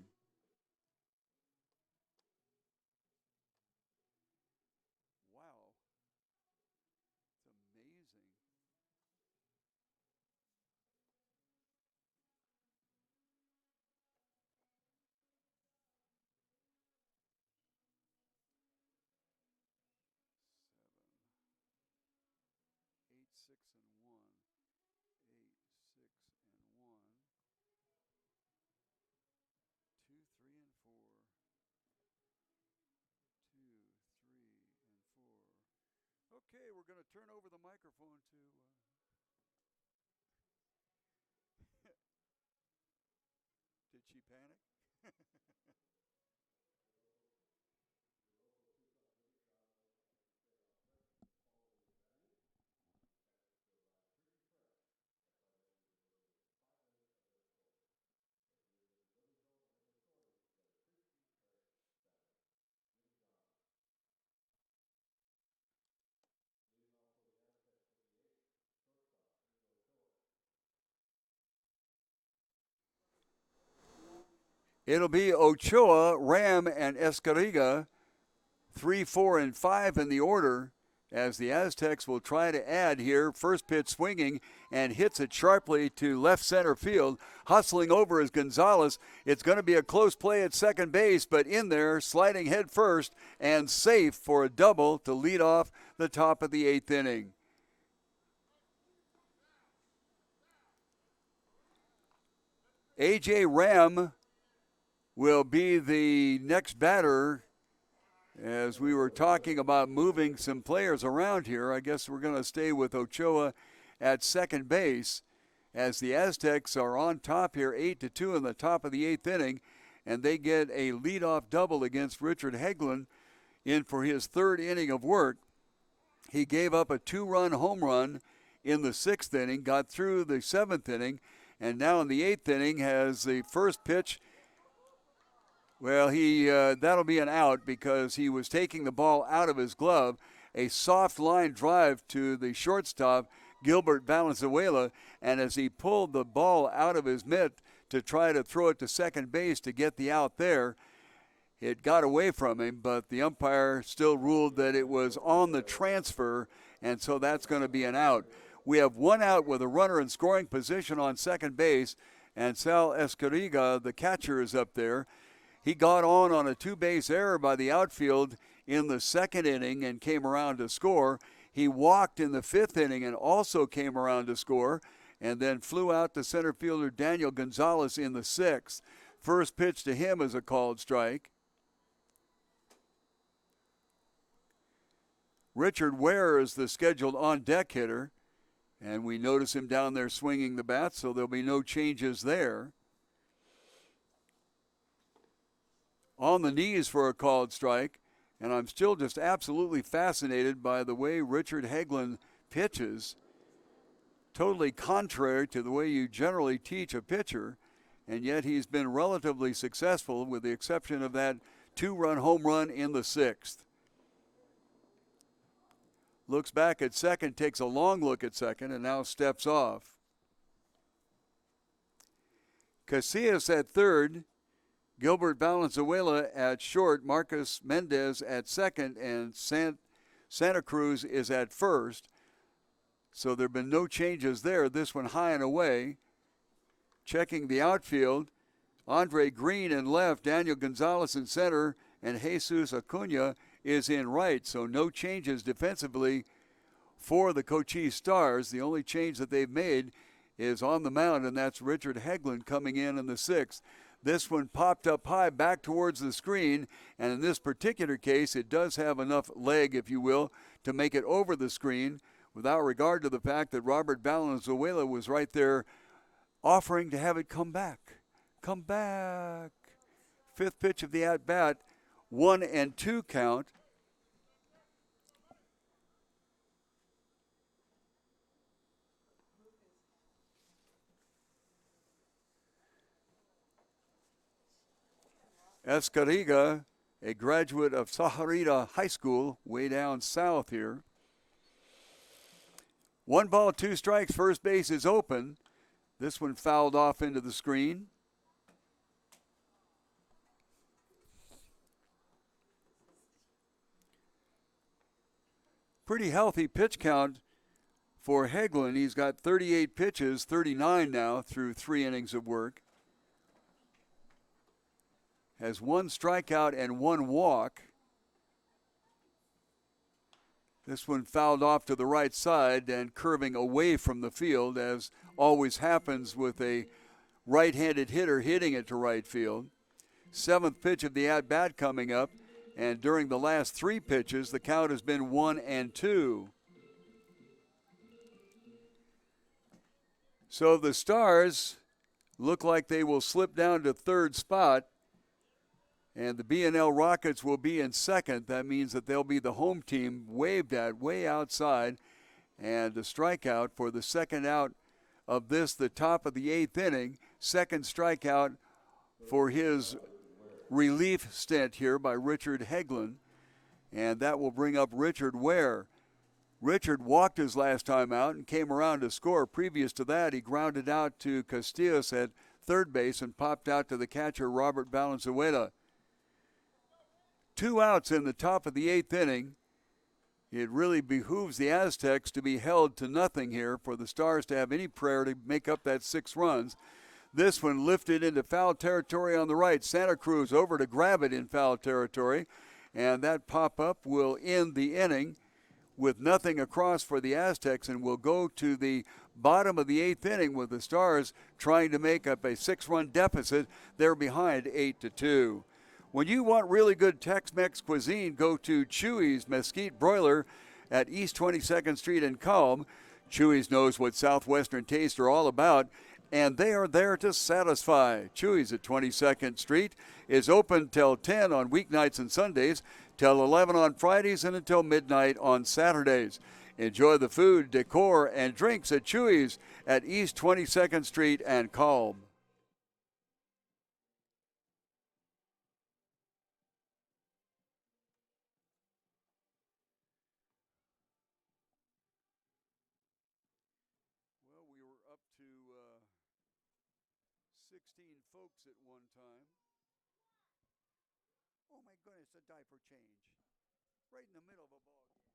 Okay, we're going to turn over the microphone to did she panic. It'll be Ochoa, Ram, and Escariga, 3, 4, and 5 in the order, as the Aztecs will try to add here. First pitch swinging and hits it sharply to left center field. Hustling over is Gonzalez. It's going to be a close play at second base, but in there, sliding head first and safe for a double to lead off the top of the 8th inning. A.J. Ram will be the next batter. As we were talking about moving some players around here, I guess we're going to stay with Ochoa at second base, as the Aztecs are on top here 8-2 in the top of the 8th inning, and they get a leadoff double against Richard Hegland in for his 3rd inning of work. He gave up a 2-run home run in the 6th inning, got through the 7th inning, and now in the 8th inning has the first pitch. Well, that'll be an out because he was taking the ball out of his glove. A soft line drive to the shortstop, Gilbert Valenzuela, and as he pulled the ball out of his mitt to try to throw it to second base to get the out there, it got away from him, but the umpire still ruled that it was on the transfer, and so that's going to be an out. We have one out with a runner in scoring position on second base, and Sal Escariga, the catcher, is up there. He got on a 2-base error by the outfield in the 2nd inning and came around to score. He walked in the 5th inning and also came around to score, and then flew out to center fielder Daniel Gonzalez in the 6th. First pitch to him is a called strike. Richard Ware is the scheduled on-deck hitter, and we notice him down there swinging the bat, so there'll be no changes there. On the knees for a called strike, and I'm still just absolutely fascinated by the way Richard Hegland pitches. Totally contrary to the way you generally teach a pitcher, and yet he's been relatively successful with the exception of that 2-run home run in the 6th. Looks back at second, takes a long look at second, and now steps off. Cochise at third, Gilbert Valenzuela at short, Marcus Mendez at second, and Santa Cruz is at first. So there have been no changes there. This one high and away. Checking the outfield, Andre Green in left, Daniel Gonzalez in center, and Jesus Acuna is in right. So no changes defensively for the Cochise Stars. The only change that they've made is on the mound, and that's Richard Hegland coming in the 6th. This one popped up high back towards the screen, and in this particular case, it does have enough leg, if you will, to make it over the screen without regard to the fact that Robert Valenzuela was right there offering to have it come back. Come back. 5th pitch of the at-bat, 1-2 count. Escariga, a graduate of Saharita High School, way down south here. 1 ball, 2 strikes, first base is open. This one fouled off into the screen. Pretty healthy pitch count for Hegland. He's got 38 pitches, 39 now through 3 innings of work. Has 1 strikeout and 1 walk. This one fouled off to the right side and curving away from the field, as always happens with a right-handed hitter hitting it to right field. 7th pitch of the at-bat coming up, and during the last 3 pitches, the count has been 1-2. So the Stars look like they will slip down to third spot, and the B&L Rockets will be in second. That means that they'll be the home team, waved at way outside, and a strikeout for the second out of this, the top of the eighth inning. Second strikeout for his relief stint here by Richard Hegland, and that will bring up Richard Ware. Richard walked his last time out and came around to score. Previous to that, he grounded out to Castillos at third base and popped out to the catcher, Robert Valenzuela. 2 outs in the top of the eighth inning. It really behooves the Aztecs to be held to nothing here for the Stars to have any prayer to make up that 6 runs. This one lifted into foul territory on the right. Santa Cruz over to grab it in foul territory, and that pop-up will end the inning with nothing across for the Aztecs, and will go to the bottom of the eighth inning with the Stars trying to make up a 6-run deficit. They're behind 8-2. When you want really good Tex-Mex cuisine, go to Chuy's Mesquite Broiler at East 22nd Street in Calm. Chuy's knows what Southwestern tastes are all about, and they are there to satisfy. Chuy's at 22nd Street is open till 10 on weeknights and Sundays, till 11 on Fridays, and until midnight on Saturdays. Enjoy the food, decor, and drinks at Chuy's at East 22nd Street and Calm. Well, we were up to 16 folks at one time. Oh my goodness, a diaper change. Right in the middle of a ball game.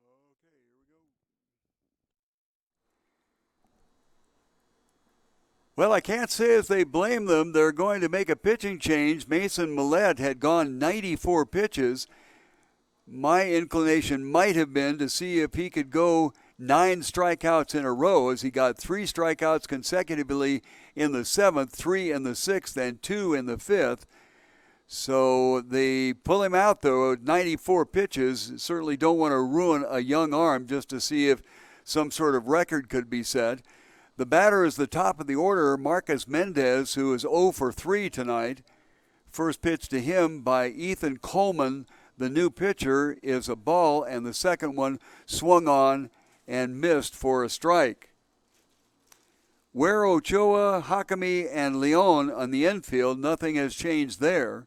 What is the story on this? Okay, here we go. Well, I can't say as they blame them. They're going to make a pitching change. Mason Millette had gone 94 pitches. My inclination might have been to see if he could go 9 strikeouts in a row, as he got 3 strikeouts consecutively in the 7th, 3 in the 6th, and 2 in the 5th. So they pull him out, though, at 94 pitches. Certainly don't want to ruin a young arm just to see if some sort of record could be set. The batter is the top of the order, Marcus Mendez, who is 0 for 3 tonight. First pitch to him by Ethan Coleman, the new pitcher, is a ball, and the second one swung on and missed for a strike. Where Ochoa, Hakami, and Leon on the infield, nothing has changed there,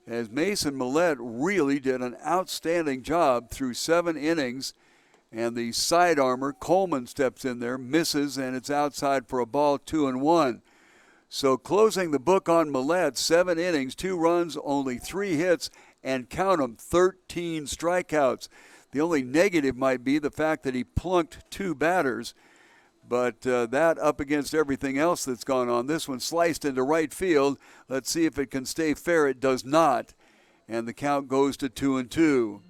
as Mason Millette really did an outstanding job through 7 innings. And the side armor, Coleman, steps in there, misses, and it's outside for a ball, 2-1. So closing the book on Millette, 7 innings, 2 runs, only 3 hits, and count them, 13 strikeouts. The only negative might be the fact that he plunked 2 batters, but that up against everything else that's gone on. This one sliced into right field. Let's see if it can stay fair. It does not, and the count goes to 2-2.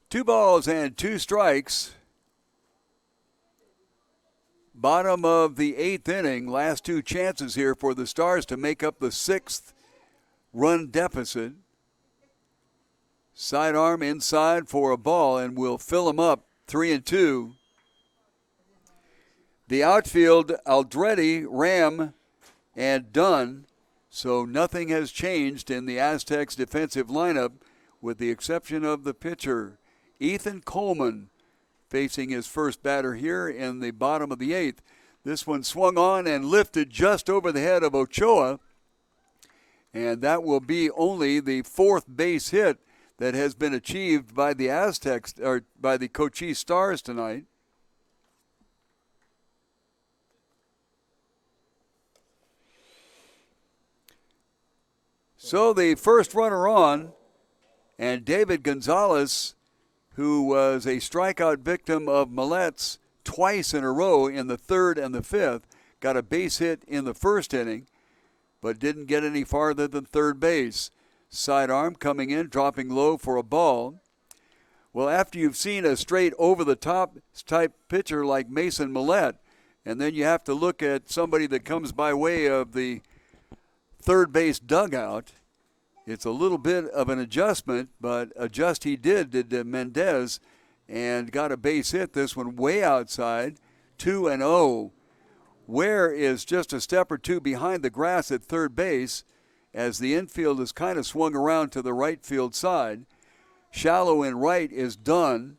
2 balls and 2 strikes. Bottom of the 8th inning. Last 2 chances here for the Stars to make up the 6th run deficit. Sidearm inside for a ball, and we'll fill them up 3-2. The outfield, Aldretti, Ram, and Dunn. So nothing has changed in the Aztecs defensive lineup with the exception of the pitcher, Ethan Coleman, facing his first batter here in the bottom of the 8th. This one swung on and lifted just over the head of Ochoa. And that will be only the 4th base hit that has been achieved by the Aztecs, or by the Cochise Stars tonight. So the first runner on, and David Gonzalez, who was a strikeout victim of Millet's twice in a row in the 3rd and the 5th, got a base hit in the 1st inning, but didn't get any farther than 3rd base. Sidearm coming in, dropping low for a ball. Well, after you've seen a straight over-the-top type pitcher like Mason Millet, and then you have to look at somebody that comes by way of the 3rd base dugout, it's a little bit of an adjustment, but adjust he did Mendez, and got a base hit. This one way outside, 2-0. Ware is just a step or 2 behind the grass at 3rd base as the infield is kind of swung around to the right field side. Shallow in right is Dunn.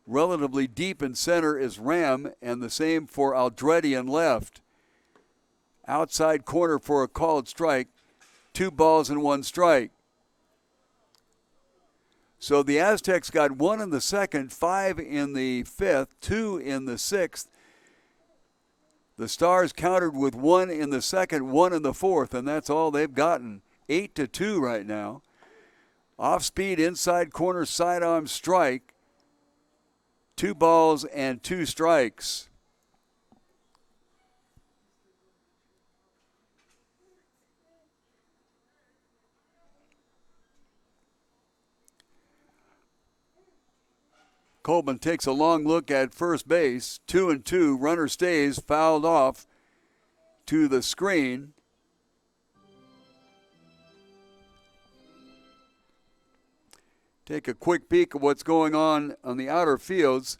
Relatively deep in center is Ram, and the same for Aldretti in left. Outside corner for a called strike. 2 balls and 1 strike. So the Aztecs got 1 in the 2nd, 5 in the 5th, 2 in the 6th. The Stars countered with 1 in the 2nd, 1 in the 4th, and that's all they've gotten. 8-2 right now. Off speed, inside corner, sidearm strike. 2 balls and 2 strikes. Coleman takes a long look at first base. 2-2. Runner stays, fouled off to the screen. Take a quick peek at what's going on the outer fields.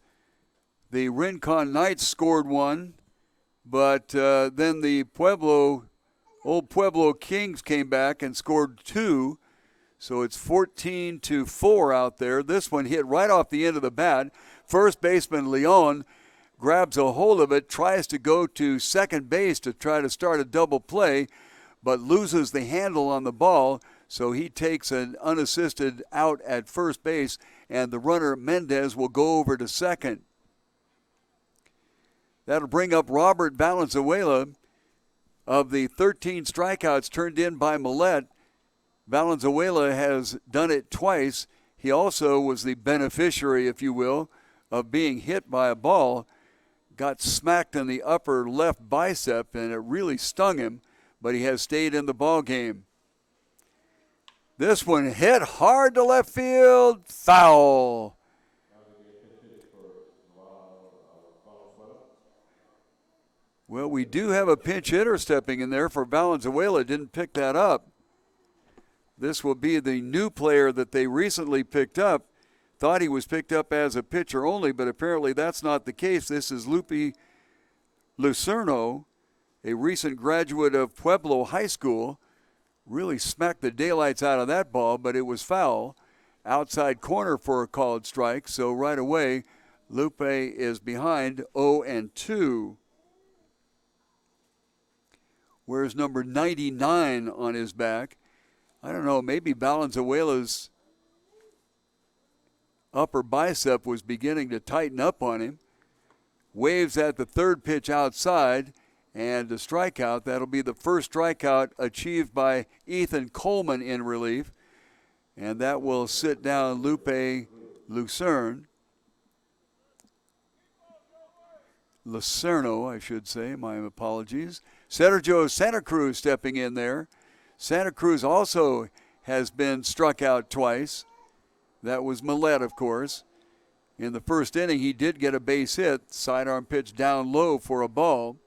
The Rincon Knights scored 1, but then the Old Pueblo Kings came back and scored 2. So it's 14-4 out there. This one hit right off the end of the bat. First baseman Leon grabs a hold of it, tries to go to second base to try to start a double play, but loses the handle on the ball. So he takes an unassisted out at first base, and the runner Mendez will go over to second. That'll bring up Robert Valenzuela. Of the 13 strikeouts turned in by Millet, Valenzuela has done it twice. He also was the beneficiary, if you will, of being hit by a ball. Got smacked in the upper left bicep, and it really stung him, but he has stayed in the ball game. This one hit hard to left field, foul. Well, we do have a pinch hitter stepping in there for Valenzuela. Didn't pick that up. This will be the new player that they recently picked up. Thought he was picked up as a pitcher only, but apparently that's not the case. This is Lupe Lucerno, a recent graduate of Pueblo High School. Really smacked the daylights out of that ball, but it was foul. Outside corner for a called strike, so right away Lupe is behind 0-2. Wears number 99 on his back. I don't know, maybe Valenzuela's upper bicep was beginning to tighten up on him. Waves at the 3rd pitch outside, and a strikeout. That'll be the first strikeout achieved by Ethan Coleman in relief, and that will sit down Lupe Lucerno, I should say, my apologies. Sergio Santa Cruz stepping in there. Santa Cruz also has been struck out twice. That was Millette, of course. In the first inning, he did get a base hit, sidearm pitch down low for a ball.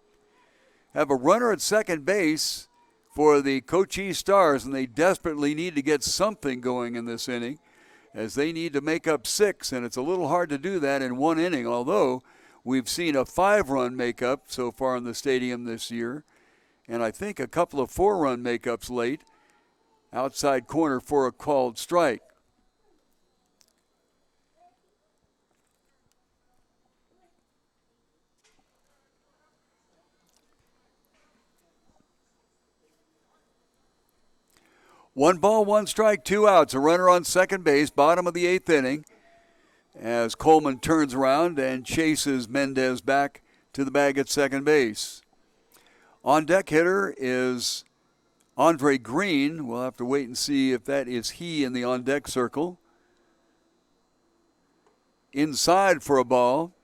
Have a runner at second base for the Cochise Stars, and they desperately need to get something going in this inning, as they need to make up 6, and it's a little hard to do that in one inning, although we've seen a 5-run makeup so far in the stadium this year, and I think a couple of 4-run makeups late. Outside corner for a called strike. One ball, one strike, 2 outs. A runner on second base, bottom of the 8th inning, as Coleman turns around and chases Mendez back to the bag at second base. On deck hitter is Andre Green. We'll have to wait and see if that is he in the on deck circle. Inside for a ball.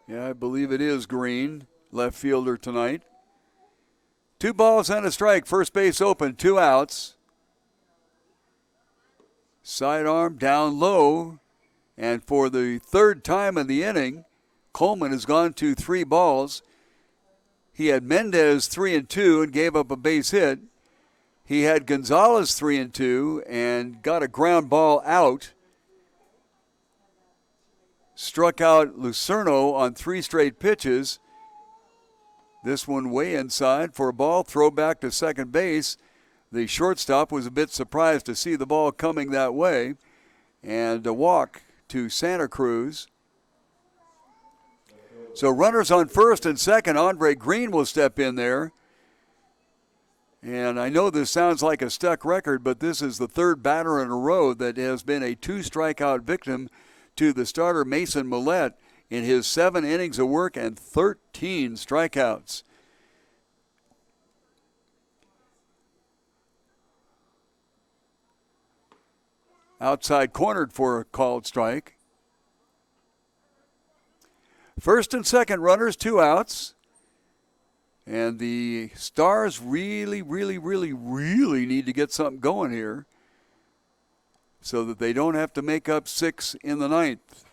Yeah, I believe it is Green, left fielder tonight. 2 balls and a strike. First base open, 2 outs. Sidearm down low. And for the 3rd time in the inning, Coleman has gone to 3 balls. He had Mendez 3-2 and gave up a base hit. He had Gonzalez 3-2 and got a ground ball out. Struck out Lucerno on 3 straight pitches. This one way inside for a ball. Throw back to second base. The shortstop was a bit surprised to see the ball coming that way. And a walk to Santa Cruz. So runners on first and second. Andre Green will step in there. And I know this sounds like a stuck record, but this is the 3rd batter in a row that has been a 2-strikeout victim to the starter Mason Millette in his 7 innings of work and 13 strikeouts. Outside cornered for a called strike. First and second runners, 2 outs. And the Stars really need to get something going here so that they don't have to make up 6 in the 9th.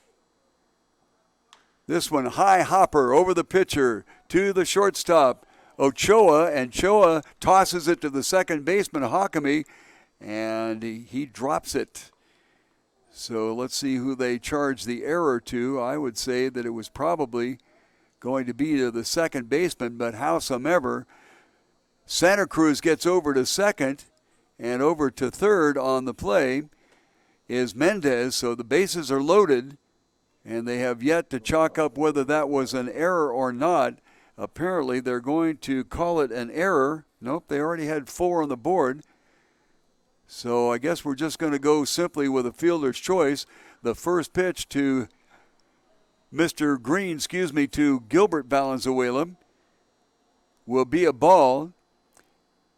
This one, high hopper over the pitcher to the shortstop, Ochoa, and Ochoa tosses it to the second baseman, Hakami, and he drops it. So let's see who they charge the error to. I would say that it was probably going to be to the second baseman, but howsomever, Santa Cruz gets over to second, and over to third on the play is Mendez. So the bases are loaded, and they have yet to chalk up whether that was an error or not. Apparently they're going to call it an error. Nope, they already had 4 on the board. So I guess we're just going to go simply with a fielder's choice. The first pitch to Mr. Green, to Gilbert Valenzuela will be a ball.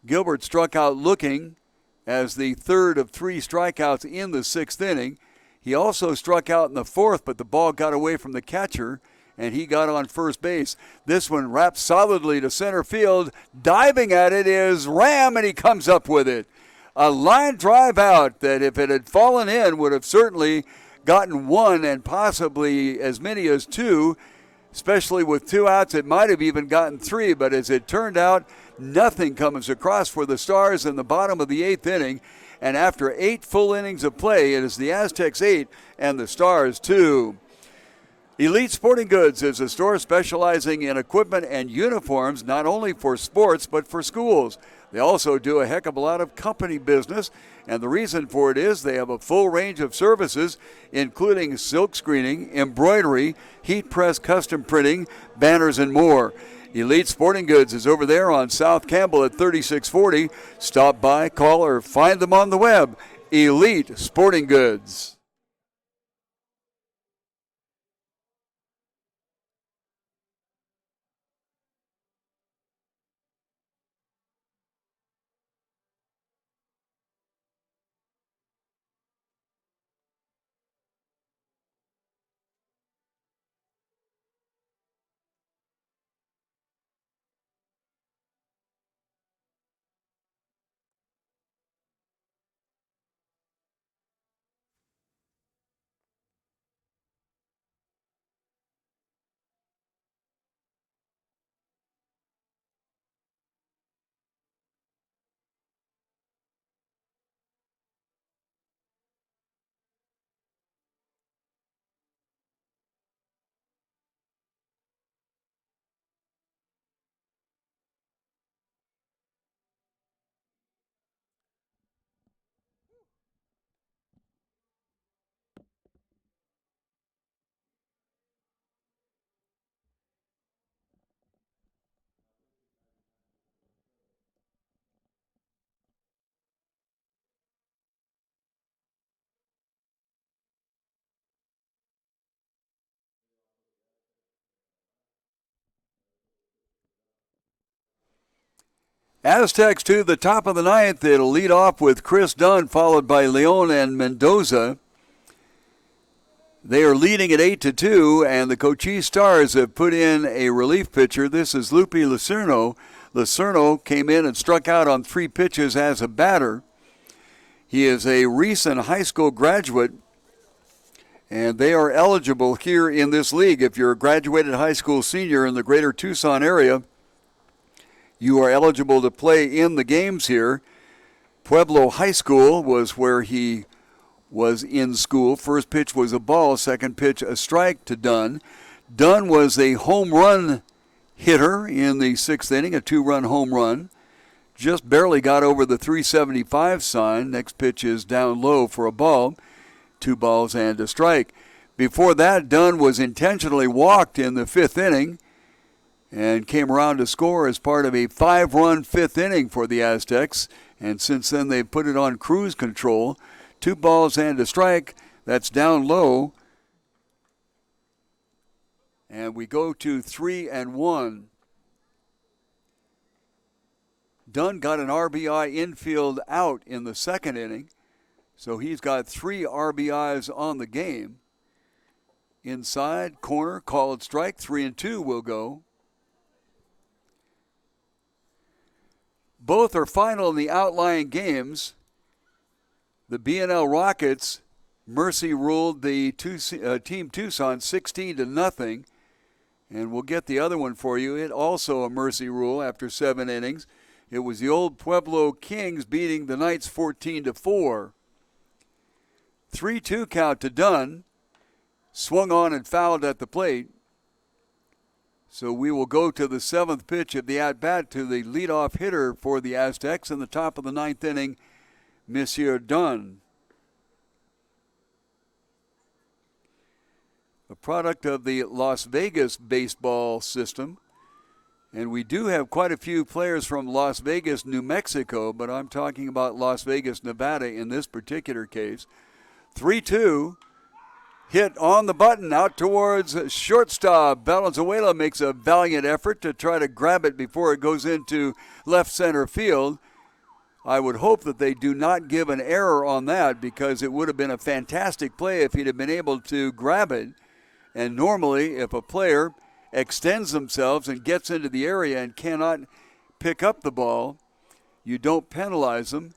Gilbert struck out looking as the 3rd of 3 strikeouts in the 6th inning. He also struck out in the 4th, but the ball got away from the catcher, and he got on first base. This one wrapped solidly to center field. Diving at it is Ram, and he comes up with it. A line drive out that, if it had fallen in, would have certainly gotten 1 and possibly as many as 2, especially with 2 outs. It might have even gotten 3, but as it turned out, nothing comes across for the Stars in the bottom of the 8th inning. And after 8 full innings of play, it is the Aztecs 8 and the Stars 2. Elite Sporting Goods is a store specializing in equipment and uniforms, not only for sports but for schools. They also do a heck of a lot of company business, and the reason for it is they have a full range of services, including silk screening, embroidery, heat press custom printing, banners, and more. Elite Sporting Goods is over there on South Campbell at 3640. Stop by, call, or find them on the web. Elite Sporting Goods. Aztecs to the top of the ninth. It'll lead off with Chris Dunn, followed by Leon and Mendoza. They are leading at 8-2, and the Cochise Stars have put in a relief pitcher. This is Lupe Lucerno. Lucerno came in and struck out on 3 pitches as a batter. He is a recent high school graduate, and they are eligible here in this league. If you're a graduated high school senior in the greater Tucson area, you are eligible to play in the games here. Pueblo High School was where he was in school. First pitch was a ball, second pitch a strike to Dunn. Dunn was a home run hitter in the 6th inning, a 2-run home run. Just barely got over the 375 sign. Next pitch is down low for a ball. 2 balls and a strike. Before that, Dunn was intentionally walked in the 5th inning and came around to score as part of a 5-run 5th inning for the Aztecs. And since then, they've put it on cruise control. 2 balls and a strike. That's down low. And we go to 3-1. Dunn got an RBI infield out in the 2nd inning. So he's got 3 RBIs on the game. Inside, corner, called strike. 3-2 will go. Both are final in the outlying games. The B&L Rockets mercy ruled the Team Tucson 16-0. And we'll get the other one for you. It also a mercy rule after 7 innings. It was the old Pueblo Kings beating the Knights 14-4. 3-2 count to Dunn. Swung on and fouled at the plate. So we will go to the 7th pitch of the at-bat to the leadoff hitter for the Aztecs in the top of the 9th inning, Monsieur Dunn. A product of the Las Vegas baseball system. And we do have quite a few players from Las Vegas, New Mexico, but I'm talking about Las Vegas, Nevada in this particular case. 3-2, hit on the button out towards shortstop. Valenzuela makes a valiant effort to try to grab it before it goes into left center field. I would hope that they do not give an error on that, because it would have been a fantastic play if he'd have been able to grab it. And normally, if a player extends themselves and gets into the area and cannot pick up the ball, you don't penalize them.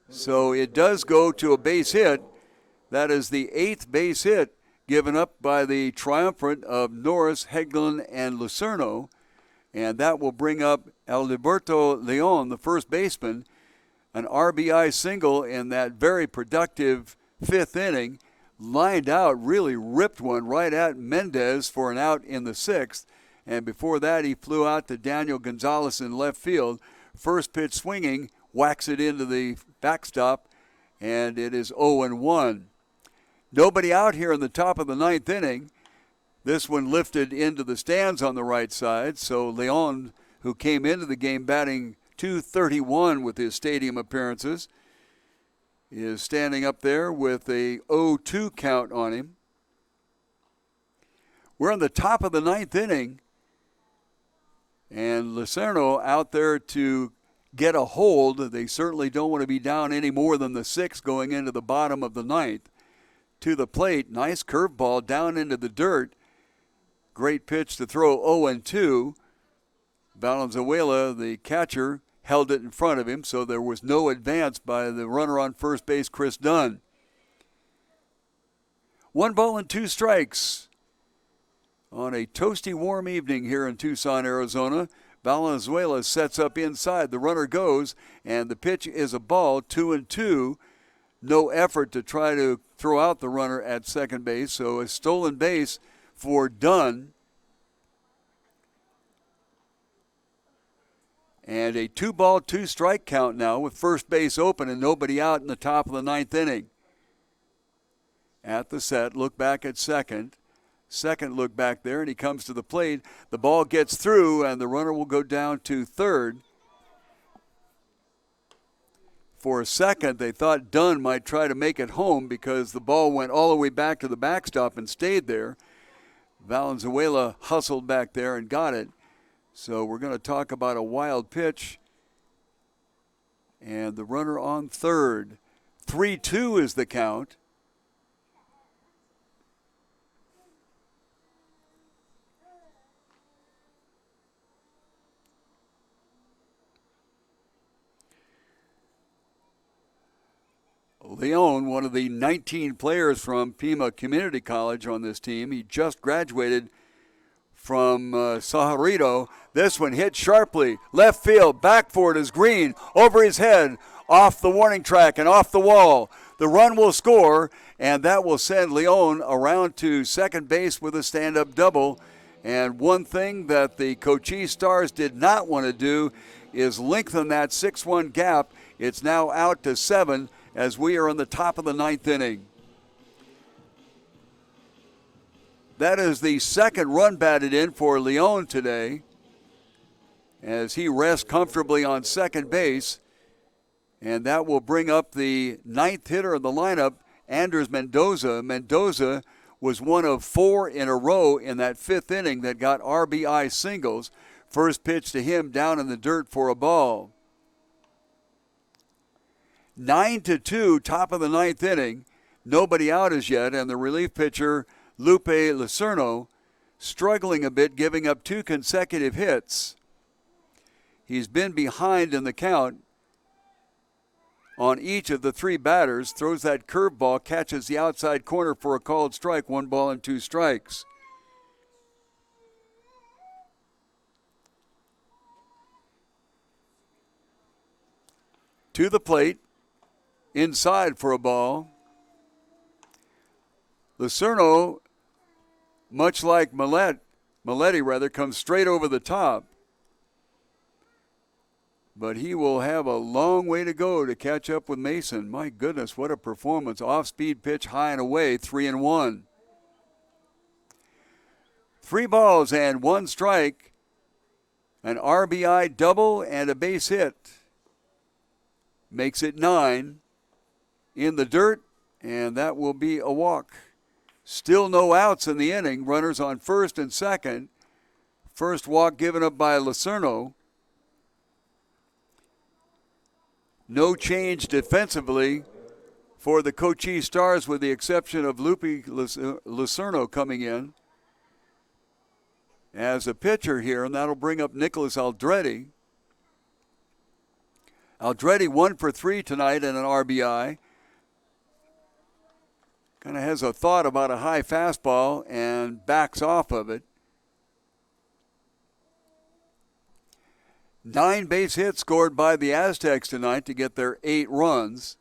So it does go to a base hit. That is the 8th base hit given up by the triumvirate of Norris, Heglin, and Lucerno. And that will bring up Alberto Leon, the first baseman, an RBI single in that very productive 5th inning. Lined out, really ripped one right at Mendez for an out in the 6th. And before that, he flew out to Daniel Gonzalez in left field. First pitch swinging, whacks it into the backstop, and it is 0-1. Nobody out here in the top of the 9th inning. This one lifted into the stands on the right side. So Leon, who came into the game batting .231 with his stadium appearances, is standing up there with a 0-2 count on him. We're on the top of the 9th inning, and Lucerno out there to get a hold. They certainly don't want to be down any more than the 6th going into the bottom of the 9th. To the plate, nice curveball down into the dirt. Great pitch to throw 0-2. Valenzuela, the catcher, held it in front of him, so there was no advance by the runner on first base, Chris Dunn. 1 ball and 2 strikes on a toasty warm evening here in Tucson, Arizona. Valenzuela sets up inside. The runner goes, and the pitch is a ball, 2-2. No effort to try to throw out the runner at second base, so a stolen base for Dunn. And a 2 ball, 2 strike count now with first base open and nobody out in the top of the 9th inning. At the set, look back at second. Second look back there, and he comes to the plate. The ball gets through, and the runner will go down to third. For a second, they thought Dunn might try to make it home because the ball went all the way back to the backstop and stayed there. Valenzuela hustled back there and got it. So we're going to talk about a wild pitch and the runner on third. 3-2 is the count. Leon, one of the 19 players from Pima Community College on this team. He just graduated from Sajarito. This one hit sharply. Left field, back for it is Green. Over his head, off the warning track and off the wall. The run will score, and that will send Leon around to second base with a stand-up double. And one thing that the Cochise Stars did not want to do is lengthen that 6-1 gap. It's now out to 7 as we are in the top of the 9th inning. That is the second run batted in for Leon today as he rests comfortably on second base. And that will bring up the 9th hitter in the lineup, Anders Mendoza. Mendoza was one of 4 in a row in that 5th inning that got RBI singles. First pitch to him down in the dirt for a ball. 9-2, top of the 9th inning. Nobody out as yet, and the relief pitcher, Lupe Lucerno, struggling a bit, giving up 2 consecutive hits. He's been behind in the count on each of the 3 batters. Throws that curveball, catches the outside corner for a called strike, 1 ball and 2 strikes. To the plate, inside for a ball. Lucerno, much like Maletti comes straight over the top. But he will have a long way to go to catch up with Mason. My goodness, what a performance. Off-speed pitch, high and away, 3-1. 3 balls and 1 strike. An RBI double and a base hit. Makes it 9 in the dirt, and that will be a walk. Still no outs in the inning. Runners on first and second. First walk given up by Lucerno. No change defensively for the Cochise Stars with the exception of Lupe Lucerno coming in as a pitcher here, and that'll bring up Nicholas Aldrete. Aldrete 1 for 3 tonight and an RBI. Kind of has a thought about a high fastball and backs off of it. 9 base hits scored by the Aztecs tonight to get their 8 runs.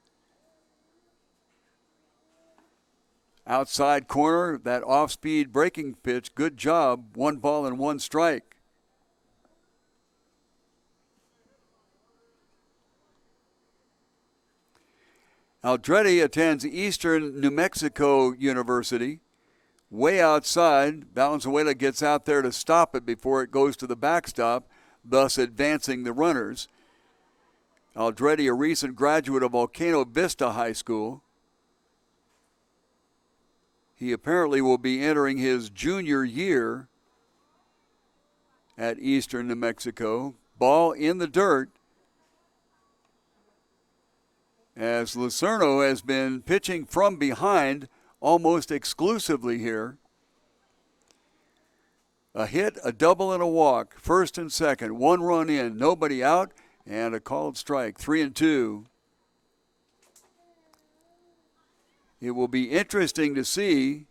Outside corner, that off-speed breaking pitch, good job, 1 ball and 1 strike. Aldrete attends Eastern New Mexico University. Way outside, Valenzuela gets out there to stop it before it goes to the backstop, thus advancing the runners. Aldrete, a recent graduate of Volcano Vista High School. He apparently will be entering his junior year at Eastern New Mexico. Ball in the dirt, as Lucerno has been pitching from behind almost exclusively here. A hit, a double, and a walk. First and second. 1 run in, nobody out, and a called strike. 3-2. It will be interesting to see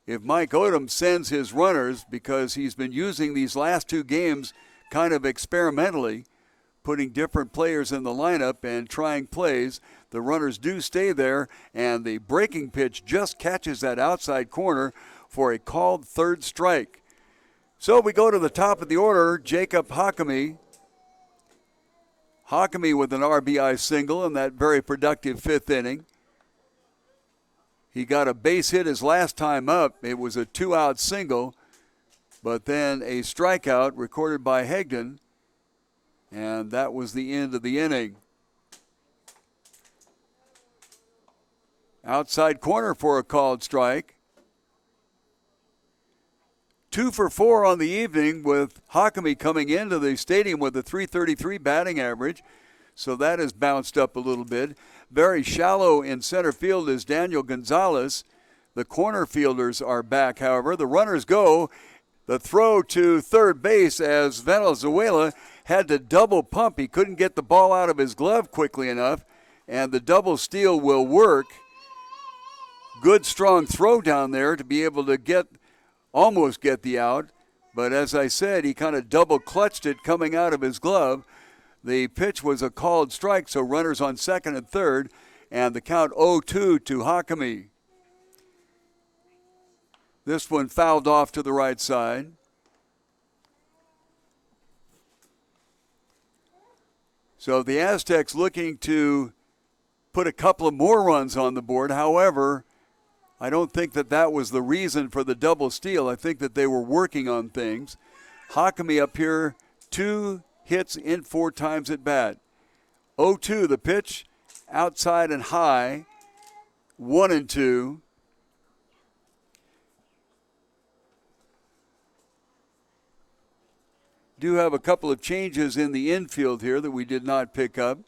if Mike Odom sends his runners, because he's been using these last 2 games kind of experimentally, putting different players in the lineup and trying plays. The runners do stay there, and the breaking pitch just catches that outside corner for a called third strike. So we go to the top of the order, Jacob Hakami. Hakami with an RBI single in that very productive 5th inning. He got a base hit his last time up. It was a 2-out single, but then a strikeout recorded by Hegden, and that was the end of the inning. Outside corner for a called strike. 2 for 4 on the evening, with Hakami coming into the stadium with a .333 batting average. so that has bounced up a little bit. Very shallow in center field is Daniel Gonzalez. The corner fielders are back, however. The runners go. The throw to third base as Venezuela had to double pump. He couldn't get the ball out of his glove quickly enough, and the double steal will work. Good strong throw down there to be able to almost get the out. But as I said, he kind of double clutched it coming out of his glove. The pitch was a called strike, so runners on second and third, and the count 0-2 to Hakami. This one fouled off to the right side. So the Aztecs looking to put a couple of more runs on the board. However, I don't think that was the reason for the double steal. I think that they were working on things. Hakami up here, 2 hits in 4 times at bat. 0-2 the pitch, outside and high, 1-2. Do have a couple of changes in the infield here that we did not pick up.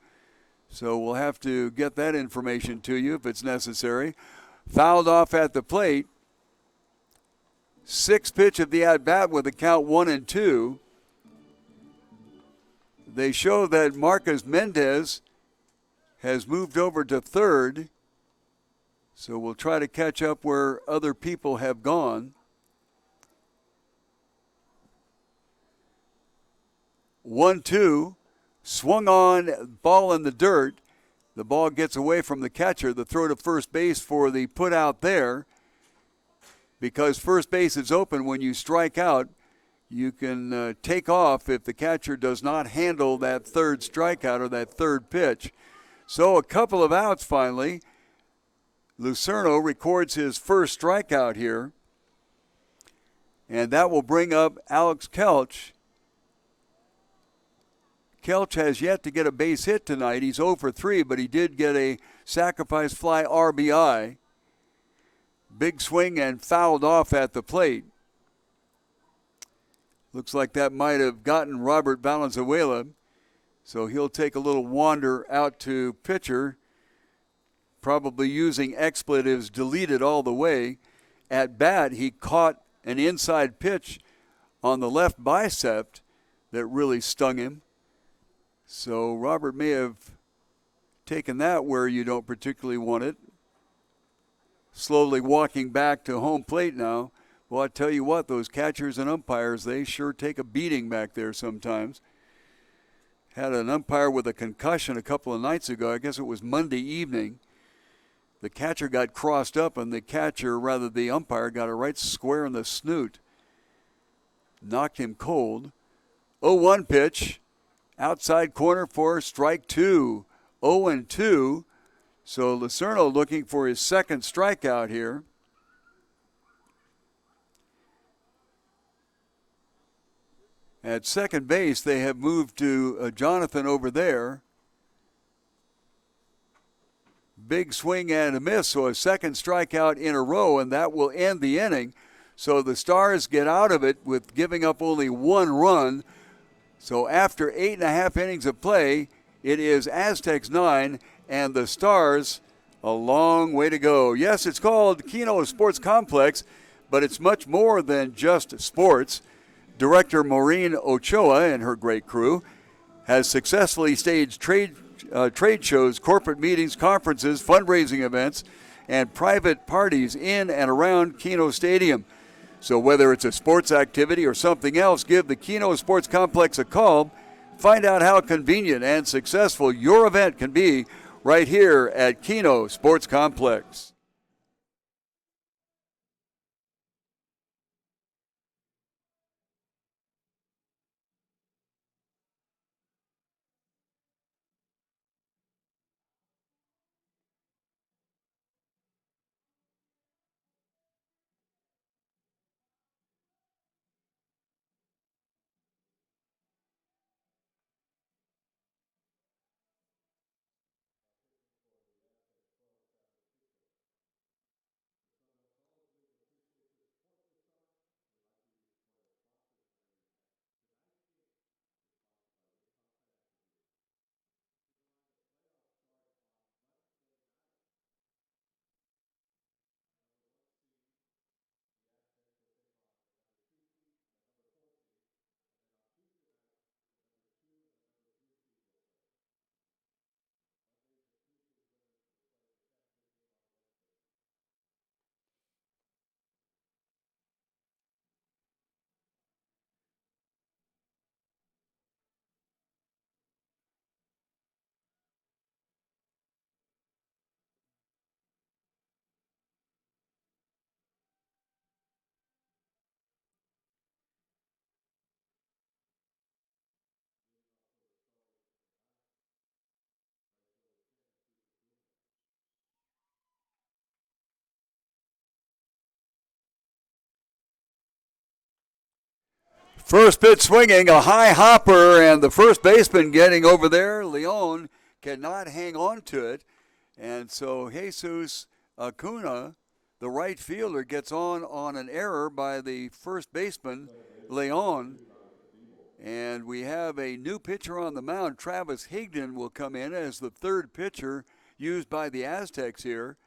So we'll have to get that information to you if it's necessary. Fouled off at the plate. 6th pitch of the at-bat with a count 1-2. They show that Marcus Mendez has moved over to third. So we'll try to catch up where other people have gone. 1-2, swung on, ball in the dirt. The ball gets away from the catcher. The throw to first base for the put out there. Because first base is open when you strike out, you can take off if the catcher does not handle that third strikeout or that third pitch. So a couple of outs finally. Lucerno records his first strikeout here. And that will bring up Alex Kelch. Kelch has yet to get a base hit tonight. He's 0 for 3, but he did get a sacrifice fly RBI. Big swing and fouled off at the plate. Looks like that might have gotten Robert Valenzuela. So he'll take a little wander out to pitcher, probably using expletives deleted all the way. At bat, he caught an inside pitch on the left bicep that really stung him. So Robert may have taken that where you don't particularly want it. Slowly walking back to home plate now. Well, I tell you what, those catchers and umpires, they sure take a beating back there sometimes. Had an umpire with a concussion a couple of nights ago. I guess it was Monday evening. The catcher got crossed up, and the umpire, got a right square in the snoot. Knocked him cold. 0-1 pitch. Outside corner for strike 2. 0-2. So Lucerno looking for his second strikeout here. At second base, they have moved to Jonathan over there. Big swing and a miss, so a second strikeout in a row, and that will end the inning. So the Stars get out of it with giving up only 1 run. So after 8.5 innings of play, it is Aztecs 9 and the Stars a long way to go. Yes, it's called Kino Sports Complex, but it's much more than just sports. Director Maureen Ochoa and her great crew has successfully staged trade shows, corporate meetings, conferences, fundraising events, and private parties in and around Kino Stadium. So whether it's a sports activity or something else, give the Kino Sports Complex a call. Find out how convenient and successful your event can be right here at Kino Sports Complex. First pitch swinging, a high hopper, and the first baseman getting over there, Leon, cannot hang on to it. And so Jesus Acuna, the right fielder, gets on an error by the first baseman, Leon. And we have a new pitcher on the mound. Travis Higdon will come in as the third pitcher used by the Aztecs here.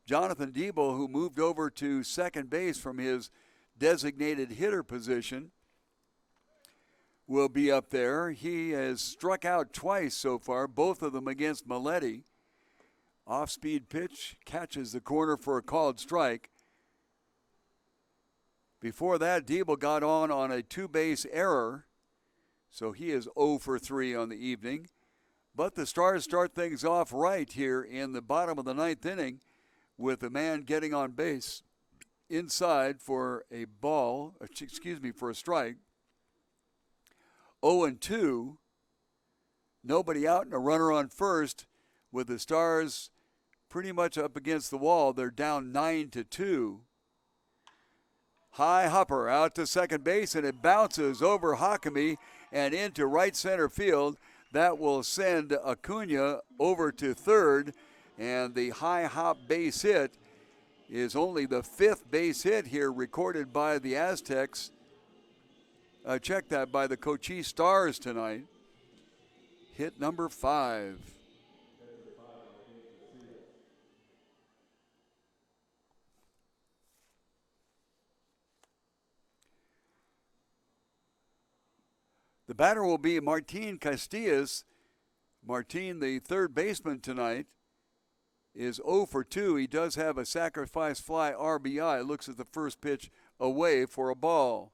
Jonathan Debo, who moved over to second base from his designated hitter position, will be up there. He has struck out twice so far, both of them against Maletti. Off-speed pitch, catches the corner for a called strike. Before that, Debo got on a two-base error, so he is 0 for 3 on the evening. But the Stars start things off right here in the bottom of the ninth inning with a man getting on base inside for a for a strike. 0-2, nobody out and a runner on first with the Stars pretty much up against the wall. They're down 9-2. High hopper out to second base, and it bounces over Hakimi and into right center field. That will send Acuna over to third, and the high hop base hit is only the fifth base hit here recorded by the Aztecs. Check that, by the Cochise Stars tonight. Hit number 5. The batter will be Martin Castillas. Martin, the third baseman tonight, is 0 for 2. He does have a sacrifice fly RBI. Looks at the first pitch away for a ball.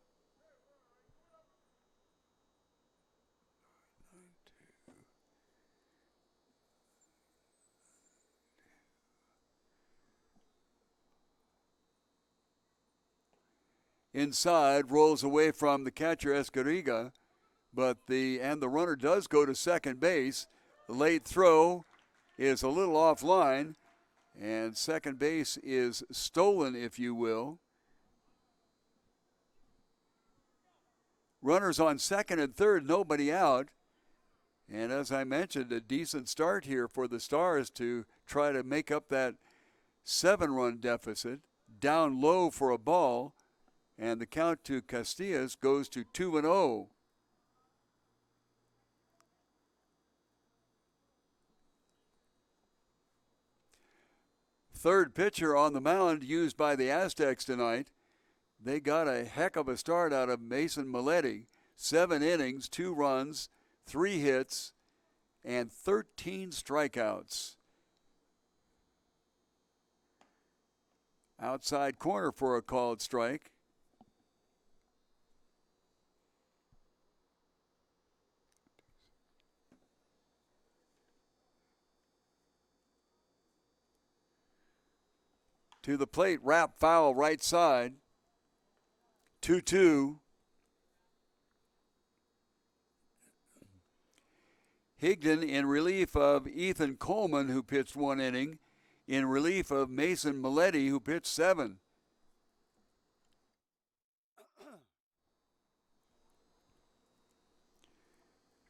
Inside, rolls away from the catcher Escariga, but the runner does go to second base. The late throw is a little offline, and second base is stolen, if you will. Runners on second and third, nobody out. And as I mentioned, a decent start here for the Stars to try to make up that 7-run deficit. Down low for a ball, and the count to Castillas goes to 2-0. Third pitcher on the mound used by the Aztecs tonight. They got a heck of a start out of Mason Maletti. 7 innings, 2 runs, 3 hits, and 13 strikeouts. Outside corner for a called strike. To the plate, wrap foul right side. 2-2. Higdon in relief of Ethan Coleman, who pitched 1 inning, in relief of Mason Maletti, who pitched 7.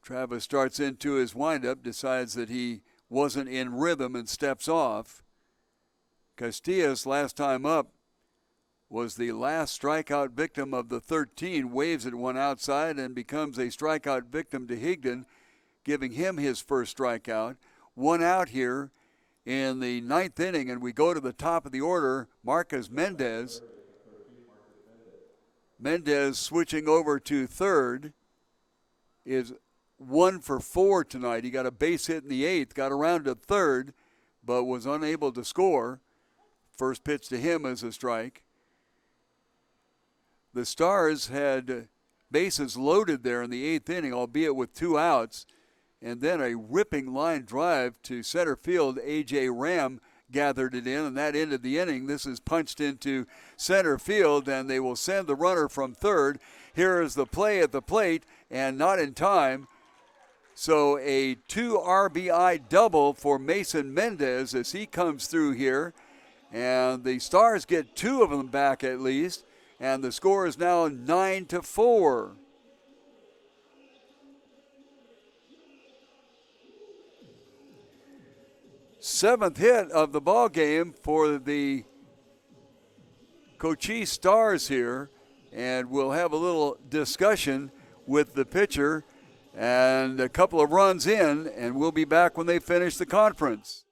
Travis starts into his windup, decides that he wasn't in rhythm and steps off. Castillas, last time up, was the last strikeout victim of the 13, waves at one outside and becomes a strikeout victim to Higdon, giving him his first strikeout. 1 out here in the 9th inning, and we go to the top of the order, Marcus Mendez. Mendez switching over to third is 1 for 4 tonight. He got a base hit in the 8th, got around to third, but was unable to score. First pitch to him is a strike. The Stars had bases loaded there in the 8th inning, albeit with 2 outs, and then a ripping line drive to center field. A.J. Ram gathered it in, and that ended the inning. This is punched into center field, and they will send the runner from third. Here is the play at the plate, and not in time. So a 2 RBI double for Mason Mendez as he comes through here. And the Stars get 2 of them back at least. And the score is now 9-4. seventh hit of the ball game for the Cochise Stars here, and we'll have a little discussion with the pitcher and a couple of runs in, and we'll be back when they finish the conference.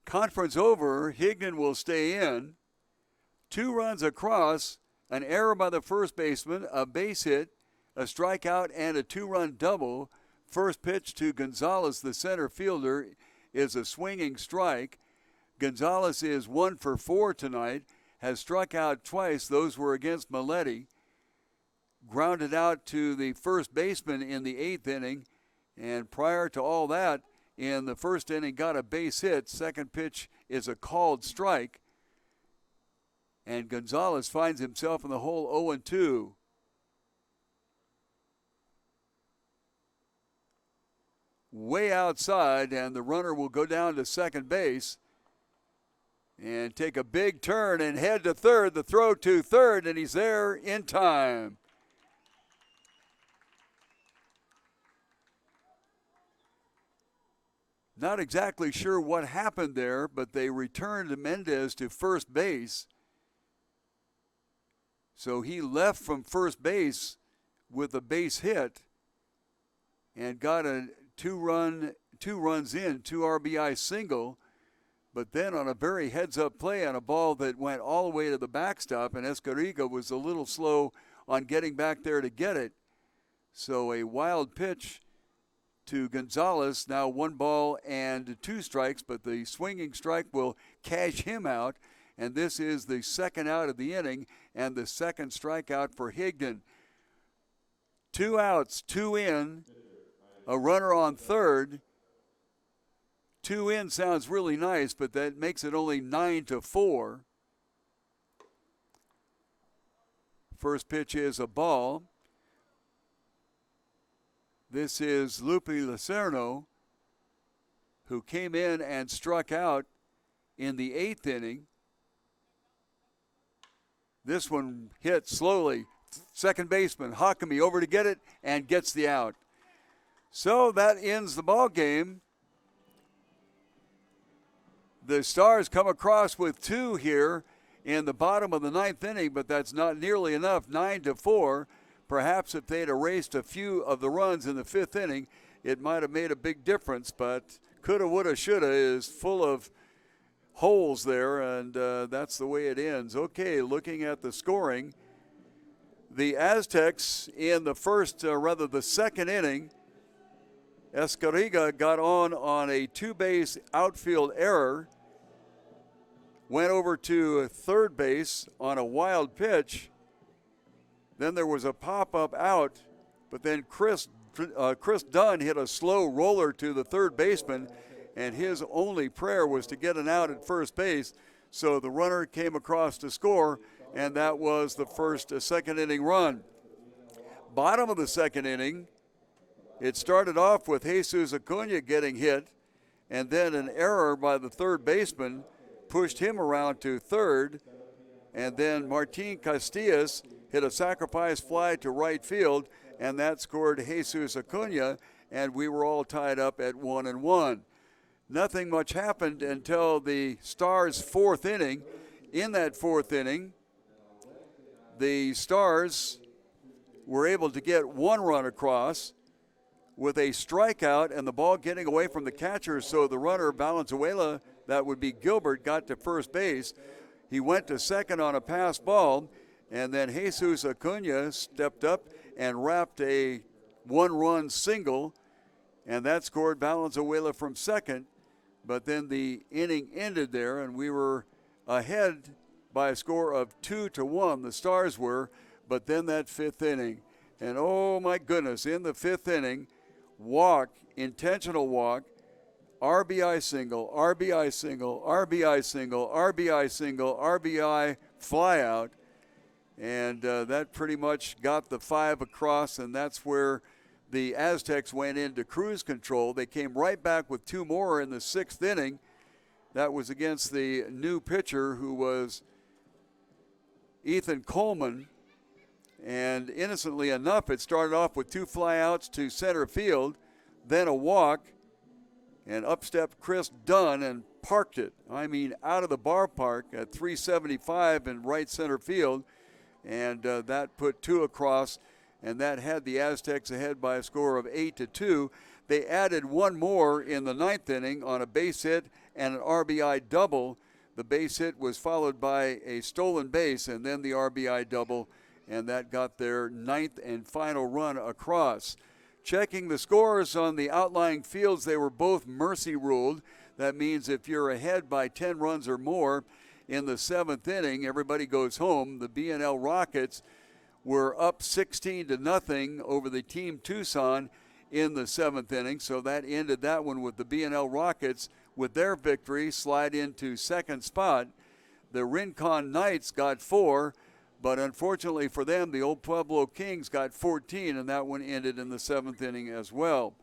Conference over, Higdon will stay in. 2 runs across, an error by the first baseman, a base hit, a strikeout, and a 2-run double. First pitch to Gonzalez, the center fielder, is a swinging strike. Gonzalez is 1 for 4 tonight, has struck out twice. Those were against Maletti. Grounded out to the first baseman in the 8th inning, and prior to all that, in the first inning, got a base hit. Second pitch is a called strike. And Gonzalez finds himself in the hole 0-2. Way outside, and the runner will go down to second base and take a big turn and head to third. The throw to third, and he's there in time. Not exactly sure what happened there, but they returned Mendez to first base. So he left from first base with a base hit and got a two runs in, 2 RBI single. But then on a very heads-up play on a ball that went all the way to the backstop, and Escariga was a little slow on getting back there to get it. So a wild pitch to Gonzalez, now 1 ball and 2 strikes, but the swinging strike will cash him out, and this is the second out of the inning and the second strikeout for Higdon. 2 outs, 2 in, a runner on third. 2 in sounds really nice, but that makes it only 9-4. First pitch is a ball. This is Lupe Lucerno, who came in and struck out in the 8th inning. This one hit slowly. Second baseman Hakami over to get it and gets the out. So that ends the ball game. The Stars come across with 2 here in the bottom of the 9th inning, but that's not nearly enough. 9-4. Perhaps if they'd erased a few of the runs in the 5th inning, it might have made a big difference, but coulda, woulda, shoulda is full of holes there, and that's the way it ends. Okay, looking at the scoring, the Aztecs in the the second inning, Escariga got on a 2-base outfield error, went over to third base on a wild pitch. Then there was a pop-up out, but then Chris Dunn hit a slow roller to the third baseman, and his only prayer was to get an out at first base. So the runner came across to score, and that was the second inning run. Bottom of the second inning, it started off with Jesus Acuna getting hit, and then an error by the third baseman pushed him around to third, and then Martin Castillas hit a sacrifice fly to right field, and that scored Jesus Acuna, and we were all tied up at 1-1. Nothing much happened until the Stars' 4th inning. In that 4th inning, the Stars were able to get 1 run across with a strikeout and the ball getting away from the catcher, so the runner, Valenzuela, that would be Gilbert, got to first base. He went to second on a pass ball, and then Jesus Acuna stepped up and wrapped a 1-run single, and that scored Valenzuela from second. But then the inning ended there, and we were ahead by a score of 2-1. The Stars were, but then that 5th inning. And oh my goodness, in the 5th inning, walk, intentional walk, RBI single, RBI single, RBI single, RBI single, RBI flyout. And that pretty much got the 5 across, and that's where the Aztecs went into cruise control. They came right back with 2 more in the 6th inning. That was against the new pitcher, who was Ethan Coleman. And innocently enough, it started off with 2 flyouts to center field, then a walk, and up stepped Chris Dunn and parked it. I mean, out of the ballpark at 375 in right center field. And that put 2 across, and that had the Aztecs ahead by a score of 8-2. They added 1 more in the 9th inning on a base hit and an RBI double. The base hit was followed by a stolen base and then the RBI double, and that got their 9th and final run across. Checking the scores on the outlying fields, they were both mercy ruled. That means if you're ahead by 10 runs or more in the 7th inning, everybody goes home. The B&L Rockets were up 16-0 over the Team Tucson in the 7th inning, so that ended that one with the B&L Rockets with their victory slide into 2nd spot. The Rincon Knights got 4, but unfortunately for them, the Old Pueblo Kings got 14, and that one ended in the 7th inning as well.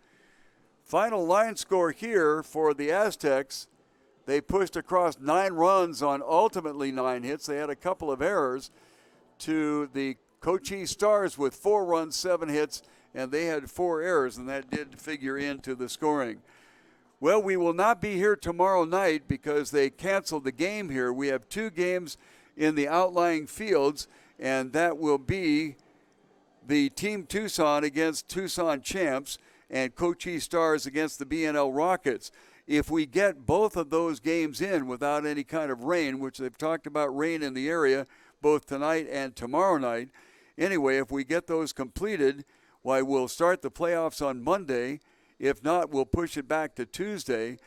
Final line score here for the Aztecs. They pushed across 9 runs on ultimately 9 hits. They had a couple of errors to the Cochise Stars with 4 runs, 7 hits, and they had 4 errors, and that did figure into the scoring. Well, we will not be here tomorrow night because they canceled the game here. We have 2 games in the outlying fields, and that will be the Team Tucson against Tucson Champs and Cochise Stars against the B&L Rockets. If we get both of those games in without any kind of rain, which they've talked about rain in the area both tonight and tomorrow night, anyway, if we get those completed, why, we'll start the playoffs on Monday. If not, we'll push it back to Tuesday.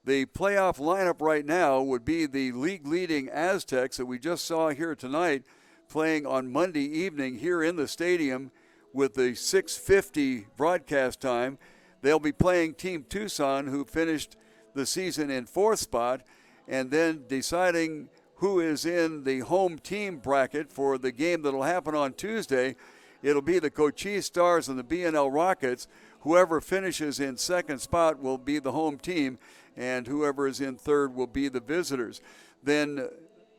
The playoff lineup right now would be the league-leading Aztecs that we just saw here tonight playing on Monday evening here in the stadium with the 6:50 broadcast time. They'll be playing Team Tucson, who finished the season in 4th spot, and then deciding who is in the home team bracket for the game that'll happen on Tuesday. It'll be the Cochise Stars and the B&L Rockets. Whoever finishes in 2nd spot will be the home team, and whoever is in 3rd will be the visitors. Then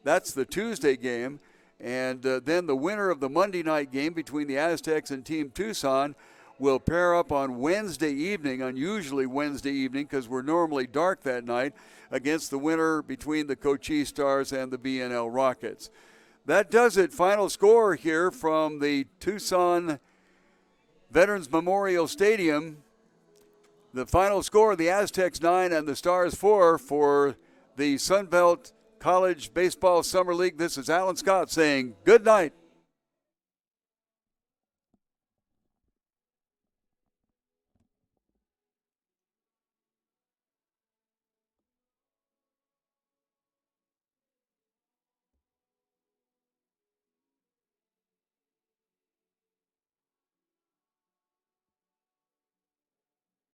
that's the Tuesday game, and then the winner of the Monday night game between the Aztecs and Team Tucson will pair up on Wednesday evening, unusually Wednesday evening because we're normally dark that night, against the winner between the Cochise Stars and the B&L Rockets. That does it. Final score here from the Tucson Veterans Memorial Stadium. The final score, the Aztecs 9 and the Stars 4 for the Sunbelt College Baseball Summer League. This is Alan Scott saying good night.